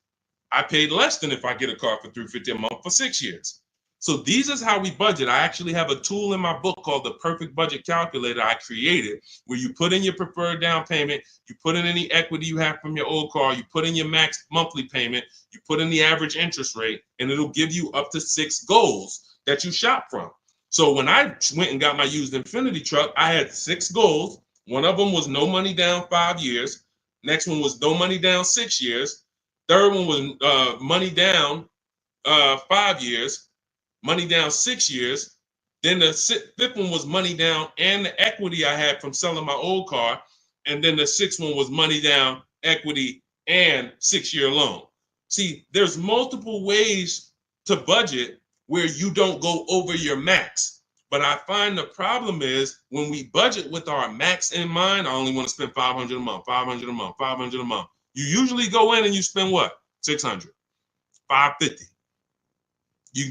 I paid less than if I get a car for $350 a month for 6 years. So these is how we budget. I actually have a tool in my book called the Perfect Budget Calculator I created, where you put in your preferred down payment, you put in any equity you have from your old car, you put in your max monthly payment, you put in the average interest rate, and it'll give you up to 6 goals that you shop from. So when I went and got my used Infiniti truck, I had 6 goals. One of them was no money down 5 years. Next one was no money down 6 years. Third one was money down 5 years. Money down 6 years. Then the fifth one was money down and the equity I had from selling my old car. And then the sixth one was money down, equity, and 6-year loan. See, there's multiple ways to budget where you don't go over your max. But I find the problem is when we budget with our max in mind, I only want to spend $500 a month, $500 a month, $500 a month. You usually go in and you spend what? $600, $550. You're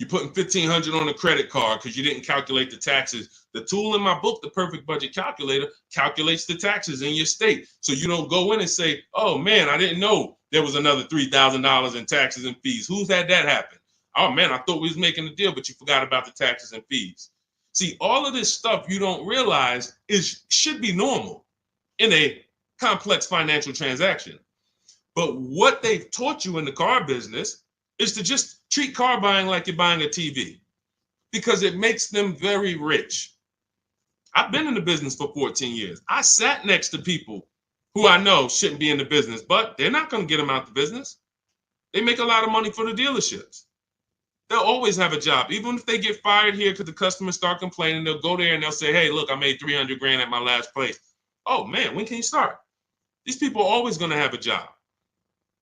putting $1,500 on a credit card because you didn't calculate the taxes. The tool in my book, the Perfect Budget Calculator, calculates the taxes in your state. So you don't go in and say, oh man, I didn't know there was another $3,000 in taxes and fees. Who's had that happen? Oh man, I thought we was making a deal, but you forgot about the taxes and fees. See, all of this stuff you don't realize should be normal in a complex financial transaction. But what they've taught you in the car business is to just treat car buying like you're buying a TV, because it makes them very rich. I've been in the business for 14 years. I sat next to people who I know shouldn't be in the business, but they're not going to get them out the business. They make a lot of money for the dealerships. They'll always have a job. Even if they get fired here because the customers start complaining, they'll go there and they'll say, hey, look, I made 300 grand at my last place. Oh man, when can you start? These people are always going to have a job.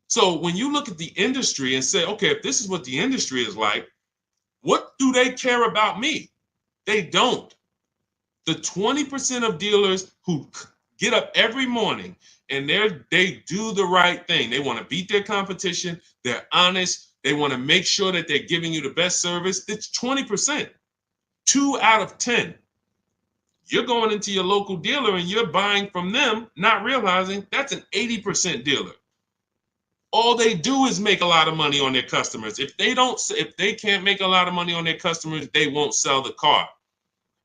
So when you look at the industry and say, okay, if this is what the industry is like, what do they care about me? They don't. The 20% of dealers who get up every morning and they do the right thing. They want to beat their competition. They're honest. They want to make sure that they're giving you the best service. It's 20%. 2 out of 10. You're going into your local dealer and you're buying from them, not realizing that's an 80% dealer. All they do is make a lot of money on their customers. If they can't make a lot of money on their customers, they won't sell the car.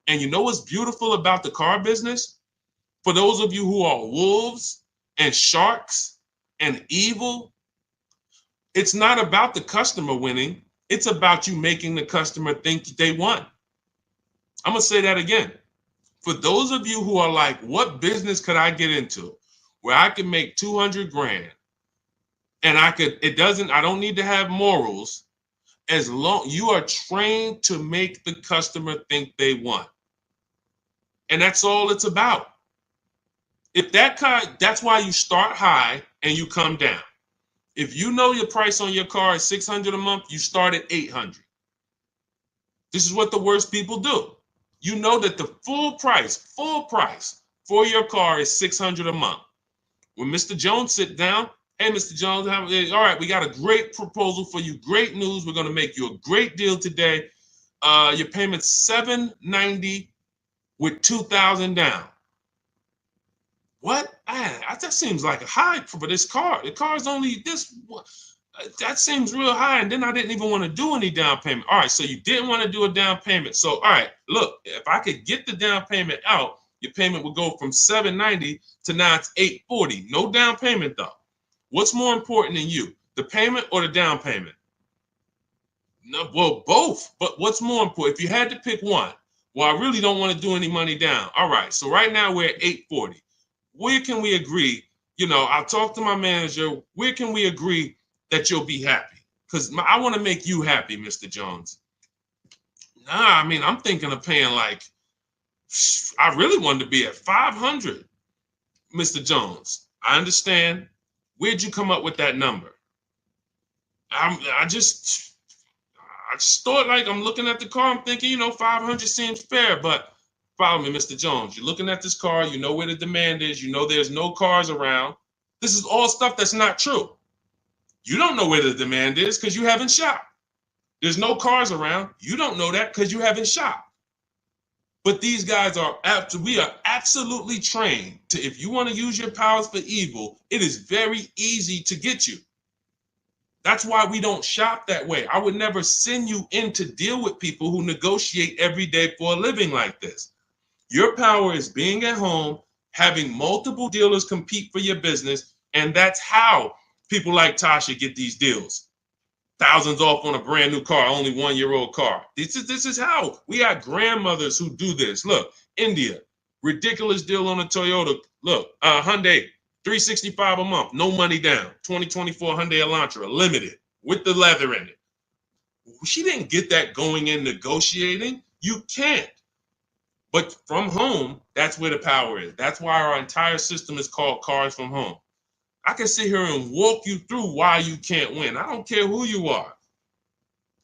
And you know what's beautiful about the car business? For those of you who are wolves and sharks and evil, it's not about the customer winning. It's about you making the customer think they won. I'm going to say that again. For those of you who are like, what business could I get into where I can make 200 grand? And I don't need to have morals, as long you are trained to make the customer think they won. And that's all it's about. If that's why you start high and you come down. If you know your price on your car is $600 a month, you start at $800. This is what the worst people do. You know that the full price for your car is $600 a month. When Mr. Jones sit down, hey, Mr. Jones, all right, we got a great proposal for you. Great news. We're going to make you a great deal today. Your payment's $790 with $2,000 down. What? That seems like a high for this car. The car's only this. That seems real high. And then I didn't even want to do any down payment. All right, so you didn't want to do a down payment. So, all right, look, if I could get the down payment out, your payment would go from $790 to now it's $840. No down payment, though. What's more important than you, the payment or the down payment? No, well, both. But what's more important? If you had to pick one, well, I really don't want to do any money down. All right, so right now we're at $840. Where can we agree? I'll talk to my manager. Where can we agree that you'll be happy? Because I want to make you happy, Mr. Jones. Nah, I mean, I'm thinking of paying I really wanted to be at $500, Mr. Jones. I understand. Where'd you come up with that number? I just thought, like, I'm looking at the car, I'm thinking, 500 seems fair, but follow me, Mr. Jones. You're looking at this car, you know where the demand is, you know there's no cars around. This is all stuff that's not true. You don't know where the demand is because you haven't shopped. There's no cars around. You don't know that because you haven't shopped. But these guys we are absolutely trained to, if you want to use your powers for evil, it is very easy to get you. That's why we don't shop that way. I would never send you in to deal with people who negotiate every day for a living like this. Your power is being at home, having multiple dealers compete for your business, and that's how people like Tasha get these deals. Thousands off on a brand new car, only 1-year-old car. This is how we got grandmothers who do this. Look, India, ridiculous deal on a Toyota. Look, Hyundai, $365 a month, no money down. 2024 Hyundai Elantra, limited with the leather in it. She didn't get that going in negotiating. You can't. But from home, that's where the power is. That's why our entire system is called Cars from Home. I can sit here and walk you through why you can't win. I don't care who you are.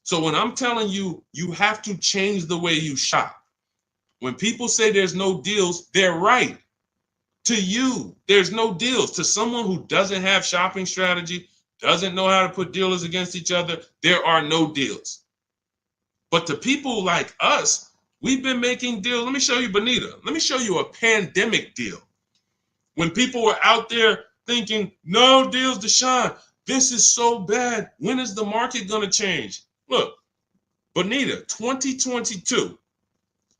So when I'm telling you, you have to change the way you shop. When people say there's no deals, they're right. To you, there's no deals. To someone who doesn't have shopping strategy, doesn't know how to put dealers against each other, there are no deals. But to people like us, we've been making deals. Let me show you, Benita. Let me show you a pandemic deal. When people were out there thinking, no deals, Deshaun, this is so bad. When is the market going to change? Look, Benita, 2022,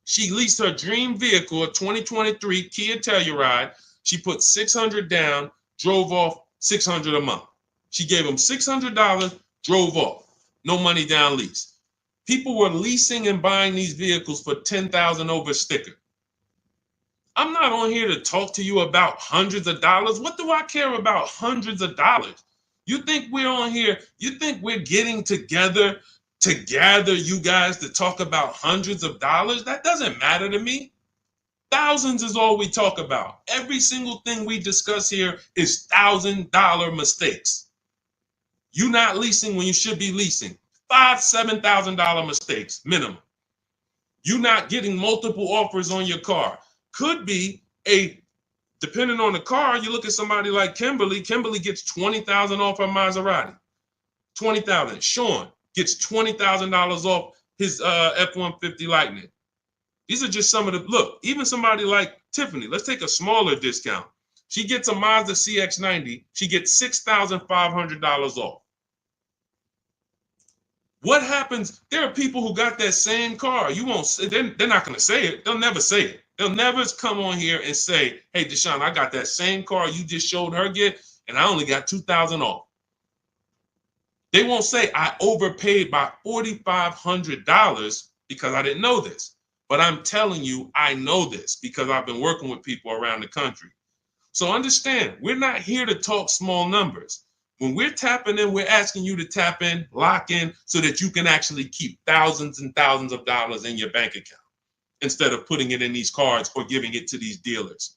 she leased her dream vehicle, a 2023 Kia Telluride. She put $600 down, drove off $600 a month. She gave him $600, drove off. No money down lease. People were leasing and buying these vehicles for $10,000 over sticker. I'm not on here to talk to you about hundreds of dollars. What do I care about hundreds of dollars? You think we're on here? You think we're getting together to gather you guys to talk about hundreds of dollars? That doesn't matter to me. Thousands is all we talk about. Every single thing we discuss here is $1,000 mistakes. You not leasing when you should be leasing. $5,000, $7,000 mistakes minimum. You not getting multiple offers on your car. Could be depending on the car, you look at somebody like Kimberly. Kimberly gets $20,000 off her Maserati. $20,000. Sean gets $20,000 off his F-150 Lightning. These are just some of the, look, even somebody like Tiffany, let's take a smaller discount. She gets a Mazda CX-90. She gets $6,500 off. What happens? There are people who got that same car. You won't say, they're not going to say it. They'll never say it. They'll never come on here and say, hey, Deshaun, I got that same car you just showed her get, and I only got $2,000 off. They won't say I overpaid by $4,500 because I didn't know this. But I'm telling you, I know this because I've been working with people around the country. So understand, we're not here to talk small numbers. When we're tapping in, we're asking you to tap in, lock in, so that you can actually keep thousands and thousands of dollars in your bank account instead of putting it in these cards or giving it to these dealers.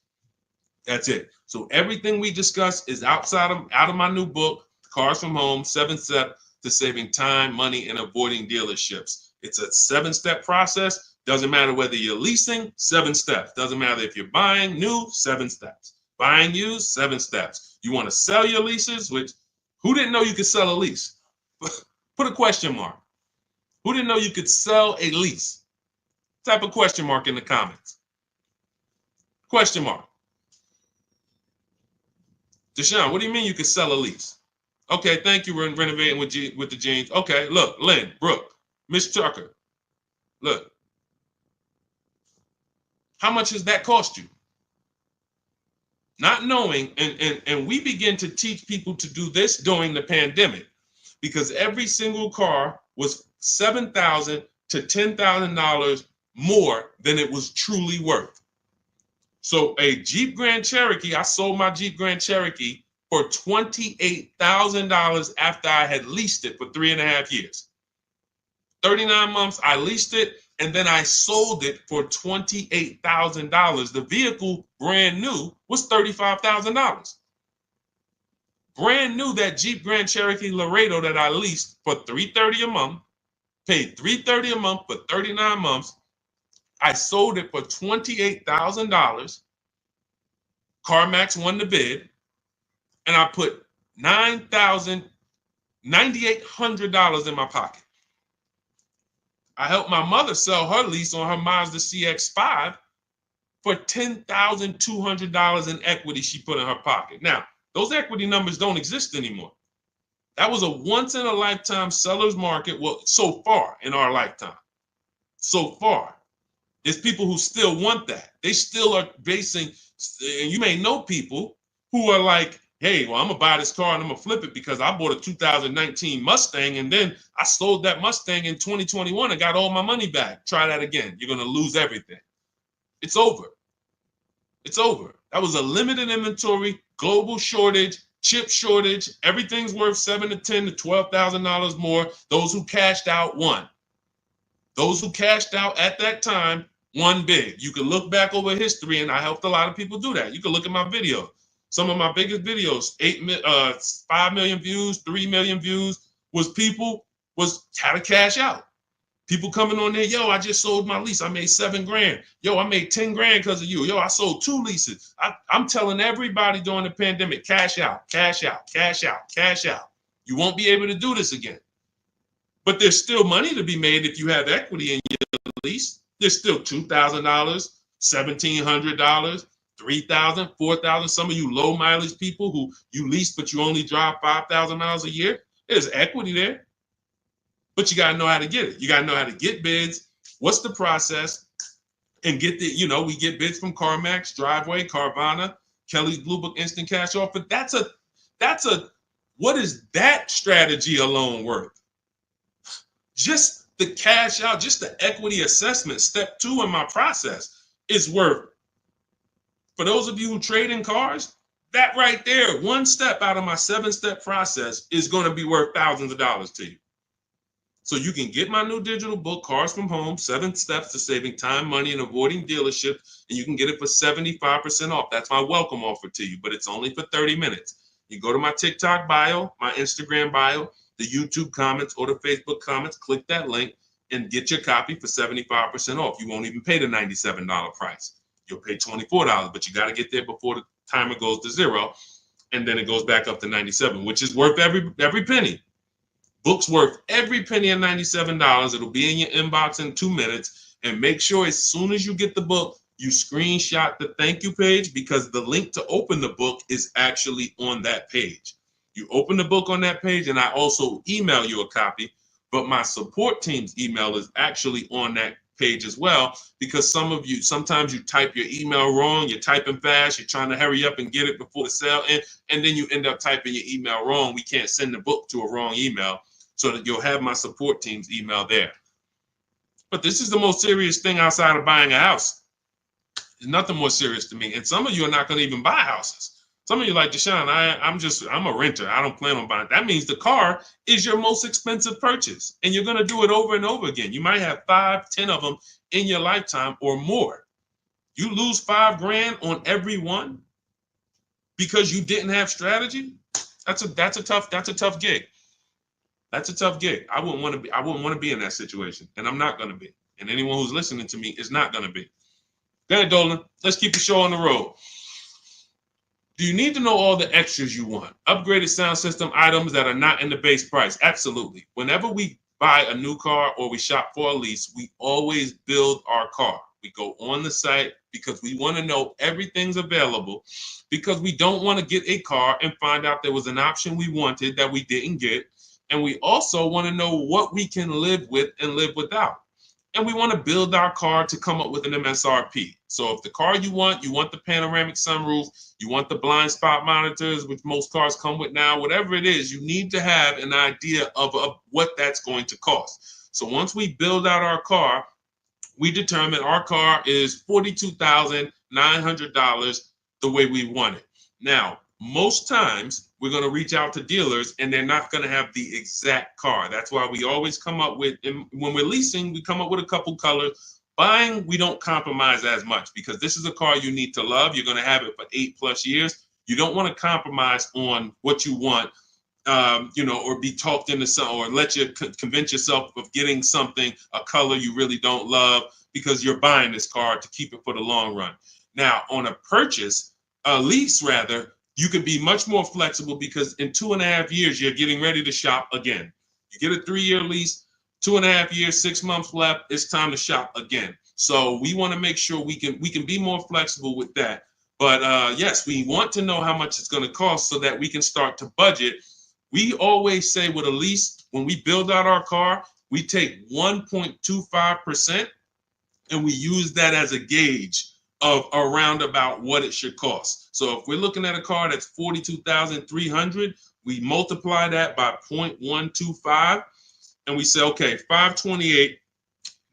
That's it. So everything we discuss is out of my new book, Cars from Home, 7 Steps to Saving Time, Money, and Avoiding Dealerships. It's a 7-step process. Doesn't matter whether you're leasing, 7 steps. Doesn't matter if you're buying new, 7 steps. Buying used, 7 steps. You want to sell your leases, which who didn't know you could sell a lease? Put a question mark. Who didn't know you could sell a lease? Type a question mark in the comments. Question mark. Deshaun, what do you mean you could sell a lease? Okay, thank you. We're renovating with the jeans. Okay, look, Lynn, Brooke, Miss Tucker. Look. How much does that cost you? Not knowing, and we begin to teach people to do this during the pandemic because every single car was $7,000 to $10,000 more than it was truly worth. So a Jeep Grand Cherokee, I sold my Jeep Grand Cherokee for $28,000 after I had leased it for 3.5 years. 39 months, I leased it, and then I sold it for $28,000. The vehicle, brand new, was $35,000. Brand new, that Jeep Grand Cherokee Laredo that I leased for $330 a month, paid $330 a month for 39 months. I sold it for $28,000. CarMax won the bid, and I put $9,800 in my pocket. I helped my mother sell her lease on her Mazda CX-5 for $10,200 in equity she put in her pocket. Now, those equity numbers don't exist anymore. That was a once in a lifetime seller's market. Well, so far in our lifetime, so far, there's people who still want that. They still are basing, and you may know people who are like, hey, well, I'm gonna buy this car and I'm gonna flip it because I bought a 2019 Mustang and then I sold that Mustang in 2021 and got all my money back. Try that again. You're gonna lose everything. It's over. It's over. That was a limited inventory, global shortage, chip shortage. Everything's worth $7,000 to $10,000 to $12,000 more. Those who cashed out won. Those who cashed out at that time won big. You can look back over history, and I helped a lot of people do that. You can look at my videos. Some of my biggest videos, 5 million views, 3 million views, was how to cash out. People coming on there, yo, I just sold my lease. I made $7,000. Yo, I made 10 grand because of you. Yo, I sold 2 leases. I'm telling everybody during the pandemic, cash out, cash out, cash out, cash out. You won't be able to do this again. But there's still money to be made if you have equity in your lease. There's still $2,000, $1,700, $3,000, $4,000. Some of you low mileage people who you lease, but you only drive 5,000 miles a year. There's equity there. But you got to know how to get it. You got to know how to get bids. What's the process? And get we get bids from CarMax, Driveway, Carvana, Kelly's Blue Book Instant Cash Offer. What is that strategy alone worth? Just the cash out, just the equity assessment, step 2 in my process is worth. For those of you who trade in cars, that right there, one step out of my 7-step process is going to be worth thousands of dollars to you. So you can get my new digital book, Cars from Home, 7 Steps to Saving Time, Money, and Avoiding Dealership, and you can get it for 75% off. That's my welcome offer to you, but it's only for 30 minutes. You go to my TikTok bio, my Instagram bio, the YouTube comments, or the Facebook comments, click that link, and get your copy for 75% off. You won't even pay the $97 price. You'll pay $24, but you got to get there before the timer goes to 0, and then it goes back up to $97, which is worth every penny. Book's worth every penny of $97. It'll be in your inbox in 2 minutes. And make sure as soon as you get the book, you screenshot the thank you page, because the link to open the book is actually on that page. You open the book on that page, and I also email you a copy, but my support team's email is actually on that page as well, because sometimes you type your email wrong, you're typing fast, you're trying to hurry up and get it before the sale, and then you end up typing your email wrong. We can't send the book to a wrong email, so that you'll have my support team's email there. But this is the most serious thing outside of buying a house. There's nothing more serious to me. And some of you are not going to even buy houses. Some of you like, Deshaun, I'm a renter. I don't plan on buying. That means the car is your most expensive purchase. And you're going to do it over and over again. You might have 5, 10 of them in your lifetime or more. You lose $5,000 on every one because you didn't have strategy. That's a tough gig. That's a tough gig. I wouldn't want to be in that situation. And I'm not going to be. And anyone who's listening to me is not going to be. Go ahead, Dolan. Let's keep the show on the road. Do you need to know all the extras you want? Upgraded sound system items that are not in the base price? Absolutely. Whenever we buy a new car or we shop for a lease, we always build our car. We go on the site because we want to know everything's available, because we don't want to get a car and find out there was an option we wanted that we didn't get. And we also want to know what we can live with and live without. And we want to build our car to come up with an MSRP. So if the car you want the panoramic sunroof, you want the blind spot monitors, which most cars come with now, whatever it is, you need to have an idea of what that's going to cost. So once we build out our car, we determine our car is $42,900 the way we want it. Now, most times we're going to reach out to dealers and they're not going to have the exact car. That's why we always come up with, and when we're leasing, we come up with a couple colors. Buying, we don't compromise as much, because this is a car you need to love. You're going to have it for 8+ years. You don't want to compromise on what you want, or be talked into something, or let you convince yourself of getting something, a color you really don't love, because you're buying this car to keep it for the long run. Now, on a lease rather, you can be much more flexible, because in 2.5 years, you're getting ready to shop again. You get a 3-year lease, 2.5 years, 6 months left, it's time to shop again. So we want to make sure we can be more flexible with that. But yes, we want to know how much it's going to cost so that we can start to budget We always say with a lease, when we build out our car, we take 1.25% and we use that as a gauge of around about what it should cost. So if we're looking at a car that's $42,300, we multiply that by 0.125 and we say, okay, 528,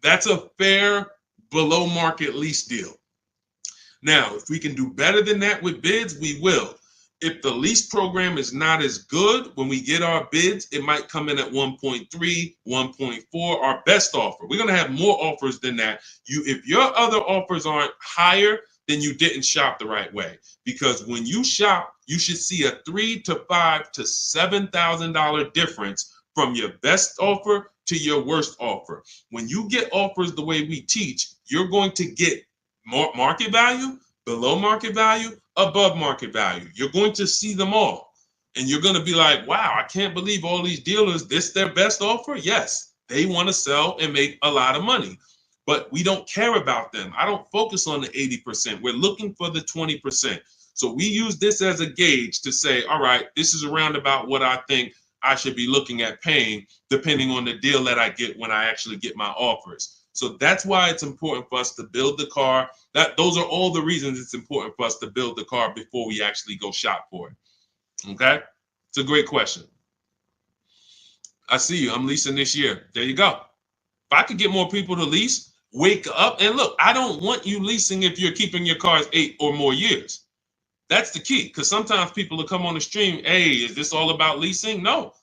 that's a fair below market lease deal. Now, if we can do better than that with bids, we will. If the lease program is not as good, when we get our bids, it might come in at 1.3, 1.4, our best offer. We're going to have more offers than that. If your other offers aren't higher, then you didn't shop the right way. Because when you shop, you should see a $3,000 to $5,000 to $7,000 difference from your best offer to your worst offer. When you get offers the way we teach, you're going to get more market value, below market value, above market value. You're going to see them all. And you're going to be like, wow, I can't believe all these dealers, this their best offer? Yes, they want to sell and make a lot of money. But we don't care about them. I don't focus on the 80%. We're looking for the 20%. So we use this as a gauge to say, all right, this is around about what I think I should be looking at paying, depending on the deal that I get when I actually get my offers. So that's why it's important for us to build the car. Those are all the reasons it's important for us to build the car before we actually go shop for it. Okay? It's a great question. I see you. I'm leasing this year. There you go. If I could get more people to lease, wake up and look. I don't want you leasing if you're keeping your cars 8 or more years. That's the key, because sometimes people will come on the stream, hey, is this all about leasing? No.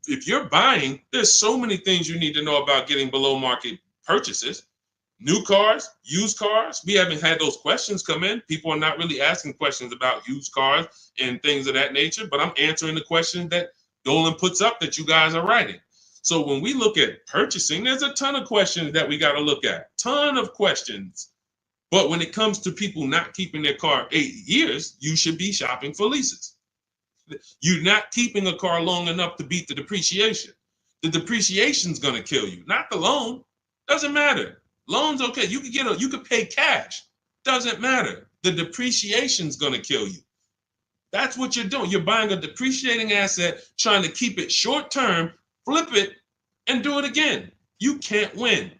If you're buying, there's so many things you need to know about getting below market purchases. New cars, used cars, we haven't had those questions come in. People are not really asking questions about used cars and things of that nature, but I'm answering the questions that Dolan puts up that you guys are writing. So when we look at purchasing, there's a ton of questions that we got to look at, ton of questions. But when it comes to people not keeping their car 8 years, you should be shopping for leases. You're not keeping a car long enough to beat the depreciation. The depreciation's going to kill you, not the loan. Doesn't matter. Loans, okay, you could pay cash. Doesn't matter. The depreciation's going to kill you. That's what you're doing. You're buying a depreciating asset, trying to keep it short term, flip it, and do it again. You can't win.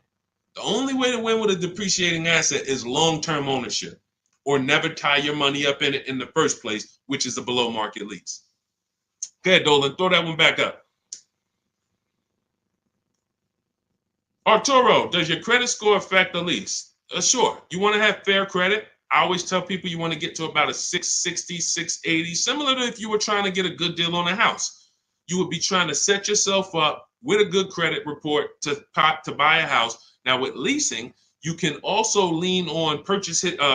The only way to win with a depreciating asset is long-term ownership, or never tie your money up in it in the first place, which is a below market lease. Go ahead, Dolan, throw that one back up. Arturo, does your credit score affect the lease? Sure. You want to have fair credit. I always tell people you want to get to about a 660, 680, similar to if you were trying to get a good deal on a house. You would be trying to set yourself up with a good credit report to buy a house. Now with leasing, you can also lean on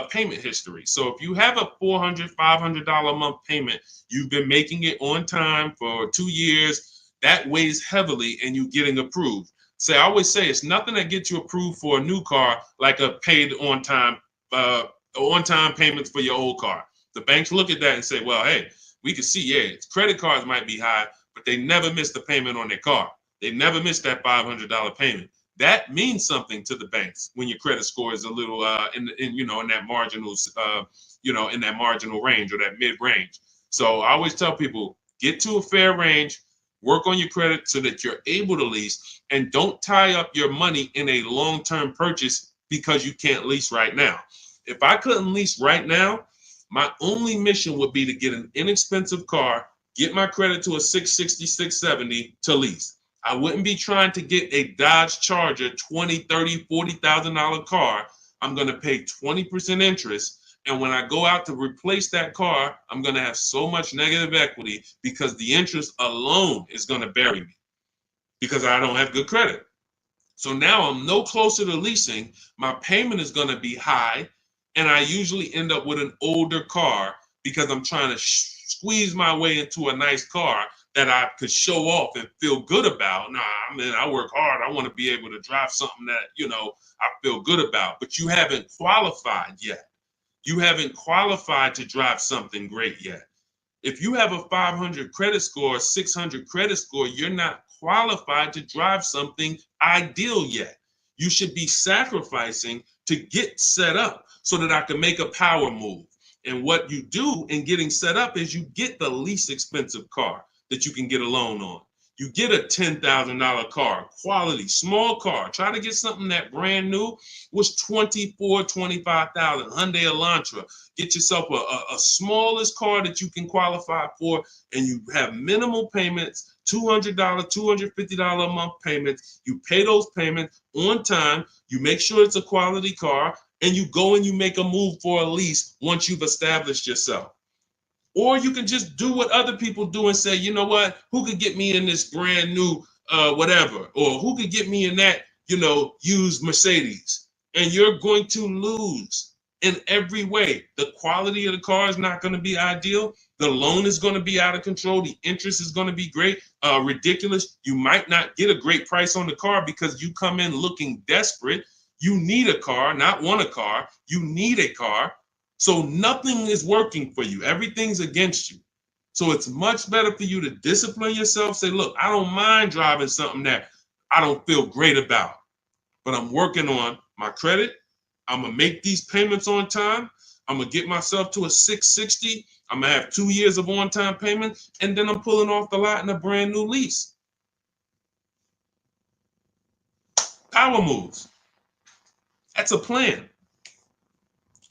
payment history. So if you have a $400, $500 a month payment, you've been making it on time for 2 years, that weighs heavily in you getting approved. I always say it's nothing that gets you approved for a new car like a paid on-time payments for your old car. The banks look at that and say, well, hey, we can see, yeah, credit cards might be high, but they never miss the payment on their car. They never miss that $500 payment. That means something to the banks when your credit score is a little in that marginal range or that mid-range. So I always tell people, get to a fair range, work on your credit so that you're able to lease, and don't tie up your money in a long-term purchase because you can't lease right now. If I couldn't lease right now, my only mission would be to get an inexpensive car, get my credit to a 660, 670 to lease. I wouldn't be trying to get a Dodge Charger, $20,000, $30,000, $40,000 car. I'm going to pay 20% interest. And when I go out to replace that car, I'm going to have so much negative equity because the interest alone is going to bury me because I don't have good credit. So now I'm no closer to leasing. My payment is going to be high. And I usually end up with an older car because I'm trying to squeeze my way into a nice car that I could show off and feel good about. Nah, I mean, I work hard. I want to be able to drive something that, I feel good about. But you haven't qualified yet. You haven't qualified to drive something great yet. If you have a 500 credit score, 600 credit score, you're not qualified to drive something ideal yet. You should be sacrificing to get set up so that I can make a power move. And what you do in getting set up is you get the least expensive car. that you can get a loan on. You get a $10,000 car, quality, small car. Try to get something that brand new was $24,000, $25,000, Hyundai Elantra. Get yourself a smallest car that you can qualify for, and you have minimal payments, $200, $250 a month payments. You pay those payments on time. You make sure it's a quality car, and you go and you make a move for a lease once you've established yourself. Or you can just do what other people do and say, you know what, who could get me in this brand new whatever, or who could get me in that, used Mercedes? And you're going to lose in every way. The quality of the car is not going to be ideal. The loan is going to be out of control. The interest is going to be great, ridiculous. You might not get a great price on the car because you come in looking desperate. You need a car, not want a car. You need a car. So nothing is working for you. Everything's against you. So it's much better for you to discipline yourself. Say, look, I don't mind driving something that I don't feel great about, but I'm working on my credit. I'm going to make these payments on time. I'm going to get myself to a 660. I'm going to have 2 years of on-time payment, and then I'm pulling off the lot in a brand new lease. Power moves. That's a plan.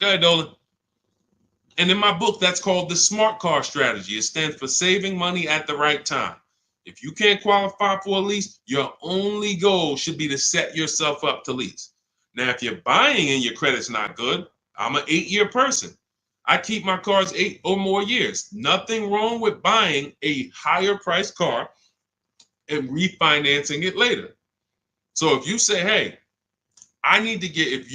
Go ahead, Dolan. And in my book, that's called the SMART car strategy. It stands for saving money at the right time. If you can't qualify for a lease, your only goal should be to set yourself up to lease. Now, if you're buying and your credit's not good, I'm an 8-year person. I keep my cars 8 or more years. Nothing wrong with buying a higher priced car and refinancing it later. So if you say, hey, I need to get, if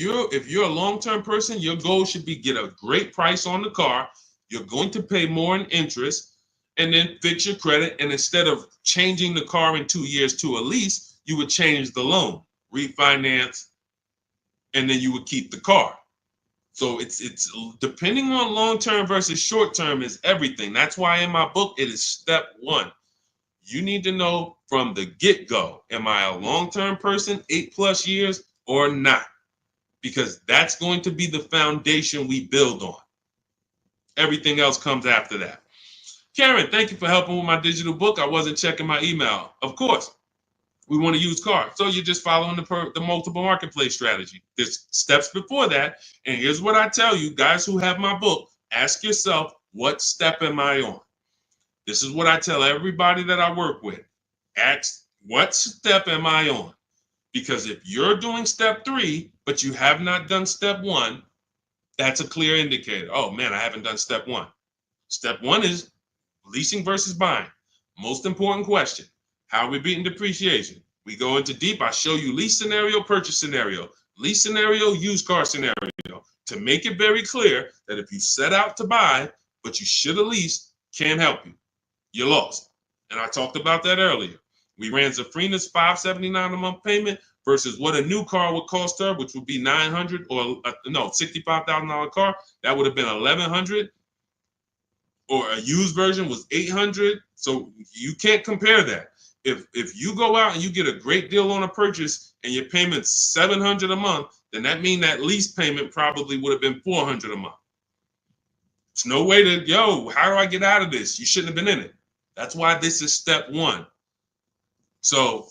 you're a long-term person, your goal should be get a great price on the car. You're going to pay more in interest and then fix your credit. And instead of changing the car in 2 years to a lease, you would change the loan, refinance, and then you would keep the car. So it's depending on long-term versus short-term is everything. That's why in my book, it is step 1. You need to know from the get-go, am I a long-term person, 8+ years, or not? Because that's going to be the foundation we build on. Everything else comes after that. Karen, thank you for helping with my digital book. I wasn't checking my email. Of course, we want to use cars. So you're just following the multiple marketplace strategy. There's steps before that. And here's what I tell you, guys who have my book, ask yourself, what step am I on? This is what I tell everybody that I work with. Ask, what step am I on? Because if you're doing step 3, but you have not done step 1, that's a clear indicator. Oh man, I haven't done step 1. Step 1 is leasing versus buying. Most important question. How are we beating depreciation? We go into deep. I show you lease scenario, purchase scenario, lease scenario, used car scenario, to make it very clear that if you set out to buy, but you should have leased, can't help you. You're lost. And I talked about that earlier. We ran Zafrina's $579 a month payment versus what a new car would cost her, which would be $900 or $65,000 car. That would have been $1,100. Or a used version was $800. So you can't compare that. If you go out and you get a great deal on a purchase and your payment's $700 a month, then that means that lease payment probably would have been $400 a month. There's no way to, how do I get out of this? You shouldn't have been in it. That's why this is step 1. So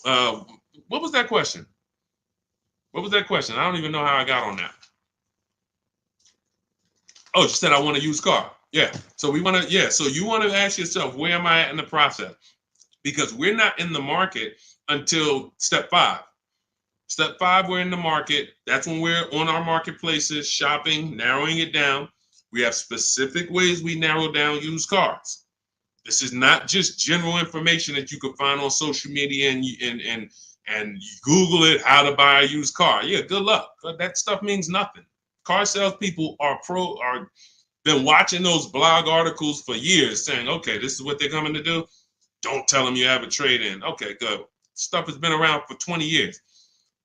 what was that question? What was that question? I don't even know how I got on that. Oh, you said I want a used car. Yeah. So so you want to ask yourself, where am I at in the process? Because we're not in the market until step 5. Step 5, we're in the market. That's when we're on our marketplaces, shopping, narrowing it down. We have specific ways we narrow down used cars. This is not just general information that you could find on social media and you Google it, how to buy a used car. Yeah, good luck. That stuff means nothing. Car salespeople are been watching those blog articles for years saying, okay, this is what they're coming to do. Don't tell them you have a trade-in. Okay, good. Stuff has been around for 20 years.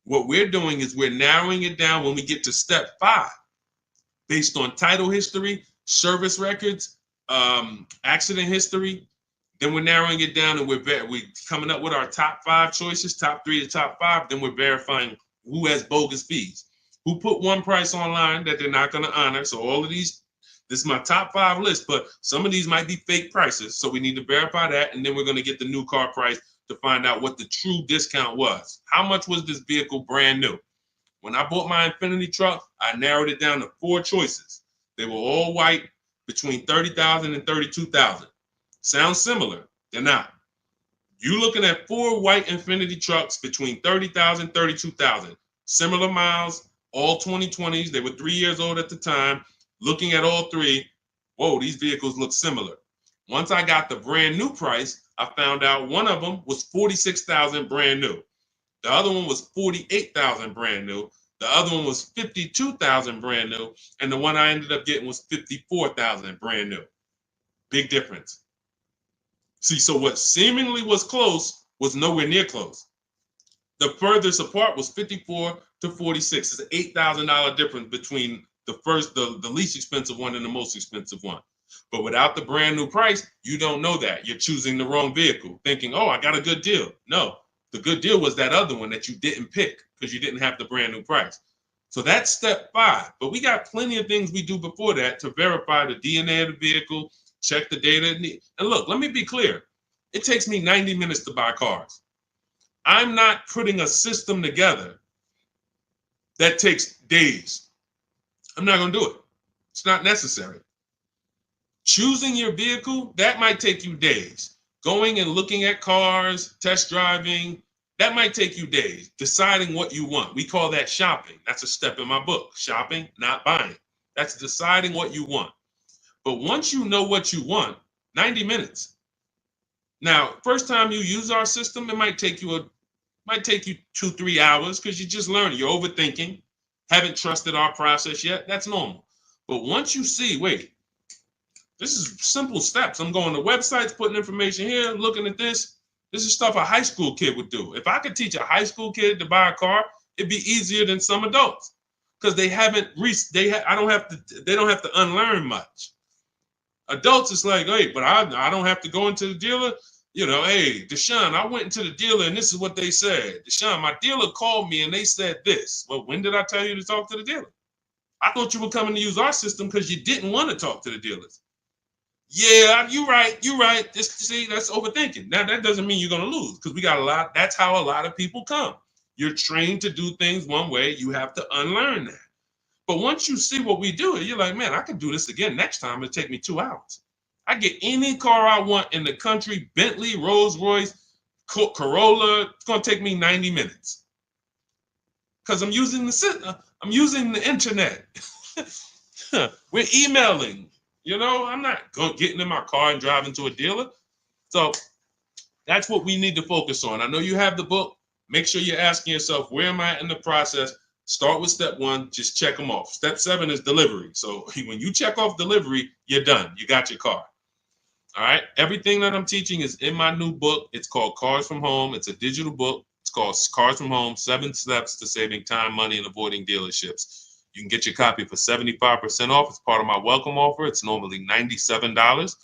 What we're doing is we're narrowing it down when we get to step 5, based on title history, service records, accident history. Then we're narrowing it down and we're coming up with our top 5 choices, top 3 to top 5. Then we're verifying who has bogus fees, who put one price online that they're not going to honor. So all of these This is my top 5 list, but some of these might be fake prices. So we need to verify that. And then we're going to get the new car price to find out what the true discount was. How much was this vehicle brand new? When I bought my Infiniti truck, I narrowed it down to 4 choices. They were all white, between $30,000 and $32,000. Sounds similar. They're not. You're looking at 4 white Infiniti trucks between $30,000 and $32,000. Similar miles, all 2020s. They were 3 years old at the time. Looking at all 3, whoa, these vehicles look similar. Once I got the brand new price, I found out one of them was $46,000 brand new. The other one was $48,000 brand new. The other one was $52,000 brand new. And the one I ended up getting was $54,000 brand new. Big difference. See, so what seemingly was close was nowhere near close. The furthest apart was 54 to 46. It's an $8,000 difference between the least expensive one and the most expensive one. But without the brand new price, you don't know that. You're choosing the wrong vehicle, thinking, oh, I got a good deal. No, the good deal was that other one that you didn't pick because you didn't have the brand new price. So that's step 5. But we got plenty of things we do before that to verify the DNA of the vehicle, check the data. And look, let me be clear. It takes me 90 minutes to buy cars. I'm not putting a system together that takes days. I'm not going to do it. It's not necessary. Choosing your vehicle, that might take you days. Going and looking at cars, test driving, that might take you days. Deciding what you want. We call that shopping. That's a step in my book. Shopping, not buying. That's deciding what you want. But once you know what you want, 90 minutes. Now, first time you use our system, it might take you 2-3 hours because you're just learning. You're overthinking. Haven't trusted our process yet. That's normal. But once you see, wait, this is simple steps. I'm going to websites, putting information here, looking at this. This is stuff a high school kid would do. If I could teach a high school kid to buy a car, it'd be easier than some adults because they don't have to unlearn much. Adults, it's like, hey, but I don't have to go into the dealer. You know, hey, Deshaun, I went into the dealer and this is what they said. Deshaun, my dealer called me and they said this. Well, when did I tell you to talk to the dealer? I thought you were coming to use our system because you didn't want to talk to the dealers. Yeah, you're right. See, that's overthinking. Now, that doesn't mean you're going to lose because we got a lot. That's how a lot of people come. You're trained to do things one way. You have to unlearn that. But once you see what we do, you're like, man, I can do this again next time. It'll take me 2 hours. I get any car I want in the country, Bentley, Rolls Royce, Corolla. It's going to take me 90 minutes because I'm using the internet. We're emailing. You know, I'm not getting in my car and driving to a dealer. So that's what we need to focus on. I know you have the book. Make sure you're asking yourself, where am I in the process? Start with step 1, just check them off. Step 7 is delivery. So when you check off delivery, you're done. You got your car. All right. Everything that I'm teaching is in my new book. It's called Cars from Home. It's a digital book. It's called Cars from Home, 7 Steps to Saving Time, Money, and Avoiding Dealerships. You can get your copy for 75% off. It's part of my welcome offer. It's normally $97.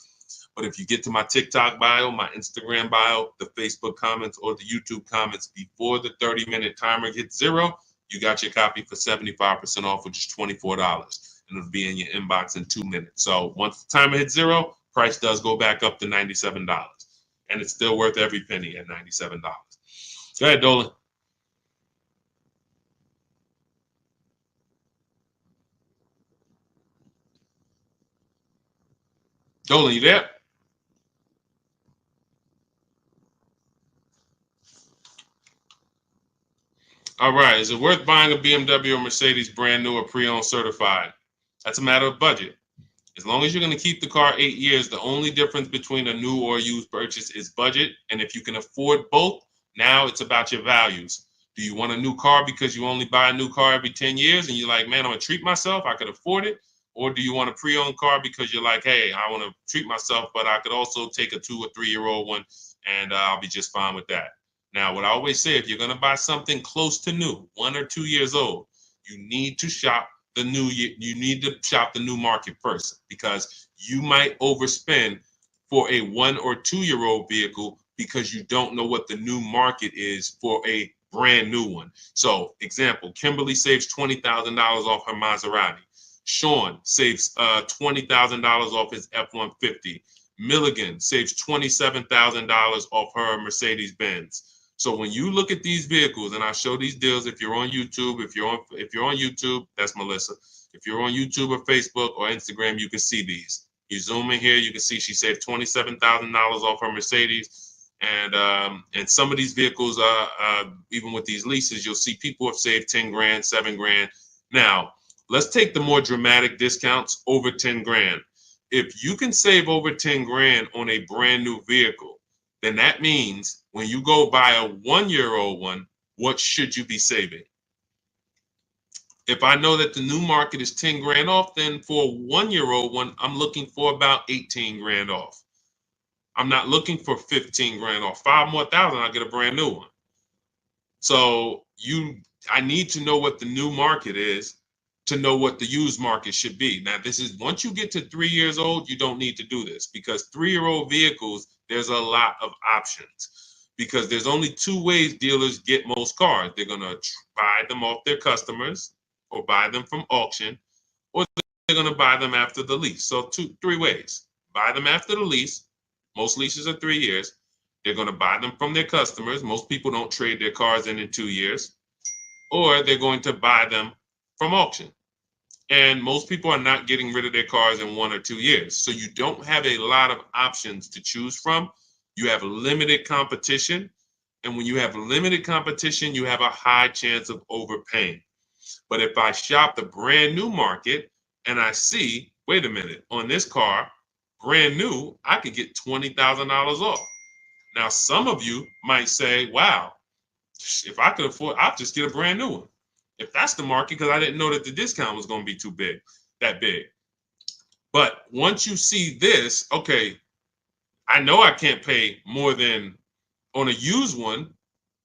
But if you get to my TikTok bio, my Instagram bio, the Facebook comments, or the YouTube comments before the 30-minute timer hits 0, you got your copy for 75% off, which is $24. And it'll be in your inbox in 2 minutes. So once the timer hits 0, price does go back up to $97. And it's still worth every penny at $97. Go ahead, Dolan. Dolan, you there? All right. Is it worth buying a BMW or Mercedes brand new or pre-owned certified? That's a matter of budget. As long as you're going to keep the car 8 years, the only difference between a new or used purchase is budget. And if you can afford both, now it's about your values. Do you want a new car because you only buy a new car every 10 years and you're like, man, I'm going to treat myself, I could afford it? Or do you want a pre-owned car because you're like, hey, I want to treat myself, but I could also take a 2 or 3 year old one and I'll be just fine with that. Now, what I always say, if you're going to buy something close to new, 1 or 2 years old, you need to shop the new market first because you might overspend for a 1 or 2 year old vehicle because you don't know what the new market is for a brand new one. So, example, Kimberly saves $20,000 off her Maserati. Sean saves $20,000 off his F-150. Milligan saves $27,000 off her Mercedes-Benz. So when you look at these vehicles, and I show these deals, if you're on YouTube, if you're on YouTube, that's Melissa. If you're on YouTube or Facebook or Instagram, you can see these. You zoom in here, you can see she saved $27,000 off her Mercedes. And some of these vehicles, even with these leases, you'll see people have saved 10 grand, 7 grand. Now, let's take the more dramatic discounts over 10 grand. If you can save over 10 grand on a brand new vehicle, then that means when you go buy a 1-year-old one, what should you be saving? If I know that the new market is 10 grand off, then for a 1-year-old one, I'm looking for about 18 grand off. I'm not looking for 15 grand off. 5 more thousand, I'll get a brand new one. So I need to know what the new market is to know what the used market should be. Now, this is once you get to 3 years old, you don't need to do this, because 3-year-old vehicles, there's a lot of options, because there's only 2 ways dealers get most cars. They're going to buy them off their customers or buy them from auction, or they're going to buy them after the lease. So 3 ways. Buy them after the lease. Most leases are 3 years. They're going to buy them from their customers. Most people don't trade their cars in 2 years. Or they're going to buy them from auction. And most people are not getting rid of their cars in 1 or 2 years. So you don't have a lot of options to choose from. You have limited competition. And when you have limited competition, you have a high chance of overpaying. But if I shop the brand new market and I see, wait a minute, on this car, brand new, I could get $20,000 off. Now, some of you might say, wow, if I could afford, I'll just get a brand new one. If that's the market, because I didn't know that the discount was going to be that big. But once you see this, okay, I know I can't pay more than on a used one.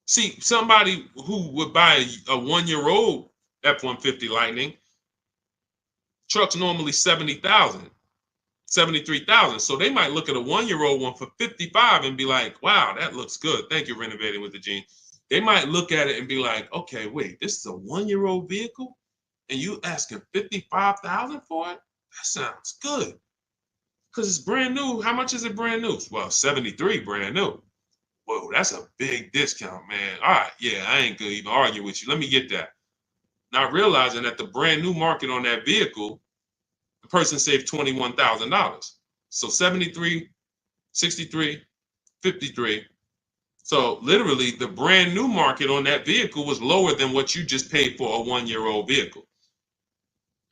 See, somebody who would buy a 1-year-old F-150 Lightning, truck's normally 70,000, 73,000. So they might look at a 1-year-old one for 55 and be like, wow, that looks good. Thank you, Renovating with the Gene. They might look at it and be like, okay, wait, this is a 1-year-old vehicle and you asking 55,000 for it? That sounds good. Because it's brand new. How much is it brand new? Well, 73 brand new. Whoa, that's a big discount, man. All right, yeah, I ain't gonna even argue with you. Let me get that. Not realizing that the brand new market on that vehicle, the person saved $21,000. So 73, 63, 53. So literally the brand new market on that vehicle was lower than what you just paid for a 1-year-old vehicle.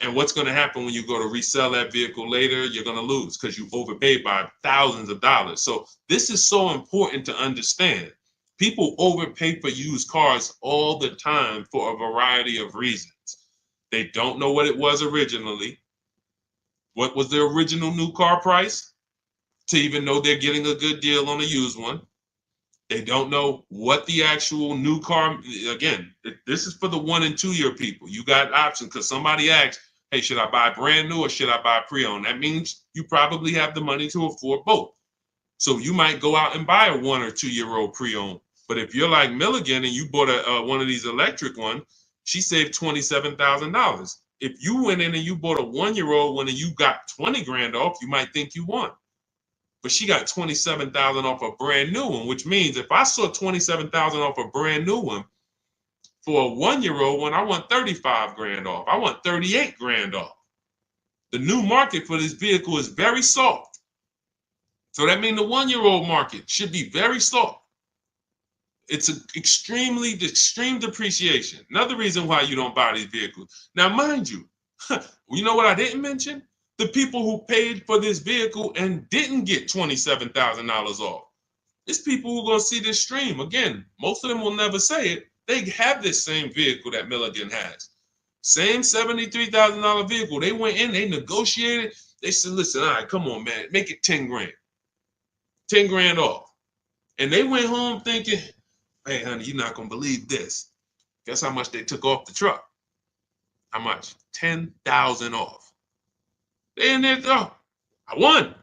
And what's going to happen when you go to resell that vehicle later? You're going to lose because you overpaid by thousands of dollars. So this is so important to understand. People overpay for used cars all the time for a variety of reasons. They don't know what it was originally. What was the original new car price to even know they're getting a good deal on a used one? They don't know what the actual new car, again, this is for the 1 and 2 year people. You got options because somebody asked, hey, should I buy brand new or should I buy pre-owned? That means you probably have the money to afford both. So you might go out and buy a 1 or 2 year old pre-owned. But if you're like Milligan and you bought one of these electric ones, she saved $27,000. If you went in and you bought a 1-year-old one and you got 20 grand off, you might think you won. But she got 27,000 off a brand new one, which means if I saw 27,000 off a brand new one, for a 1-year-old one, I want 35 grand off. I want 38 grand off. The new market for this vehicle is very soft. So that means the 1-year-old market should be very soft. It's an extreme depreciation. Another reason why you don't buy these vehicles. Now, mind you, you know what I didn't mention? The people who paid for this vehicle and didn't get $27,000 off. It's people who are going to see this stream. Again, most of them will never say it. They have this same vehicle that Milligan has. Same $73,000 vehicle. They went in, they negotiated. They said, listen, all right, come on, man, make it 10 grand. 10 grand off. And they went home thinking, hey, honey, you're not going to believe this. Guess how much they took off the truck? How much? 10,000 off. They in there, oh, I won.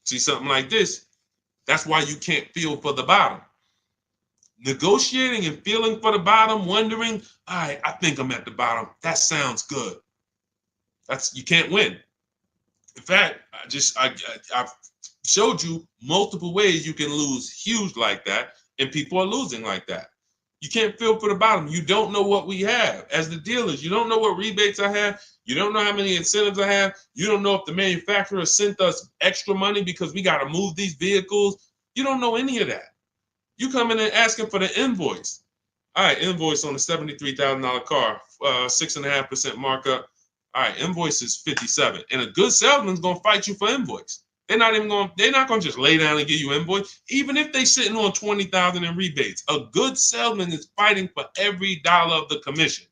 See something like this? That's why you can't feel for the bottom. Negotiating and feeling for the bottom, wondering, all right, I think I'm at the bottom. That sounds good. You can't win. In fact, I've showed you multiple ways you can lose huge like that, and people are losing like that. You can't feel for the bottom. You don't know what we have as the dealers. You don't know what rebates I have. You don't know how many incentives I have. You don't know if the manufacturer sent us extra money because we got to move these vehicles. You don't know any of that. You come in and asking for the invoice. All right, invoice on a $73,000 car, 6.5% markup. All right, invoice is 57, and a good salesman's gonna fight you for invoice. They're not gonna just lay down and give you invoice, even if they sitting on 20,000 in rebates. A good salesman is fighting for every dollar of the commission.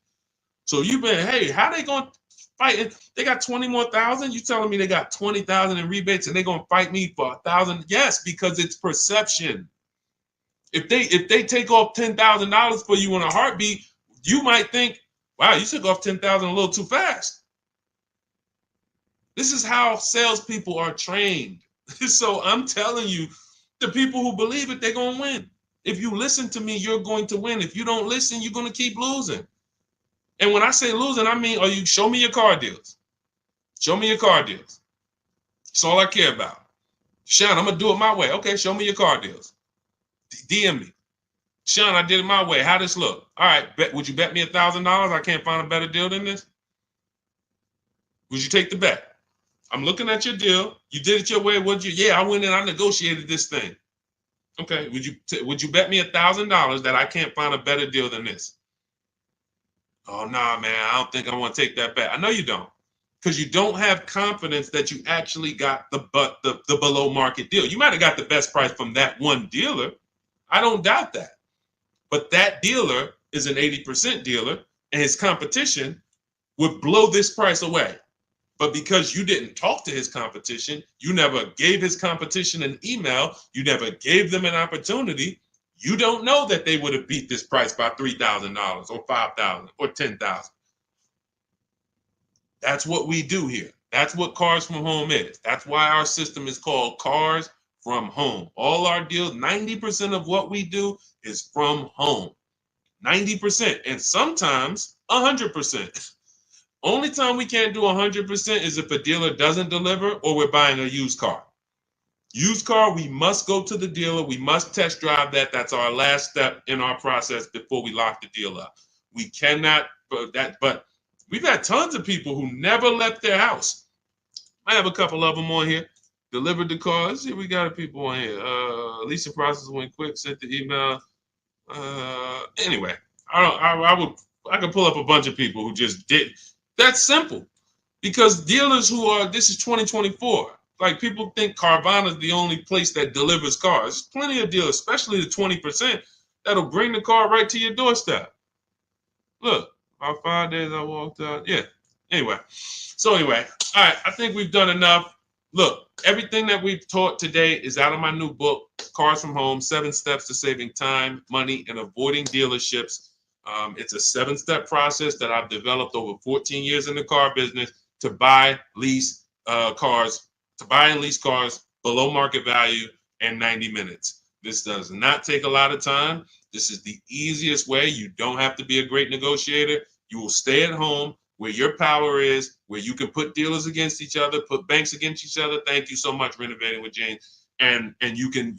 So you've been, hey, how they gonna fight? They got 20 more thousand. You telling me they got 20,000 in rebates and they gonna fight me for 1,000? Yes, because it's perception. If they take off $10,000 for you in a heartbeat, you might think, wow, you took off 10,000 a little too fast. This is how salespeople are trained. So I'm telling you, the people who believe it, they're going to win. If you listen to me, you're going to win. If you don't listen, you're going to keep losing. And when I say losing, I mean, show me your car deals. Show me your car deals. That's all I care about. Sean, I'm going to do it my way. Okay, show me your car deals. DM me. Sean, I did it my way. How this look? All right, would you bet me $1,000? I can't find a better deal than this. Would you take the bet? I'm looking at your deal. You did it your way. Yeah, I went in. I negotiated this thing. Okay. Would you bet me $1,000 that I can't find a better deal than this? Oh, nah, man. I don't think I want to take that bet. I know you don't, because you don't have confidence that you actually got the below market deal. You might have got the best price from that one dealer. I don't doubt that. But that dealer is an 80% dealer, and his competition would blow this price away. But because you didn't talk to his competition, you never gave his competition an email, you never gave them an opportunity, you don't know that they would have beat this price by $3,000 or $5,000 or $10,000. That's what we do here. That's what Cars from Home is. That's why our system is called Cars from Home. All our deals, 90% of what we do is from home. 90%, and sometimes 100%. Only time we can't do 100% is if a dealer doesn't deliver or we're buying a used car. Used car, we must go to the dealer. We must test drive that. That's our last step in our process before we lock the deal up. We cannot, but we've had tons of people who never left their house. I have a couple of them on here. Delivered the car. Let's see, we got people on here. Leasing process went quick. Sent the email. Anyway, I could pull up a bunch of people who just did. That's simple, because dealers this is 2024. Like, people think Carvana is the only place that delivers cars. There's plenty of dealers, especially the 20%, that'll bring the car right to your doorstep. Look, about 5 days I walked out. Yeah. Anyway, all right. I think we've done enough. Look, everything that we've taught today is out of my new book, Cars from Home, 7 Steps to Saving Time, Money, and Avoiding Dealerships. It's a 7-step process that I've developed over 14 years in the car business to buy, lease cars, to buy and lease cars below market value in 90 minutes. This does not take a lot of time. This is the easiest way. You don't have to be a great negotiator. You will stay at home where your power is, where you can put dealers against each other, put banks against each other. Thank you so much, Renovating with James. And you can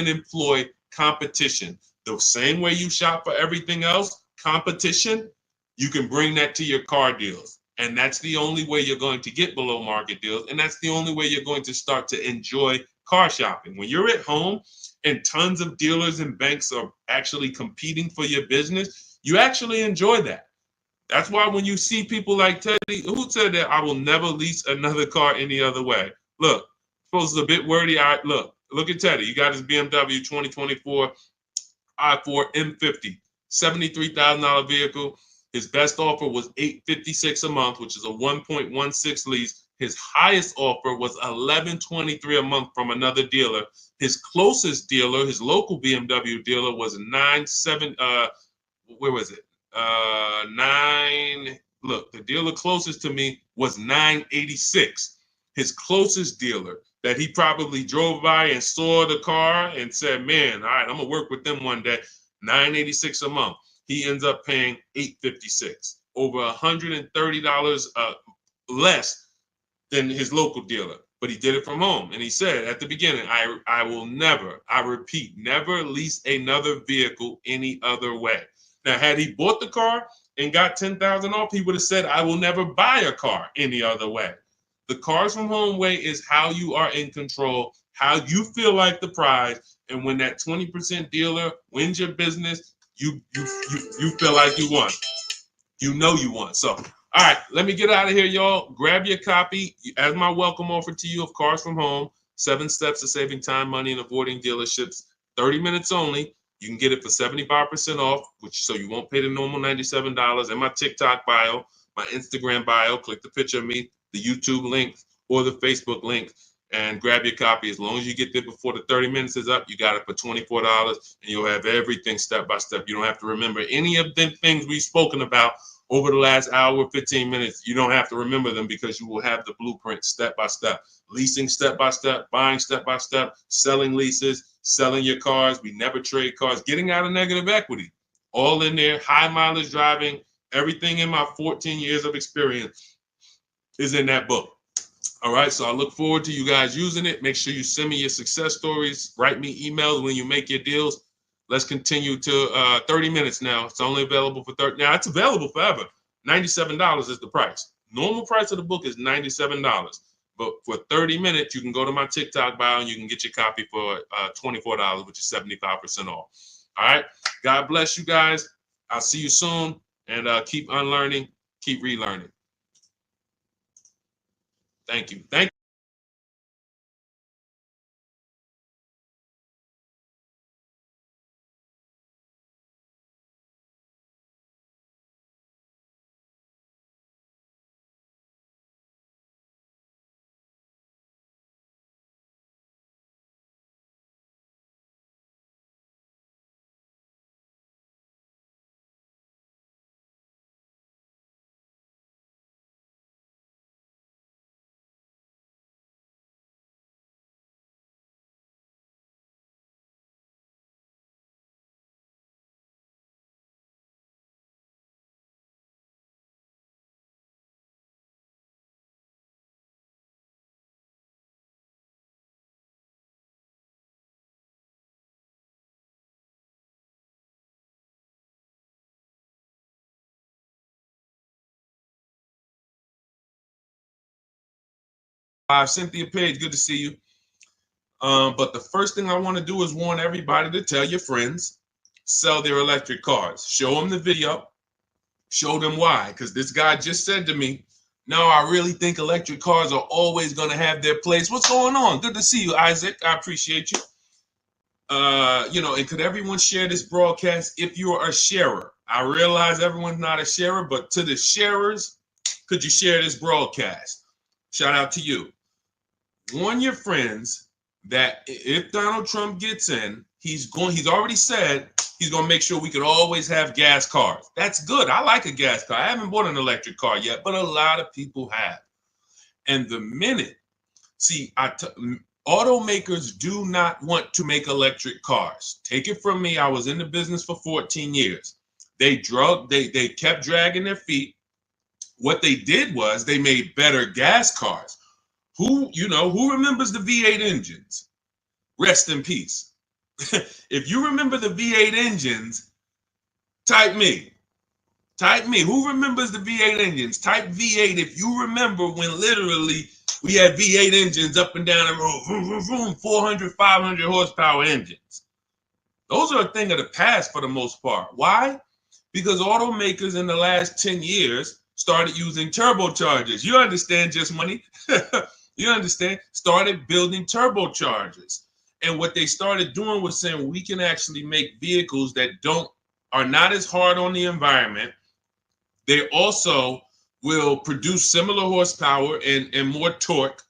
employ competition. The same way you shop for everything else, competition, you can bring that to your car deals. And that's the only way you're going to get below market deals. And that's the only way you're going to start to enjoy car shopping. When you're at home and tons of dealers and banks are actually competing for your business, you actually enjoy that. That's why when you see people like Teddy, who said that I will never lease another car any other way. Look, suppose it's a bit wordy. Look at Teddy. You got his BMW 2024 i4 M50, $73,000 vehicle. His best offer was $856 a month, which is a 1.16 lease. His highest offer was $1,123 a month from another dealer. His closest dealer, his local BMW dealer, was where was it? Look, the dealer closest to me was $986. His closest dealer that he probably drove by and saw the car and said, man, all right, I'm gonna work with them one day. $986 a month. He ends up paying $856, over $130 less than his local dealer. But he did it from home. And he said at the beginning, I will never, I repeat, never lease another vehicle any other way. Now, had he bought the car and got $10,000 off, he would have said, I will never buy a car any other way. The Cars from Home way is how you are in control, how you feel like the prize. And when that 20% dealer wins your business, you feel like you won. You know you won. So, all right, let me get out of here, y'all. Grab your copy as my welcome offer to you of Cars from Home, 7 Steps to Saving Time, Money, and Avoiding Dealerships. 30 minutes only. You can get it for 75% off, so you won't pay the normal $97. In my TikTok bio, my Instagram bio, click the picture of me, the YouTube link, or the Facebook link, and grab your copy. As long as you get there before the 30 minutes is up, you got it for $24, and you'll have everything step by step. You don't have to remember any of the things we've spoken about over the last hour, 15 minutes. You don't have to remember them because you will have the blueprint step by step. Leasing step by step, buying step by step, selling leases, selling your cars. We never trade cars, getting out of negative equity. All in there, high mileage driving, everything in my 14 years of experience is in that book. All right, so I look forward to you guys using it. Make sure you send me your success stories. Write me emails when you make your deals. Let's continue to 30 minutes now. It's only available for 30. Now, it's available forever. $97 is the price. Normal price of the book is $97. But for 30 minutes, you can go to my TikTok bio and you can get your copy for $24, which is 75% off. All right. God bless you guys. I'll see you soon. And keep unlearning, keep relearning. Thank you. Thank you. Cynthia Page, good to see you. But the first thing I want to do is warn everybody to tell your friends, sell their electric cars. Show them the video. Show them why. Because this guy just said to me, no, I really think electric cars are always going to have their place. What's going on? Good to see you, Isaac. I appreciate you. And could everyone share this broadcast if you're a sharer? I realize everyone's not a sharer, but to the sharers, could you share this broadcast? Shout out to you. Warn your friends that if Donald Trump gets in, he's already said he's going to make sure we could always have gas cars. That's good. I like a gas car. I haven't bought an electric car yet, but a lot of people have. And the minute, automakers do not want to make electric cars. Take it from me. I was in the business for 14 years. They kept dragging their feet. What they did was they made better gas cars. Who remembers the V8 engines? Rest in peace. If you remember the V8 engines, type me. Who remembers the V8 engines? Type V8 if you remember when literally we had V8 engines up and down the road, 400, 500 horsepower engines. Those are a thing of the past for the most part. Why? Because automakers in the last 10 years started using turbochargers. You understand, Just Money? You understand? Started building turbochargers. And what they started doing was saying we can actually make vehicles that are not as hard on the environment. They also will produce similar horsepower and more torque.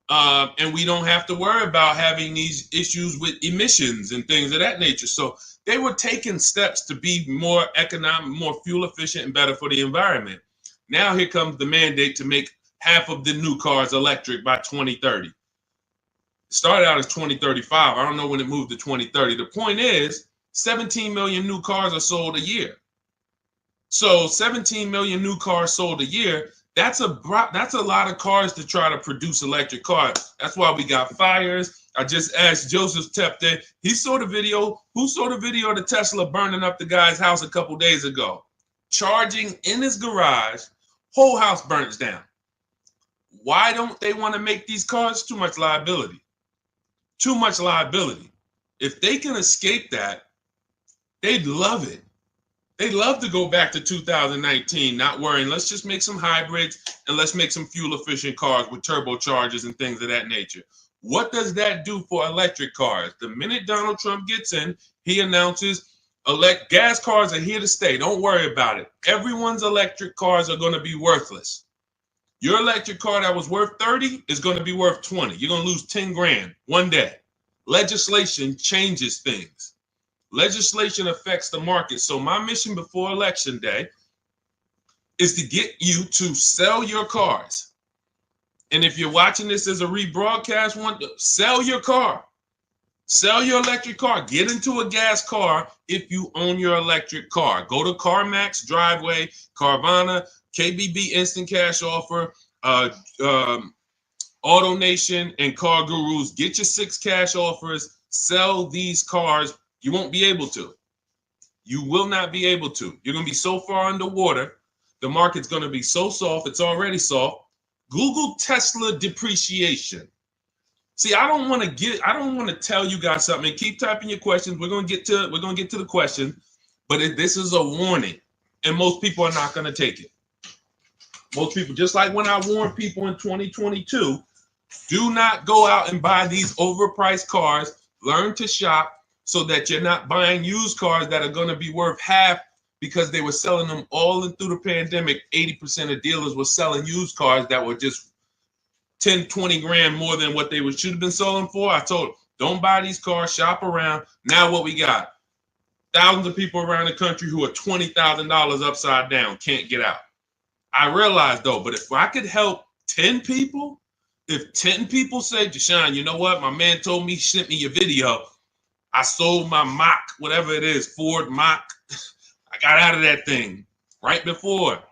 And we don't have to worry about having these issues with emissions and things of that nature. So they were taking steps to be more economic, more fuel efficient, and better for the environment. Now here comes the mandate to make half of the new cars electric by 2030. It started out as 2035. I don't know when it moved to 2030. The point is, 17 million new cars are sold a year. So 17 million new cars sold a year. That's a lot of cars to try to produce electric cars. That's why we got fires. I just asked Joseph Tepte. He saw the video. Who saw the video of the Tesla burning up the guy's house a couple days ago? Charging in his garage, whole house burns down. Why don't they want to make these cars? Too much liability. Too much liability. If they can escape that, they'd love it. They'd love to go back to 2019, not worrying. Let's just make some hybrids and let's make some fuel-efficient cars with turbochargers and things of that nature. What does that do for electric cars? The minute Donald Trump gets in, he announces gas cars are here to stay. Don't worry about it. Everyone's electric cars are going to be worthless. Your electric car that was worth 30 is going to be worth 20. You're going to lose 10 grand one day. Legislation changes things. Legislation affects the market. So my mission before Election Day is to get you to sell your cars. And if you're watching this as a rebroadcast, sell your car. Sell your electric car. Get into a gas car if you own your electric car. Go to CarMax, Driveway, Carvana, KBB Instant Cash Offer, AutoNation, and Car Gurus. Get your 6 cash offers. Sell these cars. You won't be able to. You will not be able to. You're going to be so far underwater. The market's going to be so soft. It's already soft. Google Tesla depreciation. See, I don't want to tell you guys something. Keep typing your questions. We're going to get to the question, but this is a warning, and most people are not going to take it. Most people, just like when I warned people in 2022, do not go out and buy these overpriced cars. Learn to shop so that you're not buying used cars that are going to be worth half because they were selling them all through the pandemic. 80% of dealers were selling used cars that were just 10, 20 grand more than what they should have been selling for. I told them, don't buy these cars, shop around. Now what we got? Thousands of people around the country who are $20,000 upside down, can't get out. I realize though, but if I could help 10 people, if 10 people say, Deshaun, you know what? My man told me, he sent me your video. I sold my Mach, whatever it is, Ford Mach. I got out of that thing right before.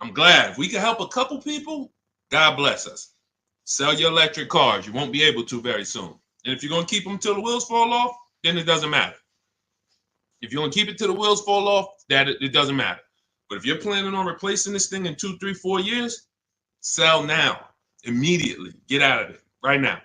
I'm glad. If we can help a couple people, God bless us. Sell your electric cars. You won't be able to very soon. And if you're going to keep them till the wheels fall off, then it doesn't matter. If you're going to keep it till the wheels fall off, it doesn't matter. But if you're planning on replacing this thing in 2, 3, 4 years, sell now, immediately. Get out of it right now.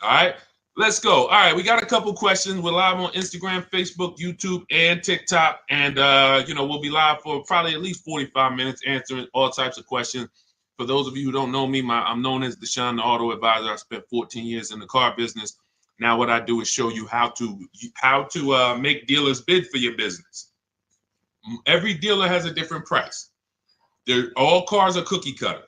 All right. Let's go. All right, we got a couple questions. We're live on Instagram, Facebook, YouTube, and TikTok. And, we'll be live for probably at least 45 minutes answering all types of questions. For those of you who don't know me, I'm known as Deshaun, the Auto Advisor. I spent 14 years in the car business. Now what I do is show you how to make dealers bid for your business. Every dealer has a different price. All cars are cookie cutter.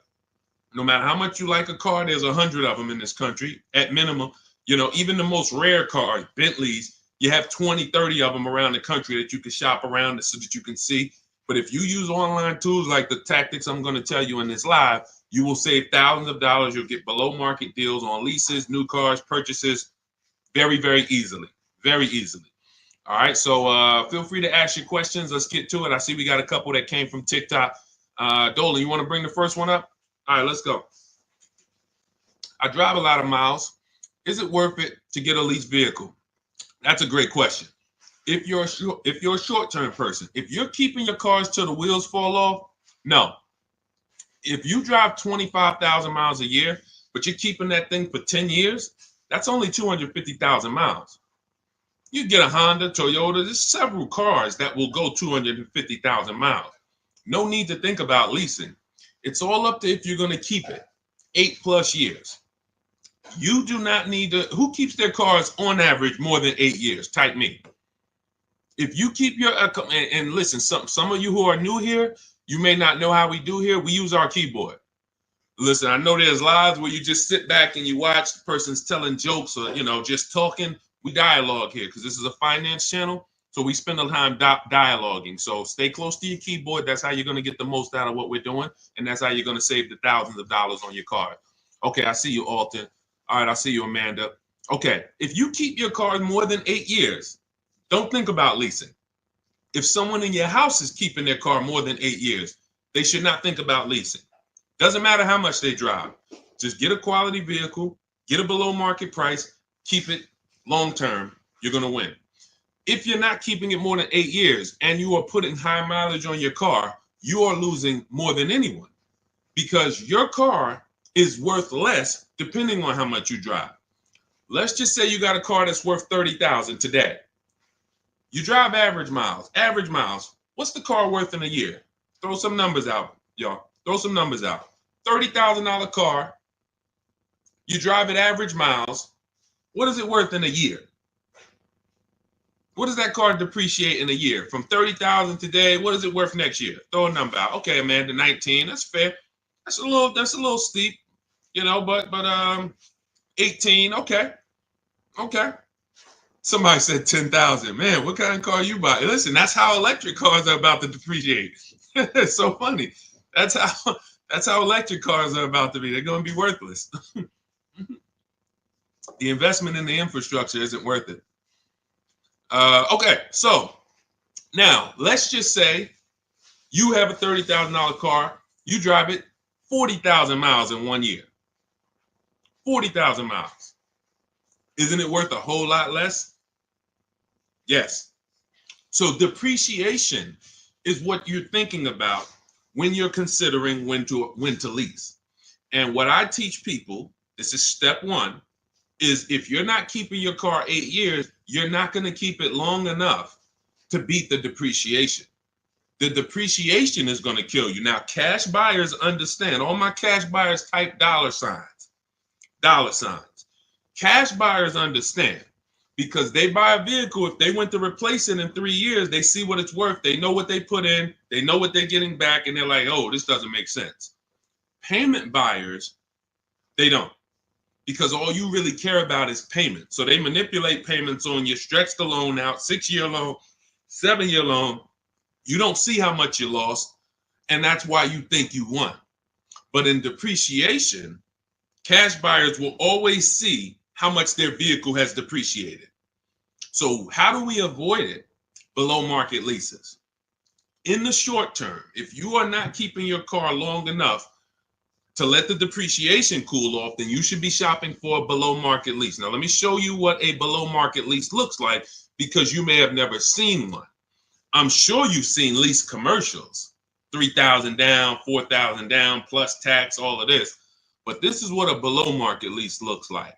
No matter how much you like a car, there's 100 of them in this country at minimum. Even the most rare cars, Bentleys, you have 20, 30 of them around the country that you can shop around so that you can see. But if you use online tools like the tactics I'm going to tell you in this live, you will save thousands of dollars. You'll get below market deals on leases, new cars, purchases very, very easily. Very easily. All right. So feel free to ask your questions. Let's get to it. I see we got a couple that came from TikTok. Dolan, you want to bring the first one up? All right, let's go. I drive a lot of miles. Is it worth it to get a leased vehicle? That's a great question. If you're a short-term person, if you're keeping your cars till the wheels fall off, no. If you drive 25,000 miles a year, but you're keeping that thing for 10 years, that's only 250,000 miles. You get a Honda, Toyota, there's several cars that will go 250,000 miles. No need to think about leasing. It's all up to if you're going to keep it 8+ years. You do not need to. Who keeps their cars on average more than 8 years? Type me. If you keep your and listen, some of you who are new here, you may not know how we do here. We use our keyboard. Listen, I know there's lives where you just sit back and you watch the person's telling jokes or just talking. We dialogue here because this is a finance channel, so we spend a time dialoguing. So stay close to your keyboard. That's how you're going to get the most out of what we're doing, and that's how you're going to save the thousands of dollars on your car. Okay, I see you, Alton. All right, I see you, Amanda. Okay, if you keep your car more than 8 years, Don't think about leasing. If someone in your house is keeping their car more than 8 years, they should not think about leasing. Doesn't matter how much they drive. Just get a quality vehicle, get a below market price, keep it long term. You're going to win. If you're not keeping it more than 8 years and you are putting high mileage on your car, you are losing more than anyone because your car is worth less depending on how much you drive. Let's just say you got a car that's worth $30,000 today. You drive average miles. Average miles. What's the car worth in a year? Throw some numbers out, y'all. Throw some numbers out. $30,000 car. You drive at average miles. What is it worth in a year? What does that car depreciate in a year? From 30,000 today, what is it worth next year? Throw a number out. Okay, Amanda, 19. That's fair. That's a little steep, but 18. Okay. Somebody said 10,000. Man, what kind of car you buy? Listen, that's how electric cars are about to depreciate. It's so funny. That's how electric cars are about to be. They're going to be worthless. The investment in the infrastructure isn't worth it. Okay, so now let's just say you have a $30,000 car. You drive it 40,000 miles in 1 year. 40,000 miles. Isn't it worth a whole lot less? Yes. So depreciation is what you're thinking about when you're considering when to lease. And what I teach people, this is step one, is if you're not keeping your car 8 years, you're not going to keep it long enough to beat the depreciation. The depreciation is going to kill you. Now, cash buyers understand. All my cash buyers type dollar signs. Dollar signs. Cash buyers understand because they buy a vehicle. If they went to replace it in 3 years, they see what it's worth. They know what they put in. They know what they're getting back. And they're like, oh, this doesn't make sense. Payment buyers, they don't. Because all you really care about is payment. So they manipulate payments on you, stretch the loan out, 6-year loan, 7-year loan. You don't see how much you lost, and that's why you think you won. But in depreciation, cash buyers will always see how much their vehicle has depreciated. So how do we avoid it? Below market leases. In the short term, if you are not keeping your car long enough to let the depreciation cool off, then you should be shopping for a below market lease. Now, let me show you what a below market lease looks like because you may have never seen one. I'm sure you've seen lease commercials, 3,000 down, 4,000 down, plus tax, all of this. But this is what a below market lease looks like.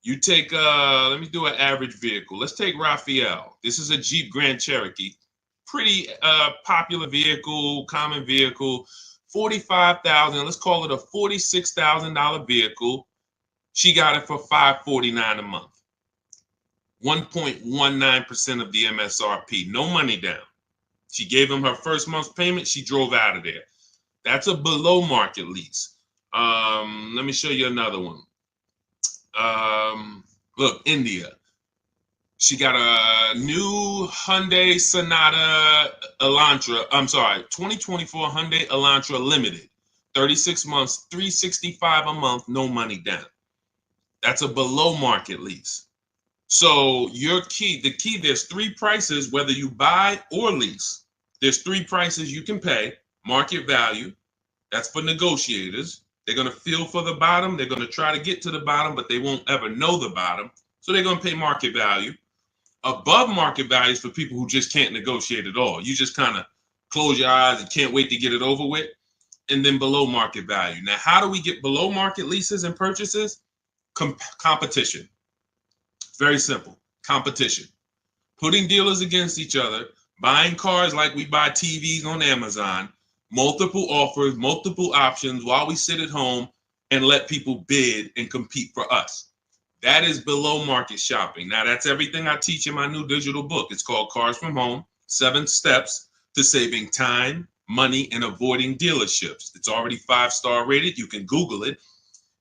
You take, let me do an average vehicle. Let's take Raphael. This is a Jeep Grand Cherokee. Pretty popular vehicle, common vehicle. 45,000, let's call it a $46,000 vehicle. She got it for $549 a month. 1.19% of the MSRP, no money down. She gave him her first month's payment. She drove out of there. That's a below market lease. Let me show you another one. Look, India. She got a new Hyundai Sonata Elantra. 2024 Hyundai Elantra Limited. 36 months, $365 a month, no money down. That's a below market lease. So the key, there's 3 prices, whether you buy or lease. There's 3 prices you can pay. Market value, that's for negotiators. They're going to feel for the bottom. They're going to try to get to the bottom, but they won't ever know the bottom. So they're going to pay market value. Above market values for people who just can't negotiate at all. You just kind of close your eyes and can't wait to get it over with. And then below market value. Now, how do we get below market leases and purchases? Competition. Very simple. Competition. Putting dealers against each other, buying cars like we buy TVs on Amazon, multiple offers, multiple options while we sit at home and let people bid and compete for us. That is below market shopping. Now, that's everything I teach in my new digital book. It's called Cars from Home, 7 Steps to Saving Time, Money, and Avoiding Dealerships. It's already 5-star rated. You can Google it.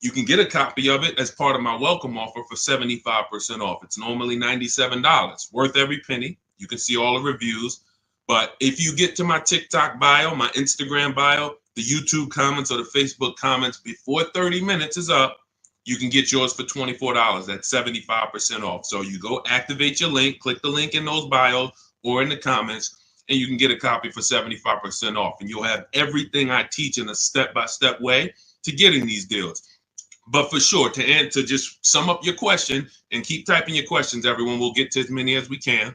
You can get a copy of it as part of my welcome offer for 75% off. It's normally $97, worth every penny. You can see all the reviews. But if you get to my TikTok bio, my Instagram bio, the YouTube comments or the Facebook comments before 30 minutes is up, you can get yours for $24. That's 75% off. So you go activate your link, click the link in those bios or in the comments, and you can get a copy for 75% off. And you'll have everything I teach in a step-by-step way to getting these deals. But for sure, to just sum up your question and keep typing your questions, everyone, we'll get to as many as we can.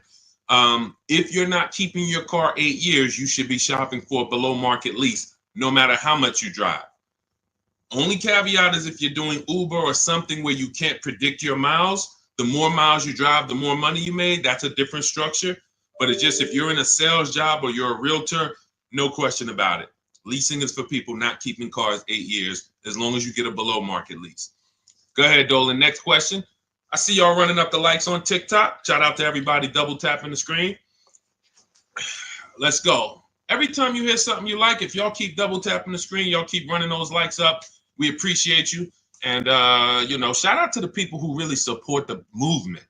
If you're not keeping your car 8 years, you should be shopping for a below market lease, no matter how much you drive. Only caveat is if you're doing Uber or something where you can't predict your miles, the more miles you drive, the more money you made. That's a different structure. But it's just if you're in a sales job or you're a realtor, no question about it. Leasing is for people not keeping cars 8 years, as long as you get a below market lease. Go ahead, Dolan. Next question. I see y'all running up the likes on TikTok. Shout out to everybody double tapping the screen. Let's go. Every time you hear something you like, if y'all keep double tapping the screen, y'all keep running those likes up. We appreciate you. And, shout out to the people who really support the movement,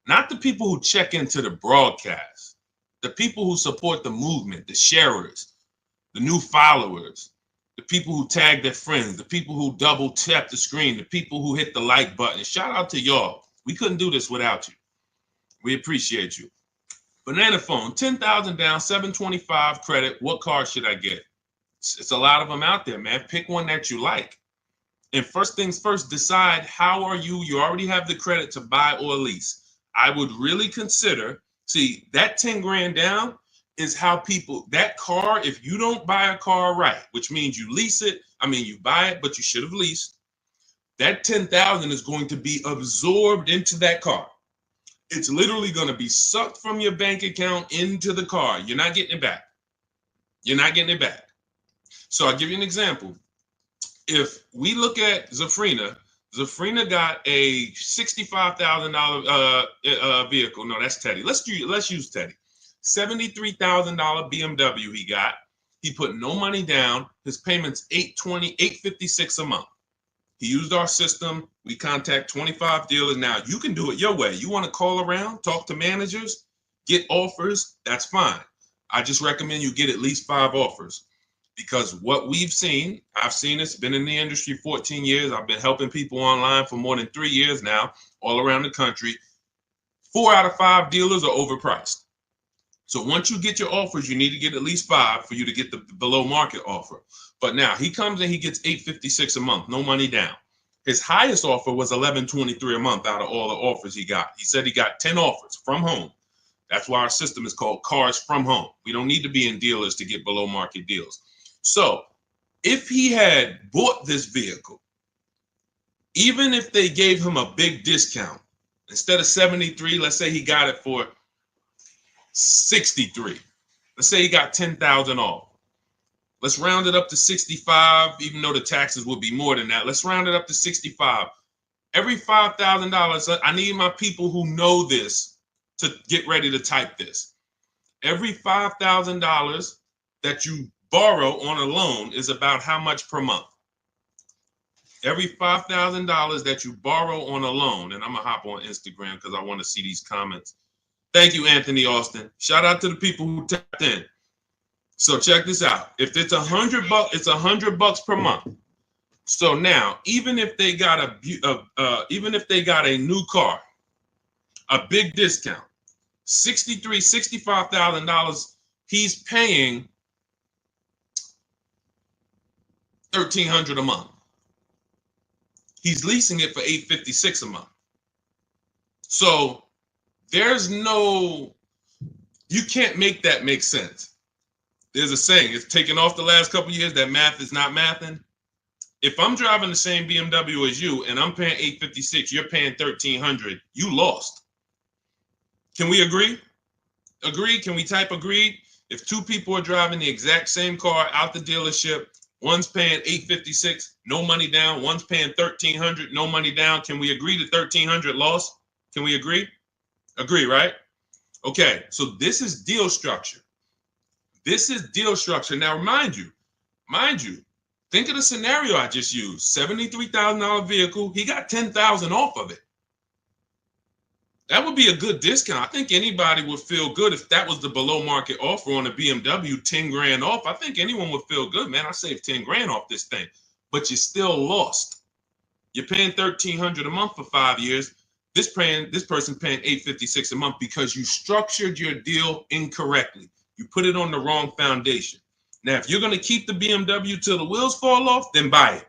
not the people who check into the broadcast, the people who support the movement, the sharers, the new followers, the people who tag their friends, the people who double tap the screen, the people who hit the like button. Shout out to y'all. We couldn't do this without you. We appreciate you. Banana phone, 10,000 down, 725 credit. What car should I get? It's a lot of them out there, man. Pick one that you like. And first things first, decide how are you already have the credit to buy or lease. I would really consider, see, that 10 grand down is how people, that car, if you don't buy a car right, which means you lease it, you buy it, but you should have leased, that 10,000 is going to be absorbed into that car. It's literally going to be sucked from your bank account into the car. You're not getting it back. You're not getting it back. So I'll give you an example. If we look at Zafrina got a $65,000 vehicle. No, that's Teddy. Let's use Teddy. $73,000 BMW he got. He put no money down. His payment's $856 a month. He used our system. We contact 25 dealers. Now you can do it your way. You want to call around, talk to managers, get offers. That's fine. I just recommend you get at least 5 offers. Because what we've seen, I've seen this, been in the industry 14 years. I've been helping people online for more than 3 years now, all around the country. 4 out of 5 dealers are overpriced. So once you get your offers, you need to get at least 5 for you to get the below market offer. But now he comes and he gets $856 a month, no money down. His highest offer was $1123 a month out of all the offers he got. He said he got 10 offers from home. That's why our system is called Cars from Home. We don't need to be in dealers to get below market deals. So if he had bought this vehicle, even if they gave him a big discount, instead of 73, let's say he got it for 63. Let's say he got 10,000 off. Let's round it up to 65, even though the taxes would be more than that. Let's round it up to 65. Every $5,000, I need my people who know this to get ready to type this. Every $5,000 that you borrow on a loan is about how much per month? Every $5,000 that you borrow on a loan, and I'm going to hop on Instagram because I want to see these comments. Thank you, Anthony Austin. Shout out to the people who tapped in. So check this out. If it's $100, it's $100 per month. So now, even if they got a new car, a big discount, $65,000, he's paying $1,300 a month. He's leasing it for $856 a month. So you can't make that make sense. There's a saying, it's taken off the last couple of years that math is not mathing. If I'm driving the same BMW as you and I'm paying $856, you're paying $1,300, you lost. Can we agree? Agree? Can we type agreed? If 2 people are driving the exact same car out the dealership, one's paying $856, no money down. One's paying $1,300, no money down. Can we agree to $1,300 loss? Can we agree? Agree, right? Okay, so this is deal structure. This is deal structure. Now, mind you, think of the scenario I just used. $73,000 vehicle. He got $10,000 off of it. That would be a good discount. I think anybody would feel good if that was the below market offer on a BMW, 10 grand off. I think anyone would feel good, man. I saved 10 grand off this thing, but you still lost. You're paying $1,300 a month for 5 years. This person paying $856 a month because you structured your deal incorrectly. You put it on the wrong foundation. Now, if you're going to keep the BMW till the wheels fall off, then buy it.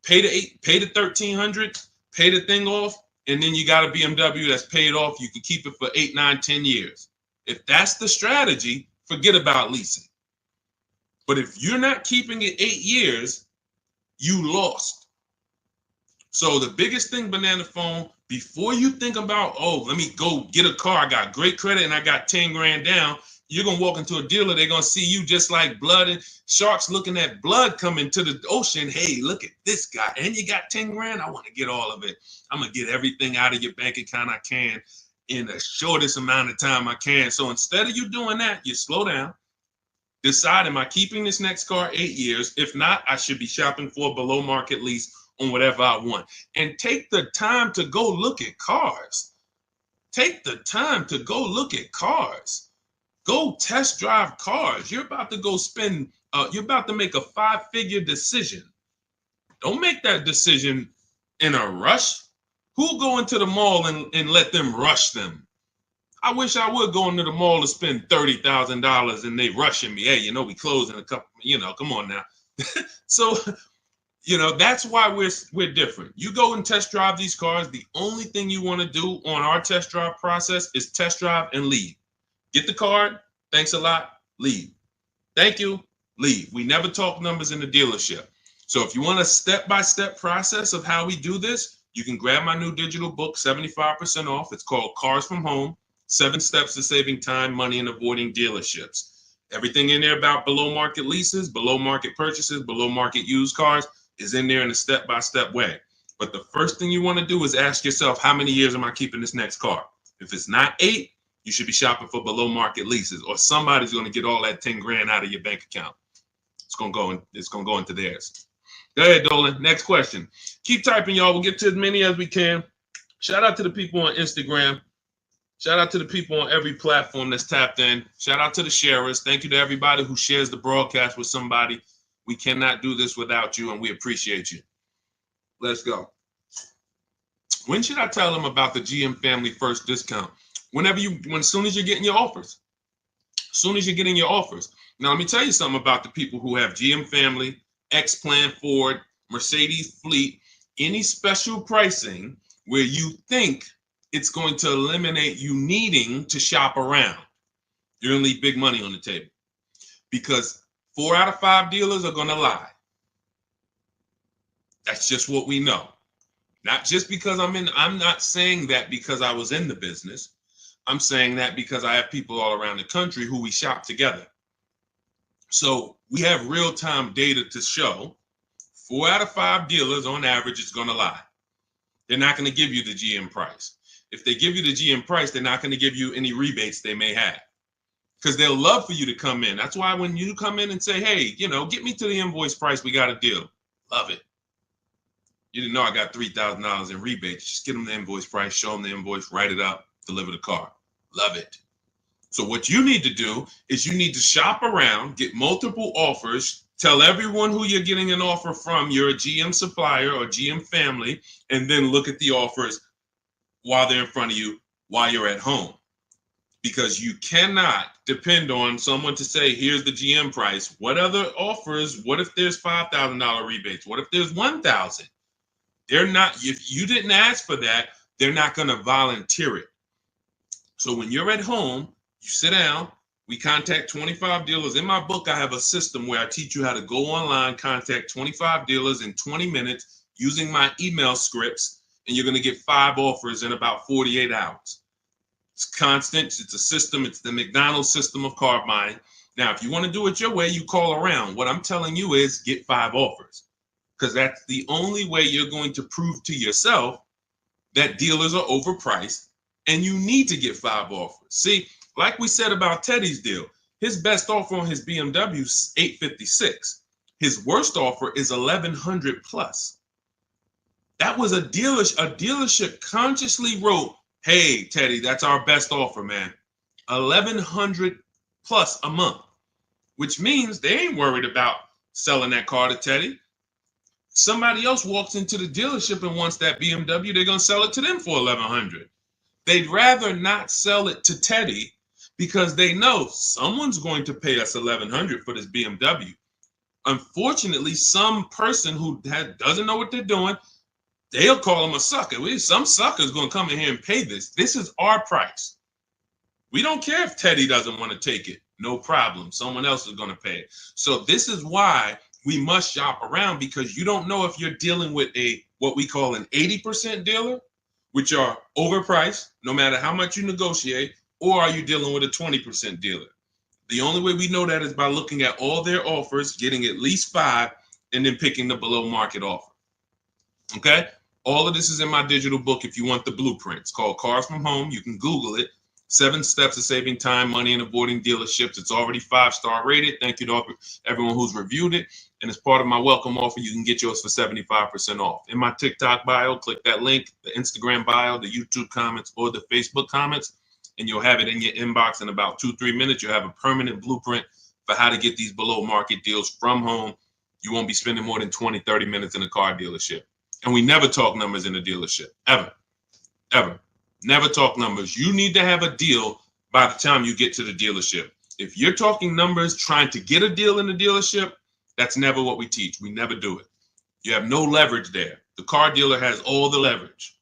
Pay the $1,300, pay the thing off, and then you got a BMW that's paid off. You can keep it for 8, 9, 10 years. If that's the strategy, forget about leasing. But if you're not keeping it 8 years, you lost. So the biggest thing, Banana Phone, before you think about, oh, let me go get a car, I got great credit and I got 10 grand down, you're going to walk into a dealer, they're going to see you just like blood and sharks looking at blood coming to the ocean. Hey, look at this guy. And you got 10 grand? I want to get all of it. I'm going to get everything out of your bank account I can in the shortest amount of time I can. So instead of you doing that, you slow down. Decide, am I keeping this next car 8 years? If not, I should be shopping for a below market lease on whatever I want. And take the time to go look at cars. Take the time to go look at cars. Go test drive cars. You're about to go spend, you're about to make a 5-figure decision. Don't make that decision in a rush. Who'll go into the mall and let them rush them? I wish I would go into the mall to spend $30,000 and they rushing me. Hey, we close in a couple, come on now. So, that's why we're different. You go and test drive these cars. The only thing you want to do on our test drive process is test drive and leave. Get the card. Thanks a lot. Leave. Thank you. Leave. We never talk numbers in the dealership. So if you want a step-by-step process of how we do this, you can grab my new digital book, 75% off. It's called Cars from Home, 7 Steps to Saving Time, Money, and Avoiding Dealerships. Everything in there about below market leases, below market purchases, below market used cars is in there in a step-by-step way. But the first thing you want to do is ask yourself, how many years am I keeping this next car? If it's not 8, you should be shopping for below market leases, or somebody's going to get all that 10 grand out of your bank account. It's going to go into theirs. Go ahead, Dolan. Next question. Keep typing, y'all. We'll get to as many as we can. Shout out to the people on Instagram. Shout out to the people on every platform that's tapped in. Shout out to the sharers. Thank you to everybody who shares the broadcast with somebody. We cannot do this without you, and we appreciate you. Let's go. When should I tell them about the GM Family First discount? As soon as you're getting your offers. As soon as you're getting your offers. Now, let me tell you something about the people who have GM Family, X-Plan Ford, Mercedes Fleet, any special pricing where you think it's going to eliminate you needing to shop around. You're going to leave big money on the table because 4 out of 5 dealers are going to lie. That's just what we know. Not just because I'm not saying that because I was in the business. I'm saying that because I have people all around the country who we shop together. So we have real-time data to show 4 out of 5 dealers on average is going to lie. They're not going to give you the GM price. If they give you the GM price, they're not going to give you any rebates they may have because they'll love for you to come in. That's why when you come in and say, hey, get me to the invoice price, we got a deal. Love it. You didn't know I got $3,000 in rebates. Just get them the invoice price, show them the invoice, write it up, deliver the car. Love it. So what you need to do is you need to shop around, get multiple offers, tell everyone who you're getting an offer from, you're a GM supplier or GM family, and then look at the offers while they're in front of you, while you're at home. Because you cannot depend on someone to say, here's the GM price. What other offers? What if there's $5,000 rebates? What if there's $1,000? They're not, if you didn't ask for that, they're not going to volunteer it. So when you're at home, you sit down, we contact 25 dealers. In my book, I have a system where I teach you how to go online, contact 25 dealers in 20 minutes using my email scripts, and you're going to get 5 offers in about 48 hours. It's constant. It's a system. It's the McDonald's system of car buying. Now, if you want to do it your way, you call around. What I'm telling you is get 5 offers because that's the only way you're going to prove to yourself that dealers are overpriced and you need to get 5 offers. See, like we said about Teddy's deal, his best offer on his BMW is $856. His worst offer is $1,100 plus. That was a dealership consciously wrote, hey, Teddy, that's our best offer, man. $1,100 plus a month, which means they ain't worried about selling that car to Teddy. Somebody else walks into the dealership and wants that BMW, they're going to sell it to them for $1,100. They'd rather not sell it to Teddy because they know someone's going to pay us $1,100 for this BMW. Unfortunately, some person who doesn't know what they're doing, they'll call them a sucker. Some sucker's going to come in here and pay this. This is our price. We don't care if Teddy doesn't want to take it. No problem. Someone else is going to pay it. So this is why we must shop around, because you don't know if you're dealing with what we call an 80% dealer, which are overpriced no matter how much you negotiate, or are you dealing with a 20% dealer? The only way we know that is by looking at all their offers, getting at least 5, and then picking the below market offer. Okay? All of this is in my digital book if you want the blueprint. It's called Cars from Home. You can Google it. 7 steps of saving time, money, and avoiding dealerships. It's already 5-star rated. Thank you to everyone who's reviewed it. And as part of my welcome offer, you can get yours for 75% off. In my TikTok bio, click that link, the Instagram bio, the YouTube comments, or the Facebook comments, and you'll have it in your inbox in about 2-3 minutes. You'll have a permanent blueprint for how to get these below market deals from home. You won't be spending more than 20-30 minutes in a car dealership. And we never talk numbers in a dealership, ever, ever. Never talk numbers. You need to have a deal by the time you get to the dealership. If you're talking numbers, trying to get a deal in the dealership, that's never what we teach. We never do it. You have no leverage there. The car dealer has all the leverage,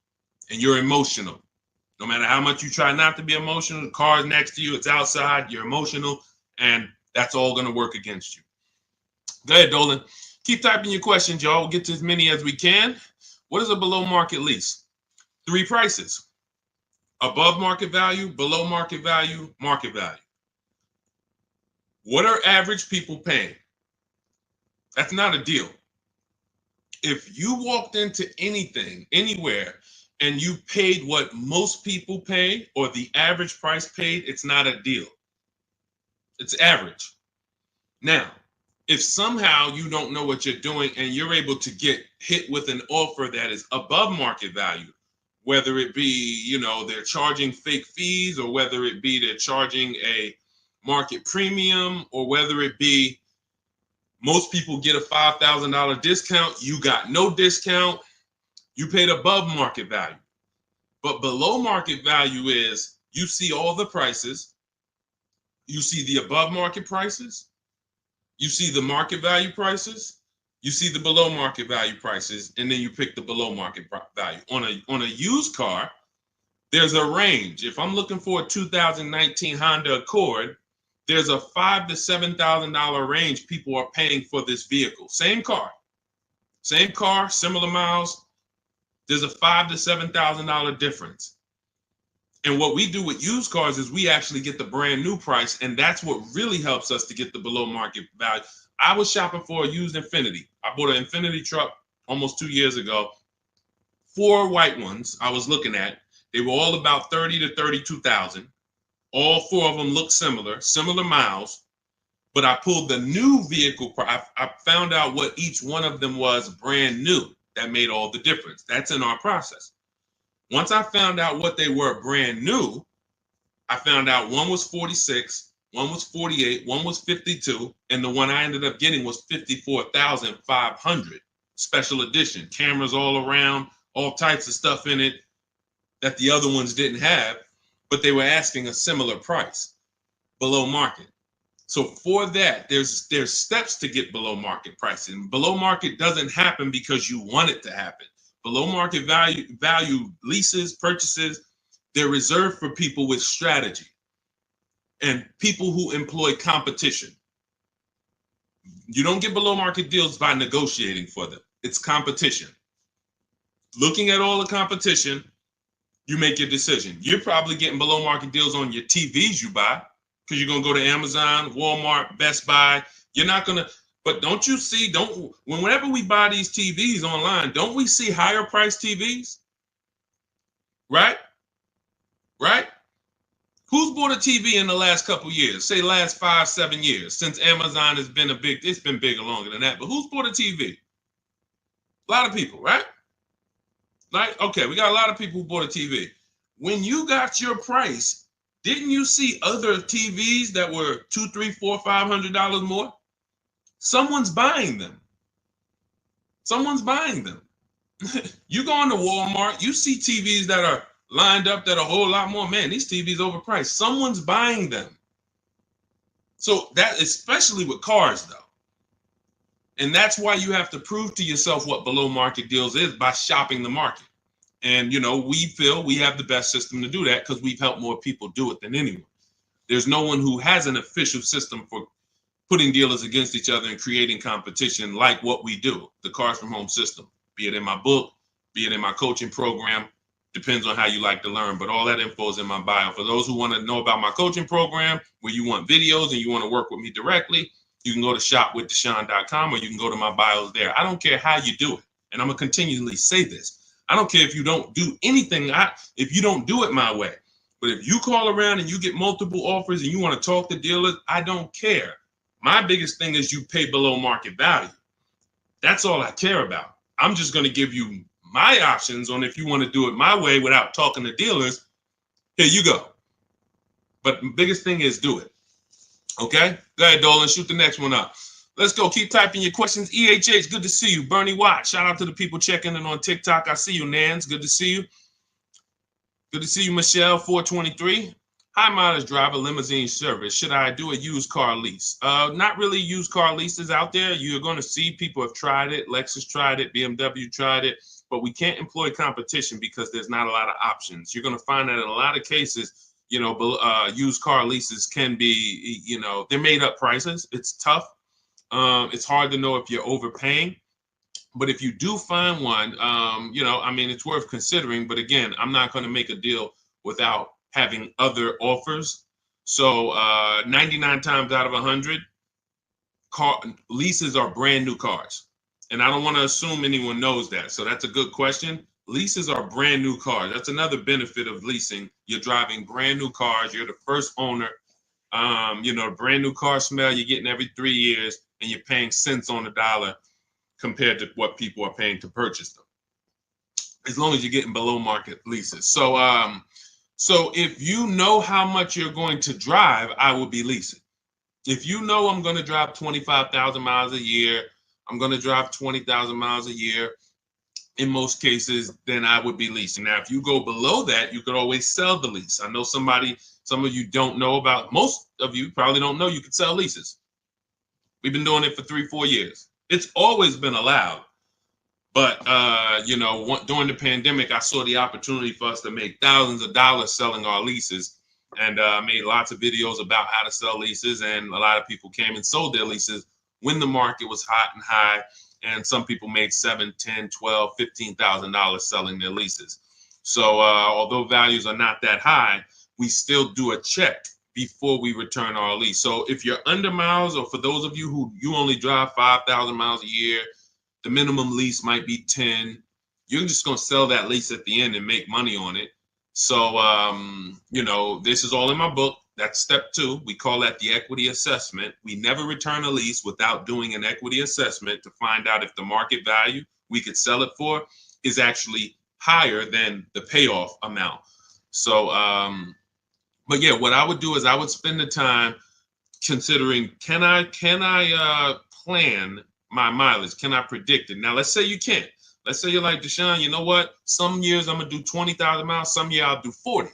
and you're emotional. No matter how much you try not to be emotional, the car's next to you, it's outside, you're emotional, and that's all going to work against you. Go ahead, Dolan. Keep typing your questions, y'all. We'll get to as many as we can. What is a below market lease? 3 prices. Above market value, below market value, market value. What are average people paying? That's not a deal. If you walked into anything, anywhere, and you paid what most people pay or the average price paid, it's not a deal. It's average. Now, if somehow you don't know what you're doing and you're able to get hit with an offer that is above market value, whether it be, they're charging fake fees, or whether it be they're charging a market premium, or whether it be most people get a $5,000 discount, you got no discount, you paid above market value. But below market value is you see all the prices, you see the above market prices, you see the market value prices, you see the below market value prices, and then you pick the below market value. On a used car, there's a range. If I'm looking for a 2019 Honda Accord, there's a $5,000 to $7,000 range people are paying for this vehicle. Same car, similar miles. There's a $5,000 to $7,000 difference. And what we do with used cars is we actually get the brand new price, and that's what really helps us to get the below market value. I was shopping for a used Infiniti. I bought an Infiniti truck almost 2 years ago. 4 white ones I was looking at. They were all about 30 to 32,000. All 4 of them looked similar miles. But I pulled the new vehicle. I found out what each one of them was brand new. That made all the difference. That's in our process. Once I found out what they were brand new, I found out one was 46, one was 48, one was 52, and the one I ended up getting was 54,500 special edition. Cameras all around, all types of stuff in it that the other ones didn't have, but they were asking a similar price, below market. So for that, there's steps to get below market pricing. Below market doesn't happen because you want it to happen. Below market value leases, purchases, they're reserved for people with strategy and people who employ competition. You don't get below market deals by negotiating for them. It's competition. Looking at all the competition, you make your decision. You're probably getting below market deals on your TVs you buy, because you're going to go to Amazon, Walmart, Best Buy. You're not going to, but don't you see, whenever we buy these TVs online, don't we see higher priced TVs? Right? Right? Who's bought a TV in the last couple years? Say last 5-7 years, since Amazon has been it's been bigger longer than that, but who's bought a TV? A lot of people, right? Like, okay, we got a lot of people who bought a TV. When you got your price, didn't you see other TVs that were $200, $300, $400, $500 more? Someone's buying them. Someone's buying them. You go into Walmart, you see TVs that are lined up that are a whole lot more. Man, these TVs overpriced. Someone's buying them. So that, especially with cars though. And that's why you have to prove to yourself what below market deals is by shopping the market. And, we feel we have the best system to do that because we've helped more people do it than anyone. There's no one who has an official system for putting dealers against each other and creating competition like what we do, the Cars from Home system, be it in my book, be it in my coaching program, depends on how you like to learn. But all that info is in my bio. For those who want to know about my coaching program, where you want videos and you want to work with me directly, you can go to shopwithdeshaun.com or you can go to my bios there. I don't care how you do it. And I'm going to continually say this. I don't care if you don't do anything, if you don't do it my way. But if you call around and you get multiple offers and you want to talk to dealers, I don't care. My biggest thing is you pay below market value. That's all I care about. I'm just going to give you my options on if you want to do it my way without talking to dealers. Here you go. But the biggest thing is do it. Okay? Go ahead, Dolan. Shoot the next one up. Let's go. Keep typing your questions. EHH, good to see you. Bernie Watt, shout out to the people checking in on TikTok. I see you, Nans. Good to see you. Good to see you, Michelle, 423. High mileage driver, limousine service. Should I do a used car lease? Not really used car leases out there. You're going to see people have tried it. Lexus tried it. BMW tried it. But we can't employ competition because there's not a lot of options. You're going to find that in a lot of cases, used car leases can be, they're made up prices. It's tough. It's hard to know if you're overpaying. But if you do find one, it's worth considering. But again, I'm not going to make a deal without having other offers. So 99 times out of 100, leases are brand new cars. And I don't want to assume anyone knows that. So that's a good question. Leases are brand new cars. That's another benefit of leasing. You're driving brand new cars. You're the first owner. Brand new car smell you're getting every 3 years, and you're paying cents on the dollar compared to what people are paying to purchase them, as long as you're getting below market leases. So if you know how much you're going to drive, I will be leasing. If you know I'm going to drive 25,000 miles a year, I'm going to drive 20,000 miles a year, in most cases, then I would be leasing. Now, if you go below that, you could always sell the lease. I know some of you don't know about, most of you probably don't know you could sell leases. We've been doing it for 3-4 years. It's always been allowed. But, during the pandemic, I saw the opportunity for us to make thousands of dollars selling our leases. And made lots of videos about how to sell leases. And a lot of people came and sold their leases when the market was hot and high. And some people made $7,000, $10,000, $12,000, $15,000 selling their leases. So although values are not that high, we still do a check before we return our lease. So if you're under miles, or for those of you who you only drive 5,000 miles a year, the minimum lease might be 10. You're just going to sell that lease at the end and make money on it. So, this is all in my book. That's step 2. We call that the equity assessment. We never return a lease without doing an equity assessment to find out if the market value we could sell it for is actually higher than the payoff amount. So, but yeah, what I would do is I would spend the time considering, can I plan my mileage? Can I predict it? Now, let's say you can't. Let's say you're like, Deshaun, you know what? Some years I'm going to do 20,000 miles. Some year I'll do 40.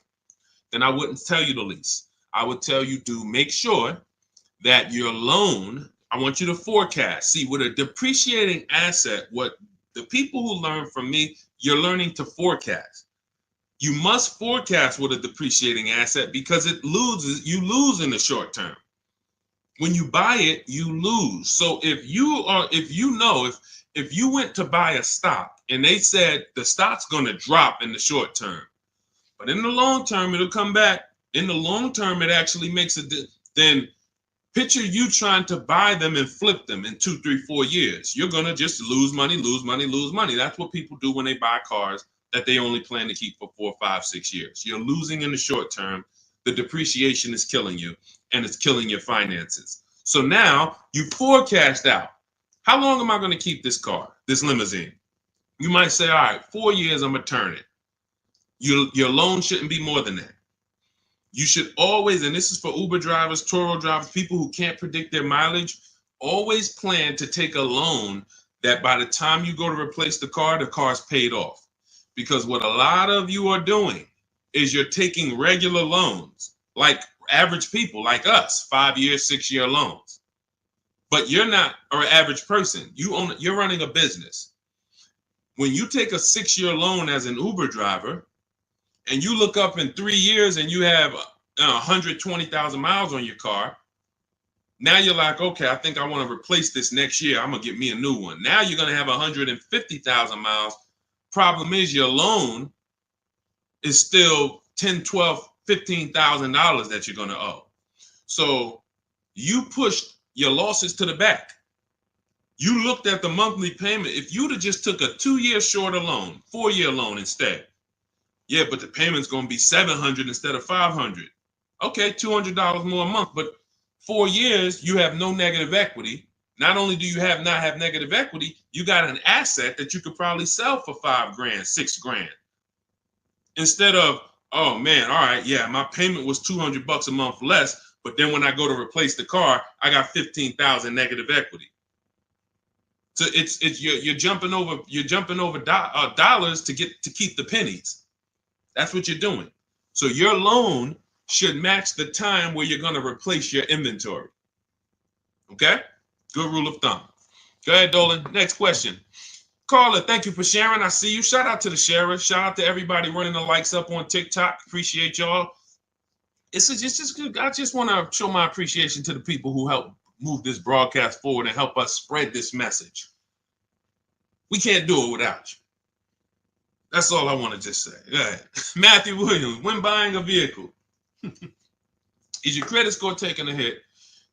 Then I wouldn't tell you to lease. I would tell you to make sure that your loan, I want you to forecast. See, with a depreciating asset, what the people who learn from me, you're learning to forecast. You must forecast with a depreciating asset because you lose in the short term. When you buy it, you lose. So if you went to buy a stock and they said the stock's going to drop in the short term, but in the long term, it'll come back. In the long term, it actually makes then picture you trying to buy them and flip them in 2, 3, 4 years. You're going to just lose money, lose money, lose money. That's what people do when they buy cars that they only plan to keep for 4, 5, 6 years. You're losing in the short term. The depreciation is killing you, and it's killing your finances. So now you forecast out. How long am I going to keep this car, this limousine? You might say, all right, 4 years, I'm going to turn it. Your loan shouldn't be more than that. You should always, and this is for Uber drivers, Turo drivers, people who can't predict their mileage, always plan to take a loan that by the time you go to replace the car's paid off. Because what a lot of you are doing is you're taking regular loans, like average people like us, 5-year, 6-year loans. But you're not an average person. You're running a business. When you take a 6-year loan as an Uber driver and you look up in 3 years and you have 120,000 miles on your car, now you're like, okay, I think I want to replace this next year. I'm going to get me a new one. Now you're going to have 150,000 miles. Problem is your loan is still $10, $12, $15,000 that you're going to owe. So you pushed your losses to the back. You looked at the monthly payment. If you'd have just took a 2-year shorter loan, 4-year loan instead, yeah, but the payment's going to be $700 instead of $500. Okay, $200 more a month, but 4 years, you have no negative equity. Not only do you not have negative equity, you got an asset that you could probably sell for $5,000, $6,000. Instead of, oh man, all right, yeah, my payment was $200 a month less, but then when I go to replace the car, I got 15,000 negative equity. So you're jumping over dollars to keep the pennies. That's what you're doing. So your loan should match the time where you're going to replace your inventory. Okay? Good rule of thumb. Go ahead, Dolan. Next question. Carla, thank you for sharing. I see you. Shout out to the sharers. Shout out to everybody running the likes up on TikTok. Appreciate y'all. It's just good. I just want to show my appreciation to the people who help move this broadcast forward and help us spread this message. We can't do it without you. That's all I want to just say. Go ahead. Matthew Williams, when buying a vehicle, is your credit score taking a hit?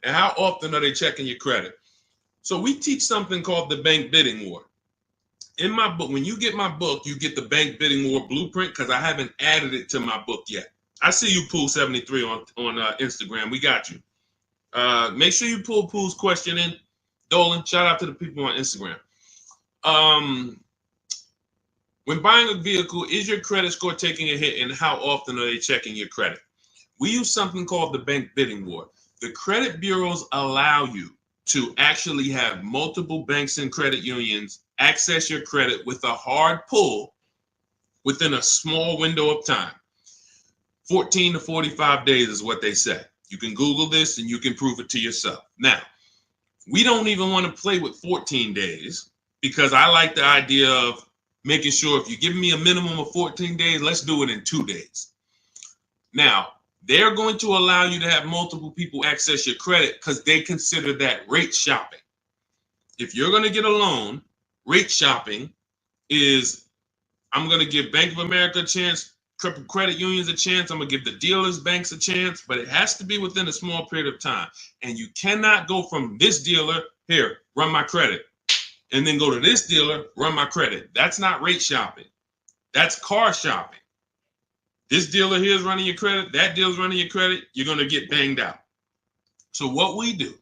And how often are they checking your credit? So we teach something called the bank bidding war. In my book, when you get my book, you get the bank bidding war blueprint because I haven't added it to my book yet. I see you, Pool73 on Instagram. We got you. Make sure you pull Pool's question in. Dolan, shout out to the people on Instagram. When buying a vehicle, is your credit score taking a hit, and how often are they checking your credit? We use something called the bank bidding war. The credit bureaus allow you to actually have multiple banks and credit unions access your credit with a hard pull within a small window of time. 14 to 45 days is what they say. You can Google this and you can prove it to yourself. Now, we don't even want to play with 14 days because I like the idea of making sure if you give me a minimum of 14 days, let's do it in 2 days. Now, they're going to allow you to have multiple people access your credit because they consider that rate shopping. If you're going to get a loan, rate shopping is, I'm going to give Bank of America a chance, credit unions a chance, I'm going to give the dealers, banks a chance, but it has to be within a small period of time. And you cannot go from this dealer, here, run my credit, and then go to this dealer, run my credit. That's not rate shopping. That's car shopping. This dealer here is running your credit, that dealer's running your credit, you're going to get banged out. So what we do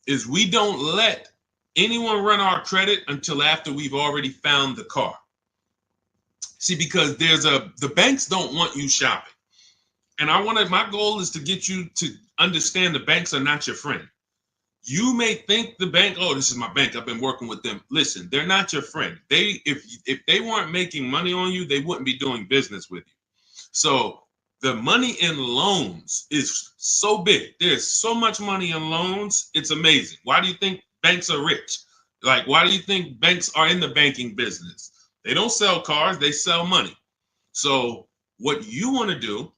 is we don't let anyone run our credit until after we've already found the car. See, because the banks don't want you shopping. And my goal is to get you to understand the banks are not your friend. You may think the bank, oh, this is my bank, I've been working with them. Listen, they're not your friend. If they weren't making money on you, they wouldn't be doing business with you. So the money in loans is so big. There's so much money in loans. It's amazing. Why do you think banks are rich? Like, why do you think banks are in the banking business? They don't sell cars, they sell money. So what you want to do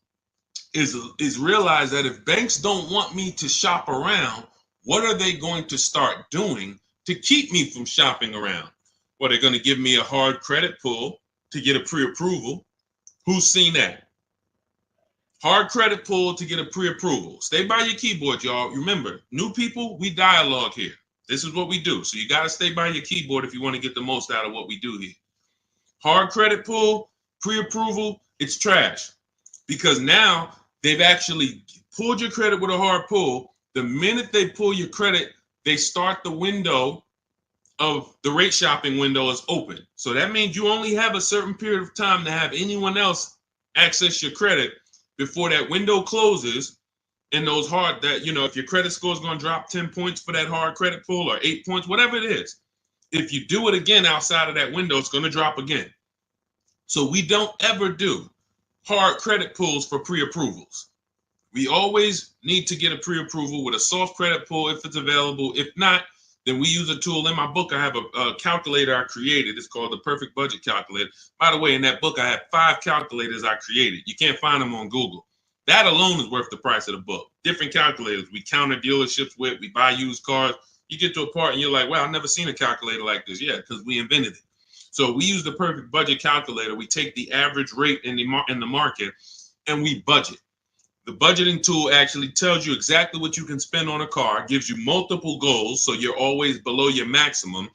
is realize that if banks don't want me to shop around, what are they going to start doing to keep me from shopping around? Well, they're going to give me a hard credit pull to get a pre-approval. Who's seen that? Hard credit pull to get a pre-approval. Stay by your keyboard, y'all. Remember, new people, we dialogue here. This is what we do. So you got to stay by your keyboard if you want to get the most out of what we do here. Hard credit pull, pre-approval, it's trash. Because now they've actually pulled your credit with a hard pull. The minute they pull your credit, they start the window of the rate shopping window is open. So that means you only have a certain period of time to have anyone else access your credit before that window closes. And those hard, that, if your credit score is going to drop 10 points for that hard credit pull or 8 points, whatever it is, If you do it again outside of that window, it's going to drop again. So we don't ever do hard credit pulls for pre-approvals. We always need to get a pre-approval with a soft credit pull if it's available. If not, then we use a tool. In my book, I have a calculator I created. It's called the Perfect Budget Calculator. By the way, in that book, I have 5 calculators I created. You can't find them on Google. That alone is worth the price of the book. Different calculators. We counter dealerships with. We buy used cars. You get to a part and you're like, well, I've never seen a calculator like this. Yeah, because we invented it. So we use the Perfect Budget Calculator. We take the average rate in the market and we budget. The budgeting tool actually tells you exactly what you can spend on a car, gives you multiple goals, so you're always below your maximum,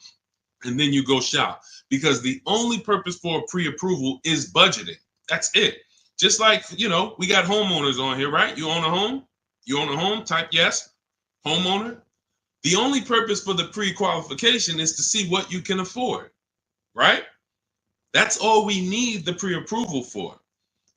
and then you go shop. Because the only purpose for a pre-approval is budgeting. That's it. Just like, you know, we got homeowners on here, right? You own a home? You own a home? Type yes. Homeowner. The only purpose for the pre-qualification is to see what you can afford, right? That's all we need the pre-approval for.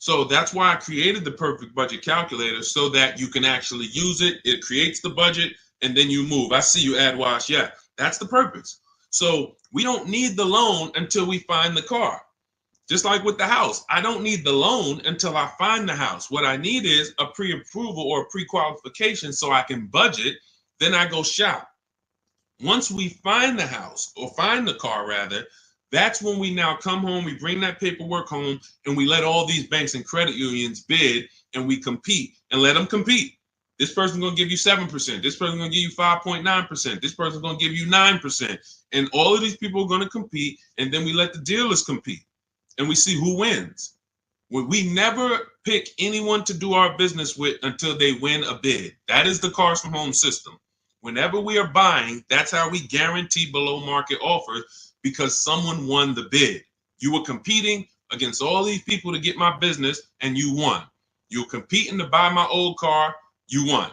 So that's why I created the Perfect Budget Calculator, so that you can actually use it. It creates the budget and then you move. I see you, AdWash. Yeah, that's the purpose. So we don't need the loan until we find the car. Just like with the house, I don't need the loan until I find the house. What I need is a pre-approval or a pre-qualification so I can budget. Then I go shop. Once we find the house, or find the car rather, that's when we now come home, we bring that paperwork home, and we let all these banks and credit unions bid, and we compete and let them compete. This person's going to give you 7%. This person's going to give you 5.9%. This person's going to give you 9%. And all of these people are going to compete, and then we let the dealers compete, and we see who wins. We never pick anyone to do our business with until they win a bid. That is the Cars from Home system. Whenever we are buying, that's how we guarantee below market offers, because someone won the bid. You were competing against all these people to get my business, and you won. You were competing to buy my old car, you won.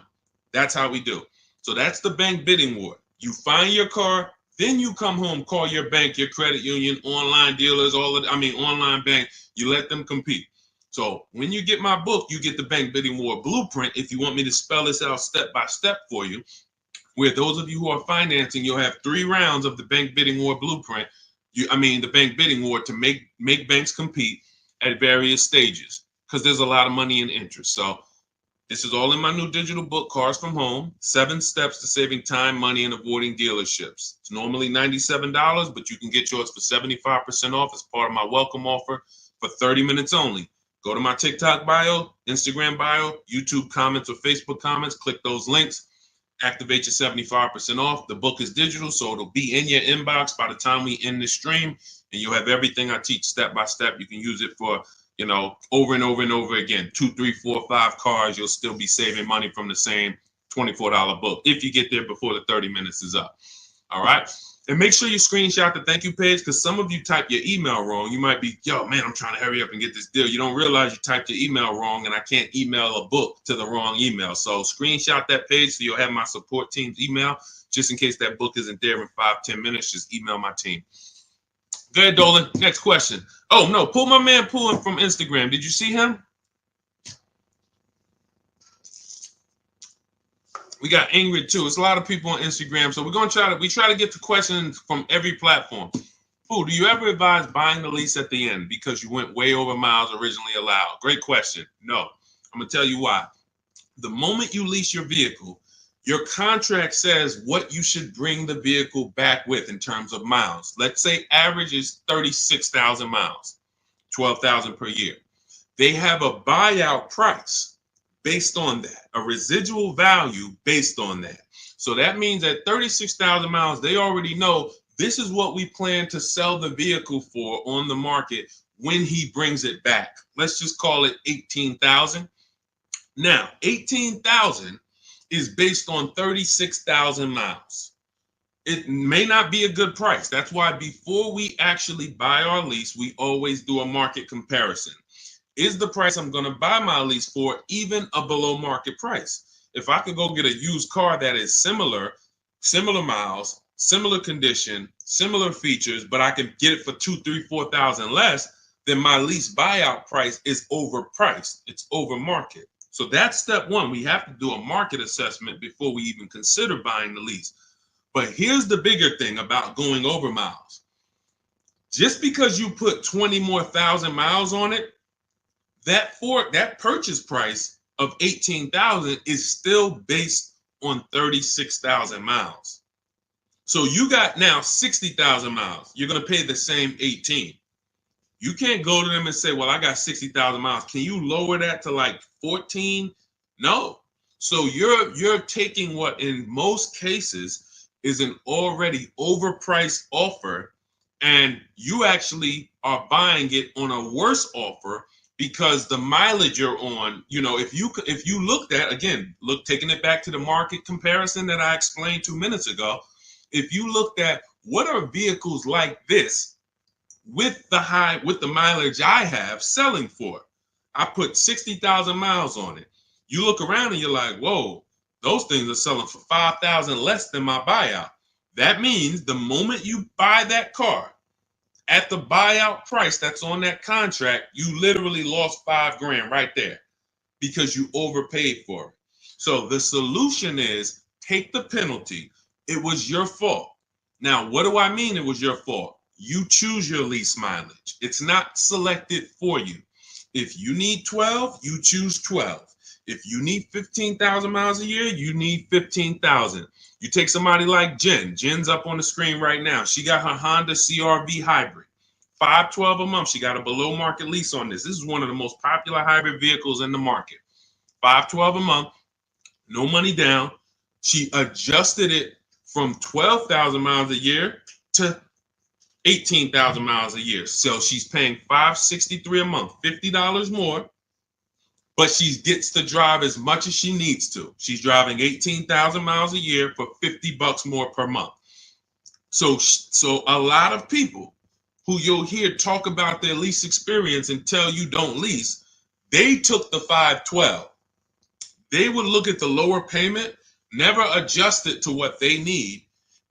That's how we do. So that's the bank bidding war. You find your car, then you come home, call your bank, your credit union, online dealers, online bank, you let them compete. So when you get my book, you get the bank bidding war blueprint. If you want me to spell this out step by step for you, where those of you who are financing, you'll have 3 rounds of the bank bidding war blueprint. The bank bidding war to make banks compete at various stages, because there's a lot of money and interest. So this is all in my new digital book, Cars from Home, 7 Steps to Saving Time, Money, and Avoiding Dealerships. It's normally $97, but you can get yours for 75% off as part of my welcome offer for 30 minutes only. Go to my TikTok bio, Instagram bio, YouTube comments, or Facebook comments, click those links. Activate your 75% off. The book is digital, so it'll be in your inbox by the time we end this stream, and you'll have everything I teach step by step. You can use it for, over and over and over again. 2, 3, 4, 5 cars. You'll still be saving money from the same $24 book if you get there before the 30 minutes is up. All right. And make sure you screenshot the thank you page, because some of you type your email wrong. You might be, yo, man, I'm trying to hurry up and get this deal. You don't realize you typed your email wrong, and I can't email a book to the wrong email. So screenshot that page so you'll have my support team's email, just in case that book isn't there in 5-10 minutes. Just email my team. Go ahead, Dolan. Next question. Oh, no, pull my man Pulling from Instagram. Did you see him? We got Ingrid too. It's a lot of people on Instagram, so we're gonna try to get to questions from every platform. Do you ever advise buying the lease at the end because you went way over miles originally allowed? Great question. No, I'm gonna tell you why. The moment you lease your vehicle, your contract says what you should bring the vehicle back with in terms of miles. Let's say average is 36,000 miles, 12,000 per year. They have a buyout price based on that, a residual value based on that. So that means at 36,000 miles, they already know this is what we plan to sell the vehicle for on the market when he brings it back. Let's just call it 18,000. Now, 18,000 is based on 36,000 miles. It may not be a good price. That's why before we actually buy our lease, we always do a market comparison. Is the price I'm going to buy my lease for even a below market price? If I could go get a used car that is similar miles, similar condition, similar features, but I can get it for 2, 3, 4,000 less, then my lease buyout price is overpriced. It's over market. So that's step one. We have to do a market assessment before we even consider buying the lease. But here's the bigger thing about going over miles. Just because you put 20 more thousand miles on it, that purchase price of 18,000 is still based on 36,000 miles. So you got now 60,000 miles. You're going to pay the same 18. You can't go to them and say, well, I got 60,000 miles. Can you lower that to like 14? No. So you're taking what in most cases is an already overpriced offer, and you actually are buying it on a worse offer because the mileage you're on, if you looked at, again, taking it back to the market comparison that I explained 2 minutes ago, if you looked at what are vehicles like this with the mileage I have selling for, I put 60,000 miles on it. You look around and you're like, whoa, those things are selling for 5,000 less than my buyout. That means the moment you buy that car at the buyout price that's on that contract, you literally lost $5,000 right there because you overpaid for it. So the solution is take the penalty. It was your fault. Now, what do I mean it was your fault? You choose your lease mileage. It's not selected for you. If you need 12, you choose 12. If you need 15,000 miles a year, you need 15,000. You take somebody like Jen. Jen's up on the screen right now. She got her Honda CR-V hybrid. $512 a month. She got a below market lease on this. This is one of the most popular hybrid vehicles in the market. $512 a month, no money down. She adjusted it from 12,000 miles a year to 18,000 miles a year. So she's paying $563 a month, $50 more, but she gets to drive as much as she needs to. She's driving 18,000 miles a year for $50 more per month. So a lot of people who you'll hear talk about their lease experience and tell you don't lease, they took the 512. They would look at the lower payment, never adjust it to what they need,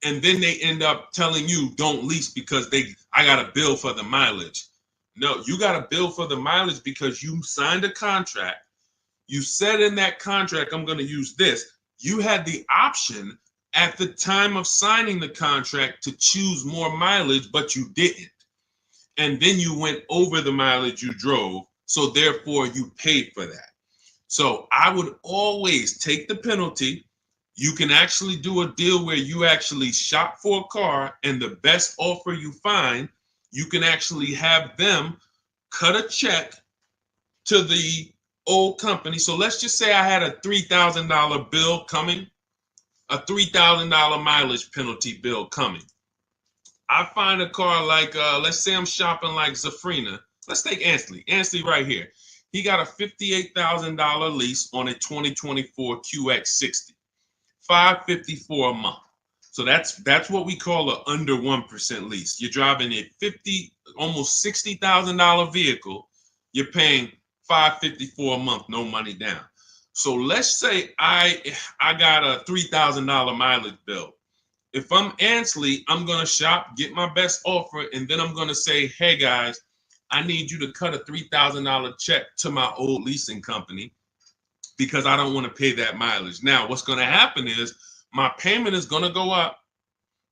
and then they end up telling you don't lease because I got a bill for the mileage. No, you got a bill for the mileage because you signed a contract. You said in that contract, I'm going to use this. You had the option at the time of signing the contract to choose more mileage, but you didn't. And then you went over the mileage you drove. So therefore you paid for that. So I would always take the penalty. You can actually do a deal where you actually shop for a car, and the best offer you find, you can actually have them cut a check to the old company. So let's just say I had a $3,000 bill coming, a $3,000 mileage penalty bill coming. I find a car like, let's say I'm shopping like Zafrina. Let's take Ansley. Ansley right here. He got a $58,000 lease on a 2024 QX60. $554 a month. So that's what we call an under 1% lease. You're driving a almost $60,000 vehicle. You're paying $554 a month, no money down. So let's say I got a $3,000 mileage bill. If I'm Ansley, I'm gonna shop, get my best offer, and then I'm gonna say, hey guys, I need you to cut a $3,000 check to my old leasing company, because I don't want to pay that mileage. Now, what's going to happen is my payment is going to go up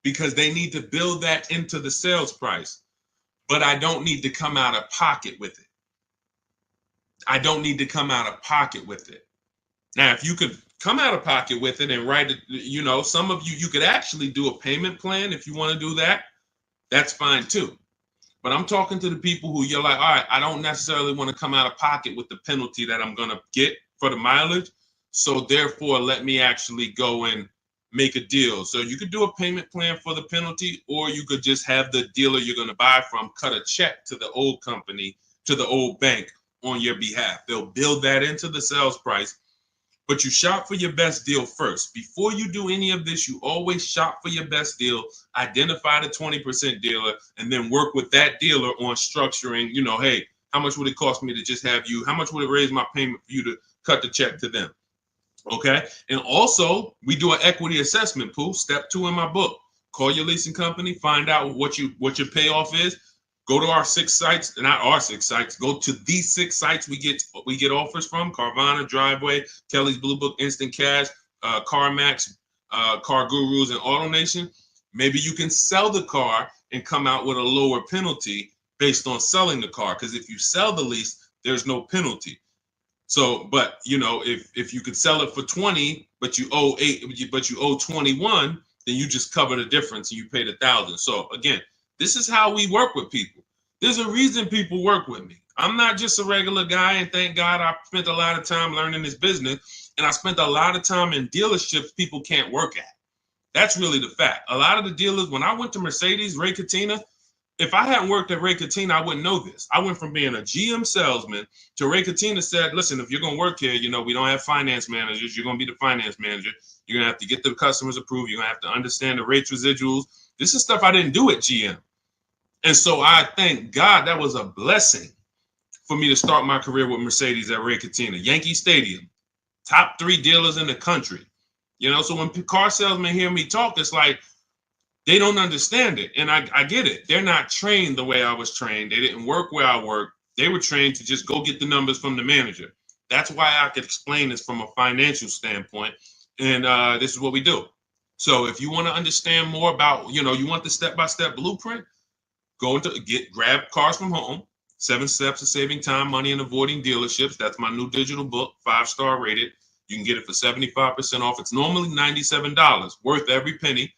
because they need to build that into the sales price, but I don't need to come out of pocket with it. I don't need to come out of pocket with it. Now, if you could come out of pocket with it and write it, some of you could actually do a payment plan if you want to do that. That's fine too. But I'm talking to the people who you're like, all right, I don't necessarily want to come out of pocket with the penalty that I'm going to get for the mileage. So therefore, let me actually go and make a deal. So you could do a payment plan for the penalty, or you could just have the dealer you're going to buy from cut a check to the old company, to the old bank on your behalf. They'll build that into the sales price, but you shop for your best deal first. Before you do any of this, you always shop for your best deal, identify the 20% dealer, and then work with that dealer on structuring, hey, how much would it cost me to just have you? How much would it raise my payment for you to cut the check to them? Okay. And also, we do an equity assessment, Pooh. Step 2 in my book. Call your leasing company, find out what your payoff is. Go to our 6 sites, not our 6 sites. Go to these 6 sites we get offers from: Carvana, Driveway, Kelly's Blue Book, Instant Cash, CarMax, Car Gurus and AutoNation, maybe you can sell the car and come out with a lower penalty based on selling the car. Because if you sell the lease, there's no penalty. So, but you know, if you could sell it for 20, but you owe 21, then you just cover the difference and you pay the 1,000. So again, this is how we work with people. There's a reason people work with me. I'm not just a regular guy, and thank God I spent a lot of time learning this business, and I spent a lot of time in dealerships people can't work at. That's really the fact. A lot of the dealers, when I went to Mercedes, Ray Catena, if I hadn't worked at Ray Catena, I wouldn't know this. I went from being a GM salesman to Ray Catena said, listen, if you're going to work here, you know, we don't have finance managers. You're going to be the finance manager. You're going to have to get the customers approved. You're going to have to understand the rates residuals. This is stuff I didn't do at GM. And so I thank God that was a blessing for me to start my career with Mercedes at Ray Catena. Yankee Stadium, top 3 dealers in the country. You know, so when car salesmen hear me talk, it's like they don't understand it. And I get it. They're not trained the way I was trained. They didn't work where I worked. They were trained to just go get the numbers from the manager. That's why I could explain this from a financial standpoint. And this is what we do. So if you want to understand more about, you know, you want the step-by-step blueprint, grab Cars from Home, 7 Steps to Saving Time, Money, and Avoiding Dealerships. That's my new digital book, 5-star rated. You can get it for 75% off. It's normally $97, worth every penny.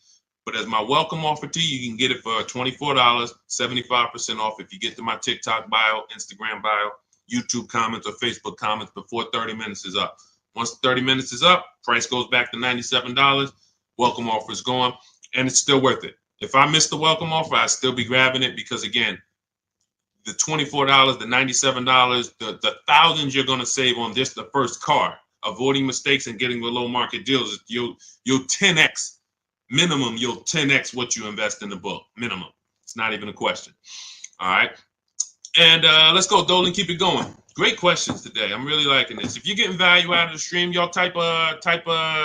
But as my welcome offer to you, you can get it for $24, 75% off if you get to my TikTok bio, Instagram bio, YouTube comments, or Facebook comments before 30 minutes is up. Once 30 minutes is up, price goes back to $97. Welcome offer is gone, and it's still worth it. If I miss the welcome offer, I'd still be grabbing it because, again, the $24, the $97, the thousands you're going to save on this, the first car, avoiding mistakes and getting below market deals, you'll 10x. Minimum, you'll 10x what you invest in the book. Minimum. It's not even a question. All right. And let's go, Dolan. Keep it going. Great questions today. I'm really liking this. If you're getting value out of the stream, y'all type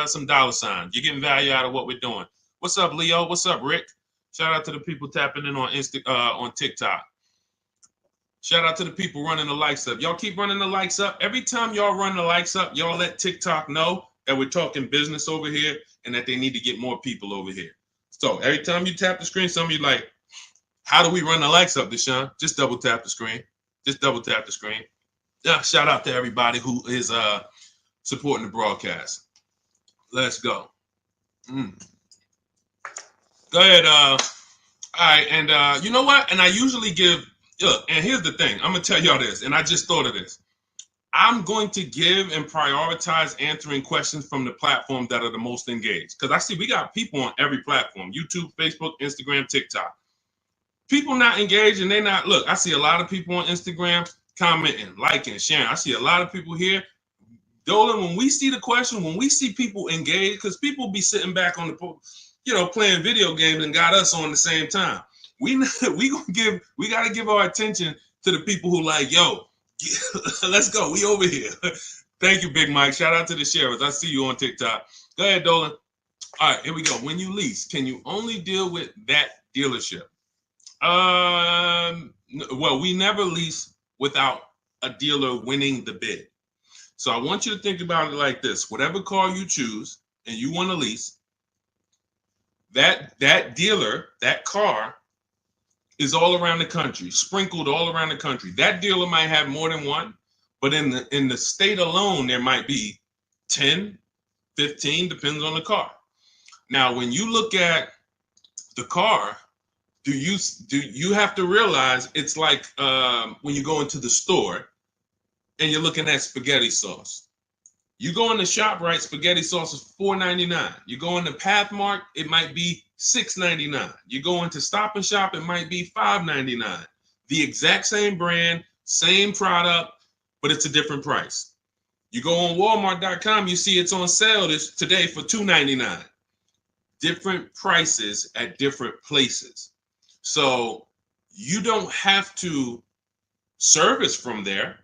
some dollar signs. You're getting value out of what we're doing. What's up, Leo? What's up, Rick? Shout out to the people tapping in on TikTok. Shout out to the people running the likes up. Y'all keep running the likes up. Every time y'all run the likes up, y'all let TikTok know that we're talking business over here and that they need to get more people over here. So every time you tap the screen, some of you like, how do we run the likes up, Deshaun? Just double tap the screen. Just double tap the screen. Yeah, shout out to everybody who is supporting the broadcast. Let's go. Go ahead. All right, and you know what? And I usually give, look, and here's the thing. I'm going to tell y'all this, and I just thought of this. I'm going to give and prioritize answering questions from the platforms that are the most engaged. Because I see we got people on every platform, YouTube, Facebook, Instagram, TikTok. People not engaged and they not, look, I see a lot of people on Instagram commenting, liking, sharing. I see a lot of people here. Dolan, when we see the question, when we see people engaged, because people be sitting back on the, you know, playing video games and got us on the same time. We got to give our attention to the people who like, yo, let's go. We over here. Thank you, Big Mike. Shout out to the sheriffs. I see you on TikTok. Go ahead, Dolan. All right, here we go. When you lease, can you only deal with that dealership? Well, we never lease without a dealer winning the bid. So I want you to think about it like this. Whatever car you choose and you want to lease, that dealer, that car is all around the country, sprinkled all around the country. That dealer might have more than one, but in the state alone, there might be 10, 15, depends on the car. Now, when you look at the car, do you have to realize it's like when you go into the store and you're looking at spaghetti sauce. You go in the ShopRite, spaghetti sauce is $4.99. You go into Pathmark, it might be $6.99. You go into Stop and Shop, it might be $5.99. The exact same brand, same product, but it's a different price. You go on Walmart.com, you see it's on sale today for $2.99. Different prices at different places. So you don't have to service from there.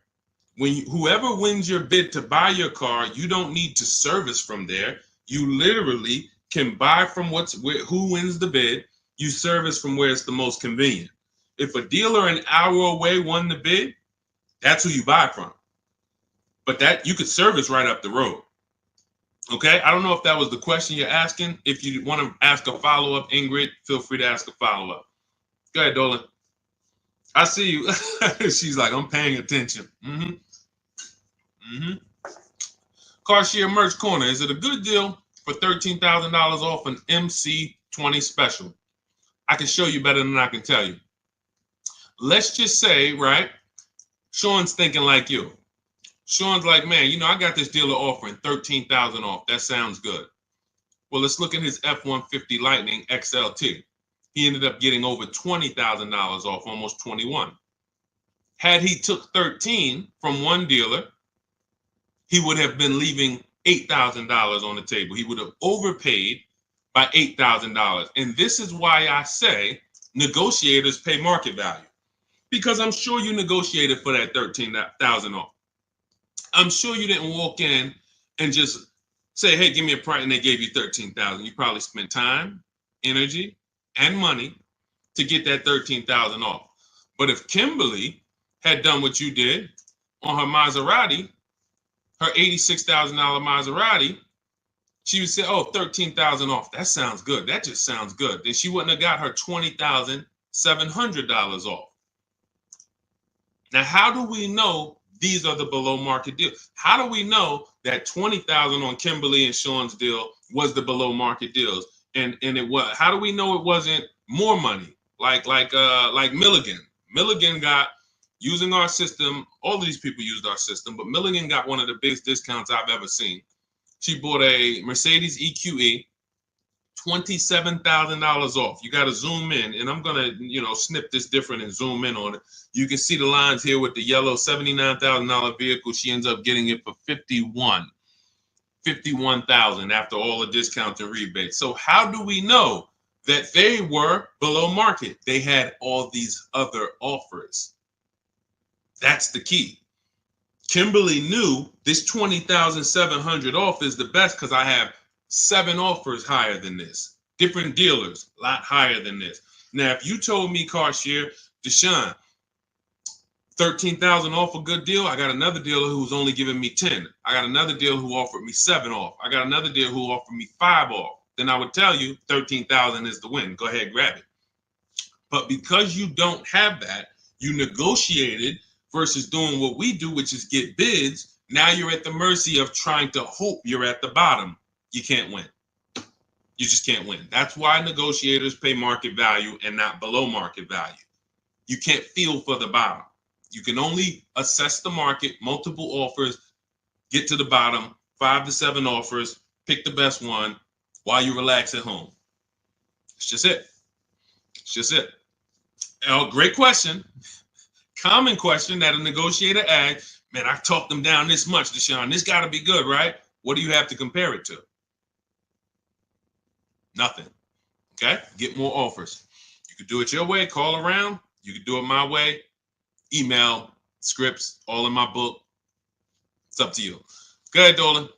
Whoever wins your bid to buy your car, you don't need to service from there. You literally can buy from who wins the bid. You service from where it's the most convenient. If a dealer an hour away won the bid, that's who you buy from. But that you could service right up the road. Okay, I don't know if that was the question you're asking. If you want to ask a follow-up, Ingrid, feel free to ask a follow-up. Go ahead, Dolan. I see you. She's like, I'm paying attention. Car Merch Corner. Is it a good deal for $13,000 off an MC20 special? I can show you better than I can tell you. Let's just say, right, Sean's thinking like you. Sean's like, man, you know, I got this dealer offering $13,000 off. That sounds good. Well, let's look at his F-150 Lightning XLT. He ended up getting over $20,000 off, almost 21. Had he took 13 from one dealer, he would have been leaving $8,000 on the table. He would have overpaid by $8,000. And this is why I say negotiators pay market value, because I'm sure you negotiated for that $13,000 off. I'm sure you didn't walk in and just say, hey, give me a price, and they gave you $13,000. You probably spent time, energy, and money to get that $13,000 off. But if Kimberly had done what you did on her Maserati, her $86,000 Maserati, she would say, oh, $13,000 off. That sounds good. That just sounds good. Then she wouldn't have got her $20,700 off. Now, how do we know these are the below market deals? How do we know that $20,000 on Kimberly and Sean's deal was the below market deals? And it was. How do we know it wasn't more money? Like Milligan. Milligan got, using our system, all of these people used our system, but Milligan got one of the biggest discounts I've ever seen. She bought a Mercedes EQE, $27,000 off. You got to zoom in, and I'm gonna, snip this different and zoom in on it. You can see the lines here with the yellow $79,000 vehicle. She ends up getting it for $51,000 after all the discounts and rebates. So how do we know that they were below market? They had all these other offers. That's the key. Kimberly knew this $20,700 off is the best because I have 7 offers higher than this. Different dealers, a lot higher than this. Now, if you told me, CarShare, Deshaun, $13,000 off a good deal, I got another dealer who's only giving me 10. I got another dealer who offered me 7 off. I got another dealer who offered me 5 off. Then I would tell you 13,000 is the win. Go ahead, grab it. But because you don't have that, you negotiated versus doing what we do, which is get bids. Now you're at the mercy of trying to hope you're at the bottom. You can't win. You just can't win. That's why negotiators pay market value and not below market value. You can't feel for the bottom. You can only assess the market, multiple offers, get to the bottom, 5 to 7 offers, pick the best one while you relax at home. It's just it. It's just it. Oh, great question. Common question that a negotiator asks. Man, I talked them down this much, Deshaun. This got to be good, right? What do you have to compare it to? Nothing. Okay? Get more offers. You could do it your way, call around. You could do it my way. Email, scripts, all in my book. It's up to you. Go ahead, Dolan.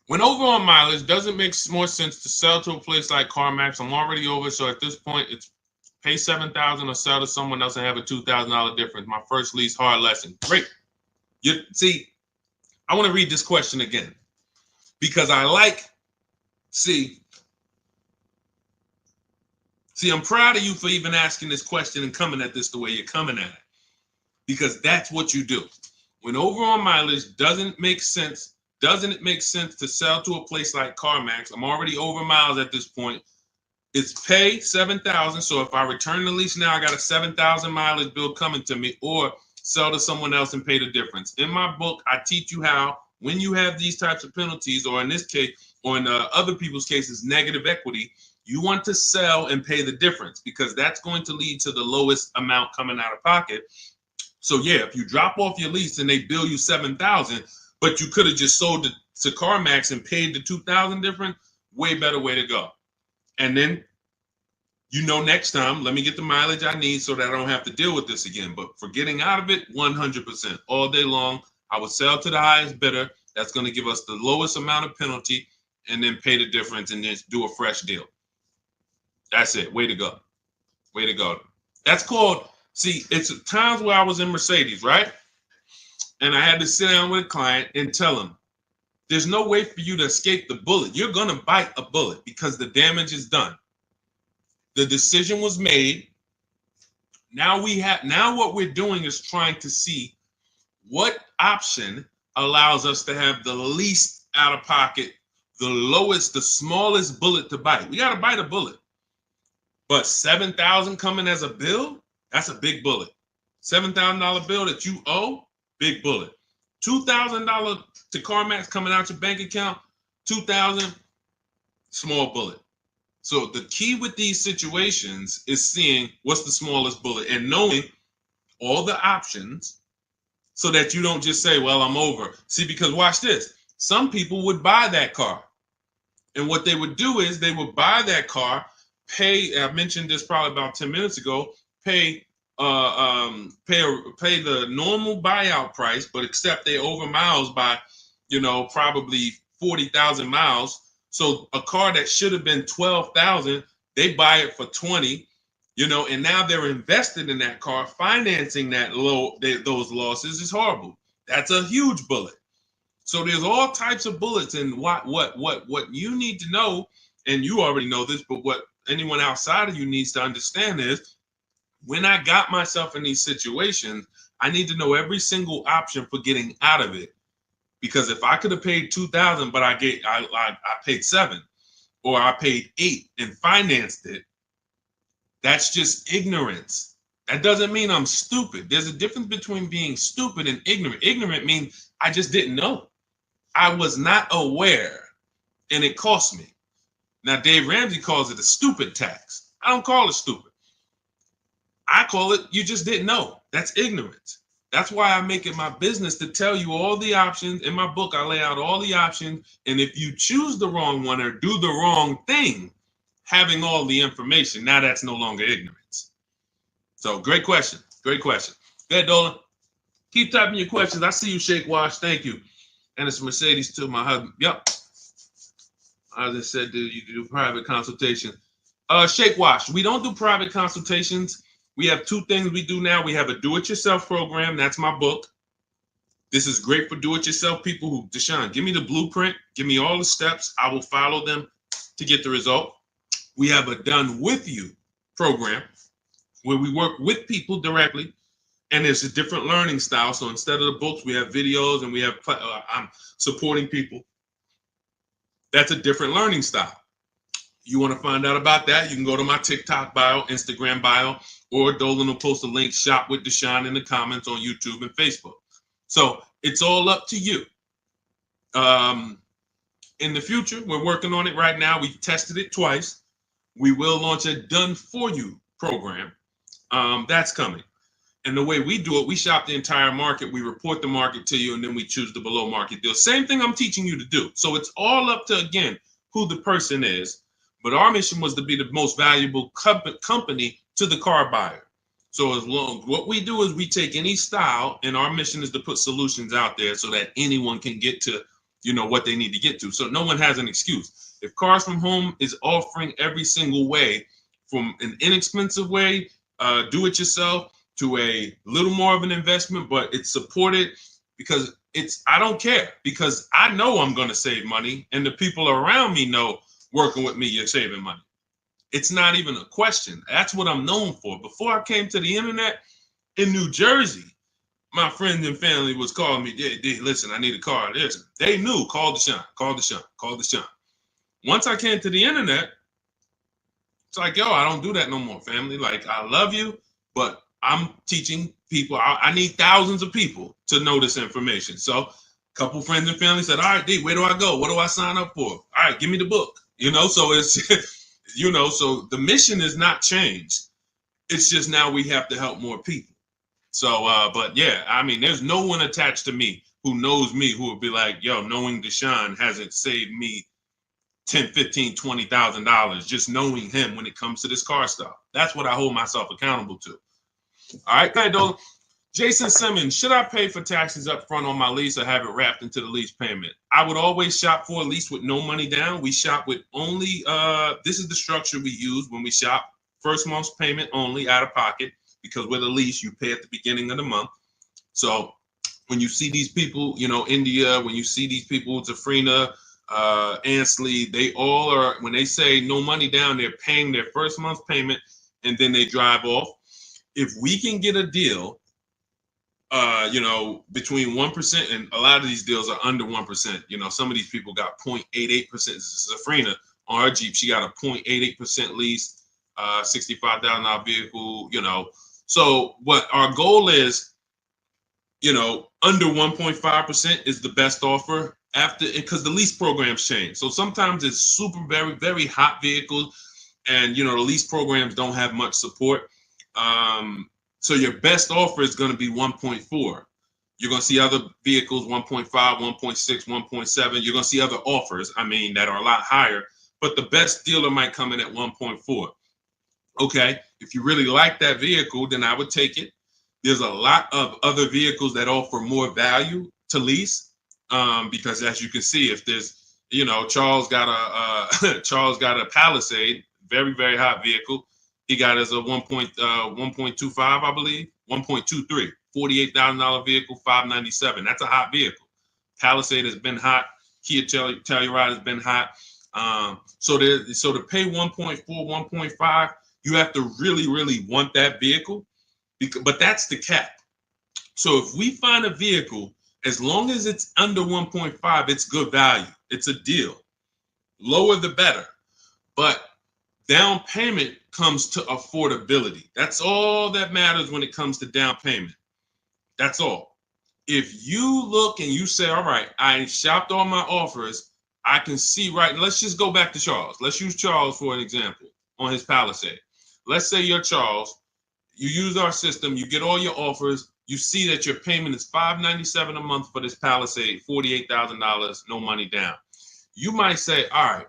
When over on mileage, does it make more sense to sell to a place like CarMax? I'm already over, so at this point, it's pay $7,000 or sell to someone else and have a $2,000 difference. My first lease, hard lesson. Great. See, I want to read this question again because see, I'm proud of you for even asking this question and coming at this the way you're coming at it, because that's what you do. When over on mileage, doesn't it make sense to sell to a place like CarMax? I'm already over miles at this point. It's pay $7,000. So if I return the lease now, I got a 7,000 mileage bill coming to me, or sell to someone else and pay the difference. In my book, I teach you how, when you have these types of penalties, or in this case, or in other people's cases, negative equity, you want to sell and pay the difference, because that's going to lead to the lowest amount coming out of pocket. So yeah, if you drop off your lease and they bill you $7,000, but you could have just sold it to CarMax and paid the $2,000 difference, way better way to go. And then, next time, let me get the mileage I need so that I don't have to deal with this again. But for getting out of it, 100%. All day long, I would sell to the highest bidder. That's going to give us the lowest amount of penalty, and then pay the difference and then do a fresh deal. That's it. Way to go. Way to go. That's called See, it's times where I was in Mercedes, right? And I had to sit down with a client and tell him, there's no way for you to escape the bullet. You're going to bite a bullet because the damage is done. The decision was made. Now what we're doing is trying to see what option allows us to have the least out of pocket, the lowest, the smallest bullet to bite. We got to bite a bullet. But $7,000 coming as a bill, that's a big bullet. $7,000 bill that you owe, big bullet. $2,000 to CarMax coming out your bank account, $2,000, small bullet. So the key with these situations is seeing what's the smallest bullet and knowing all the options so that you don't just say, well, I'm over. See, because watch this. Some people would buy that car. And what they would do is they would buy that car, pay, I mentioned this probably about 10 minutes ago, pay the normal buyout price, but except they over miles by, probably 40,000 miles. So a car that should have been 12,000, they buy it for 20, and now they're invested in that car. Financing those losses is horrible. That's a huge bullet. So there's all types of bullets, and what you need to know, and you already know this, but what anyone outside of you needs to understand is, when I got myself in these situations, I need to know every single option for getting out of it. Because if I could have paid $2,000, but I paid $7,000, or I paid $8,000 and financed it, that's just ignorance. That doesn't mean I'm stupid. There's a difference between being stupid and ignorant. Ignorant means I just didn't know. I was not aware, and it cost me. Now, Dave Ramsey calls it a stupid tax. I don't call it stupid. I call it you just didn't know. That's ignorance. That's why I make it my business to tell you all the options. In my book, I lay out all the options. And if you choose the wrong one or do the wrong thing, having all the information, now that's no longer ignorance. So great question. Great question. Go ahead, Dolan. Keep typing your questions. I see you, Shake Wash. Thank you. And it's Mercedes to my husband. Yep. As I said, you do private consultation. Shake Wash. We don't do private consultations. We have two things we do now. We have a do-it-yourself program. That's my book. This is great for do-it-yourself people who, Deshaun, give me the blueprint. Give me all the steps. I will follow them to get the result. We have a done with you program where we work with people directly. And it's a different learning style. So instead of the books, we have videos and we have, I'm supporting people. That's a different learning style. You want to find out about that, you can go to my TikTok bio, Instagram bio, or Dolan will post a link, Shop with Deshaun, in the comments on YouTube and Facebook. So it's all up to you. In the future, we're working on it right now. We tested it twice. We will launch a done for you program. That's coming. And the way we do it, we shop the entire market. We report the market to you, and then we choose the below market deal. Same thing I'm teaching you to do. So it's all up to, again, who the person is. But our mission was to be the most valuable company to the car buyer. So what we do is we take any style, and our mission is to put solutions out there so that anyone can get to, what they need to get to. So no one has an excuse. If Cars From Home is offering every single way, from an inexpensive way, do it yourself, to a little more of an investment, but it's supported because I don't care, because I know I'm going to save money, and the people around me know working with me, you're saving money. It's not even a question. That's what I'm known for. Before I came to the internet in New Jersey, my friends and family was calling me, listen, I need a car. Listen, they knew, call Deshaun, call Deshaun, call Deshaun. Once I came to the internet, it's like, yo, I don't do that no more, family. Like, I love you, but I'm teaching people. I need thousands of people to know this information. So a couple friends and family said, all right, D, where do I go? What do I sign up for? All right, give me the book. So it's, so the mission is not changed. It's just now we have to help more people. So, but yeah, I mean, there's no one attached to me who knows me who would be like, yo, knowing Deshaun hasn't saved me $10,000, $15,000, $20,000 just knowing him when it comes to this car stuff. That's what I hold myself accountable to. All right, go ahead, Dolan. Jason Simmons, should I pay for taxes up front on my lease or have it wrapped into the lease payment? I would always shop for a lease with no money down. We shop with only, this is the structure we use when we shop. First month's payment only, out of pocket. because with a lease, you pay at the beginning of the month. So when you see these people, India, when you see these people, Zafrina, Ansley, they all are, when they say no money down, they're paying their first month's payment and then they drive off. If we can get a deal, between 1%, and a lot of these deals are under 1%. Some of ththese people got 0.88%. Zafrina on her Jeep, she got a 0.88% lease, $65,000 vehicle. So what our goal is, under 1.5% is the best offer after, because the lease programs change. So sometimes it's super, very, very hot vehicles, and the lease programs don't have much support. So your best offer is going to be 1.4. You're going to see other vehicles 1.5, 1.6, 1.7. You're going to see other offers, that are a lot higher, but the best dealer might come in at 1.4. Okay, if you really like that vehicle, then I would take it. There's a lot of other vehicles that offer more value to lease, because as you can see, if there's, Charles got a Palisade, very, very hot vehicle. He got as a 1.25, I believe, 1.23, $48,000 vehicle, $597. That's a hot vehicle. Palisade has been hot. Kia Telluride has been hot. So to pay 1.4, 1.5, you have to really, really want that vehicle. But that's the cap. So if we find a vehicle, as long as it's under 1.5, it's good value. It's a deal. Lower the better. But down payment comes to affordability. That's all that matters when it comes to down payment. That's all. If you look and you say, all right, I shopped all my offers, I can see right. Let's just go back to Charles. Let's use Charles for an example on his Palisade. Let's say you're Charles. You use our system, you get all your offers, you see that your payment is $597 a month for this Palisade, $48,000, no money down. You might say, all right,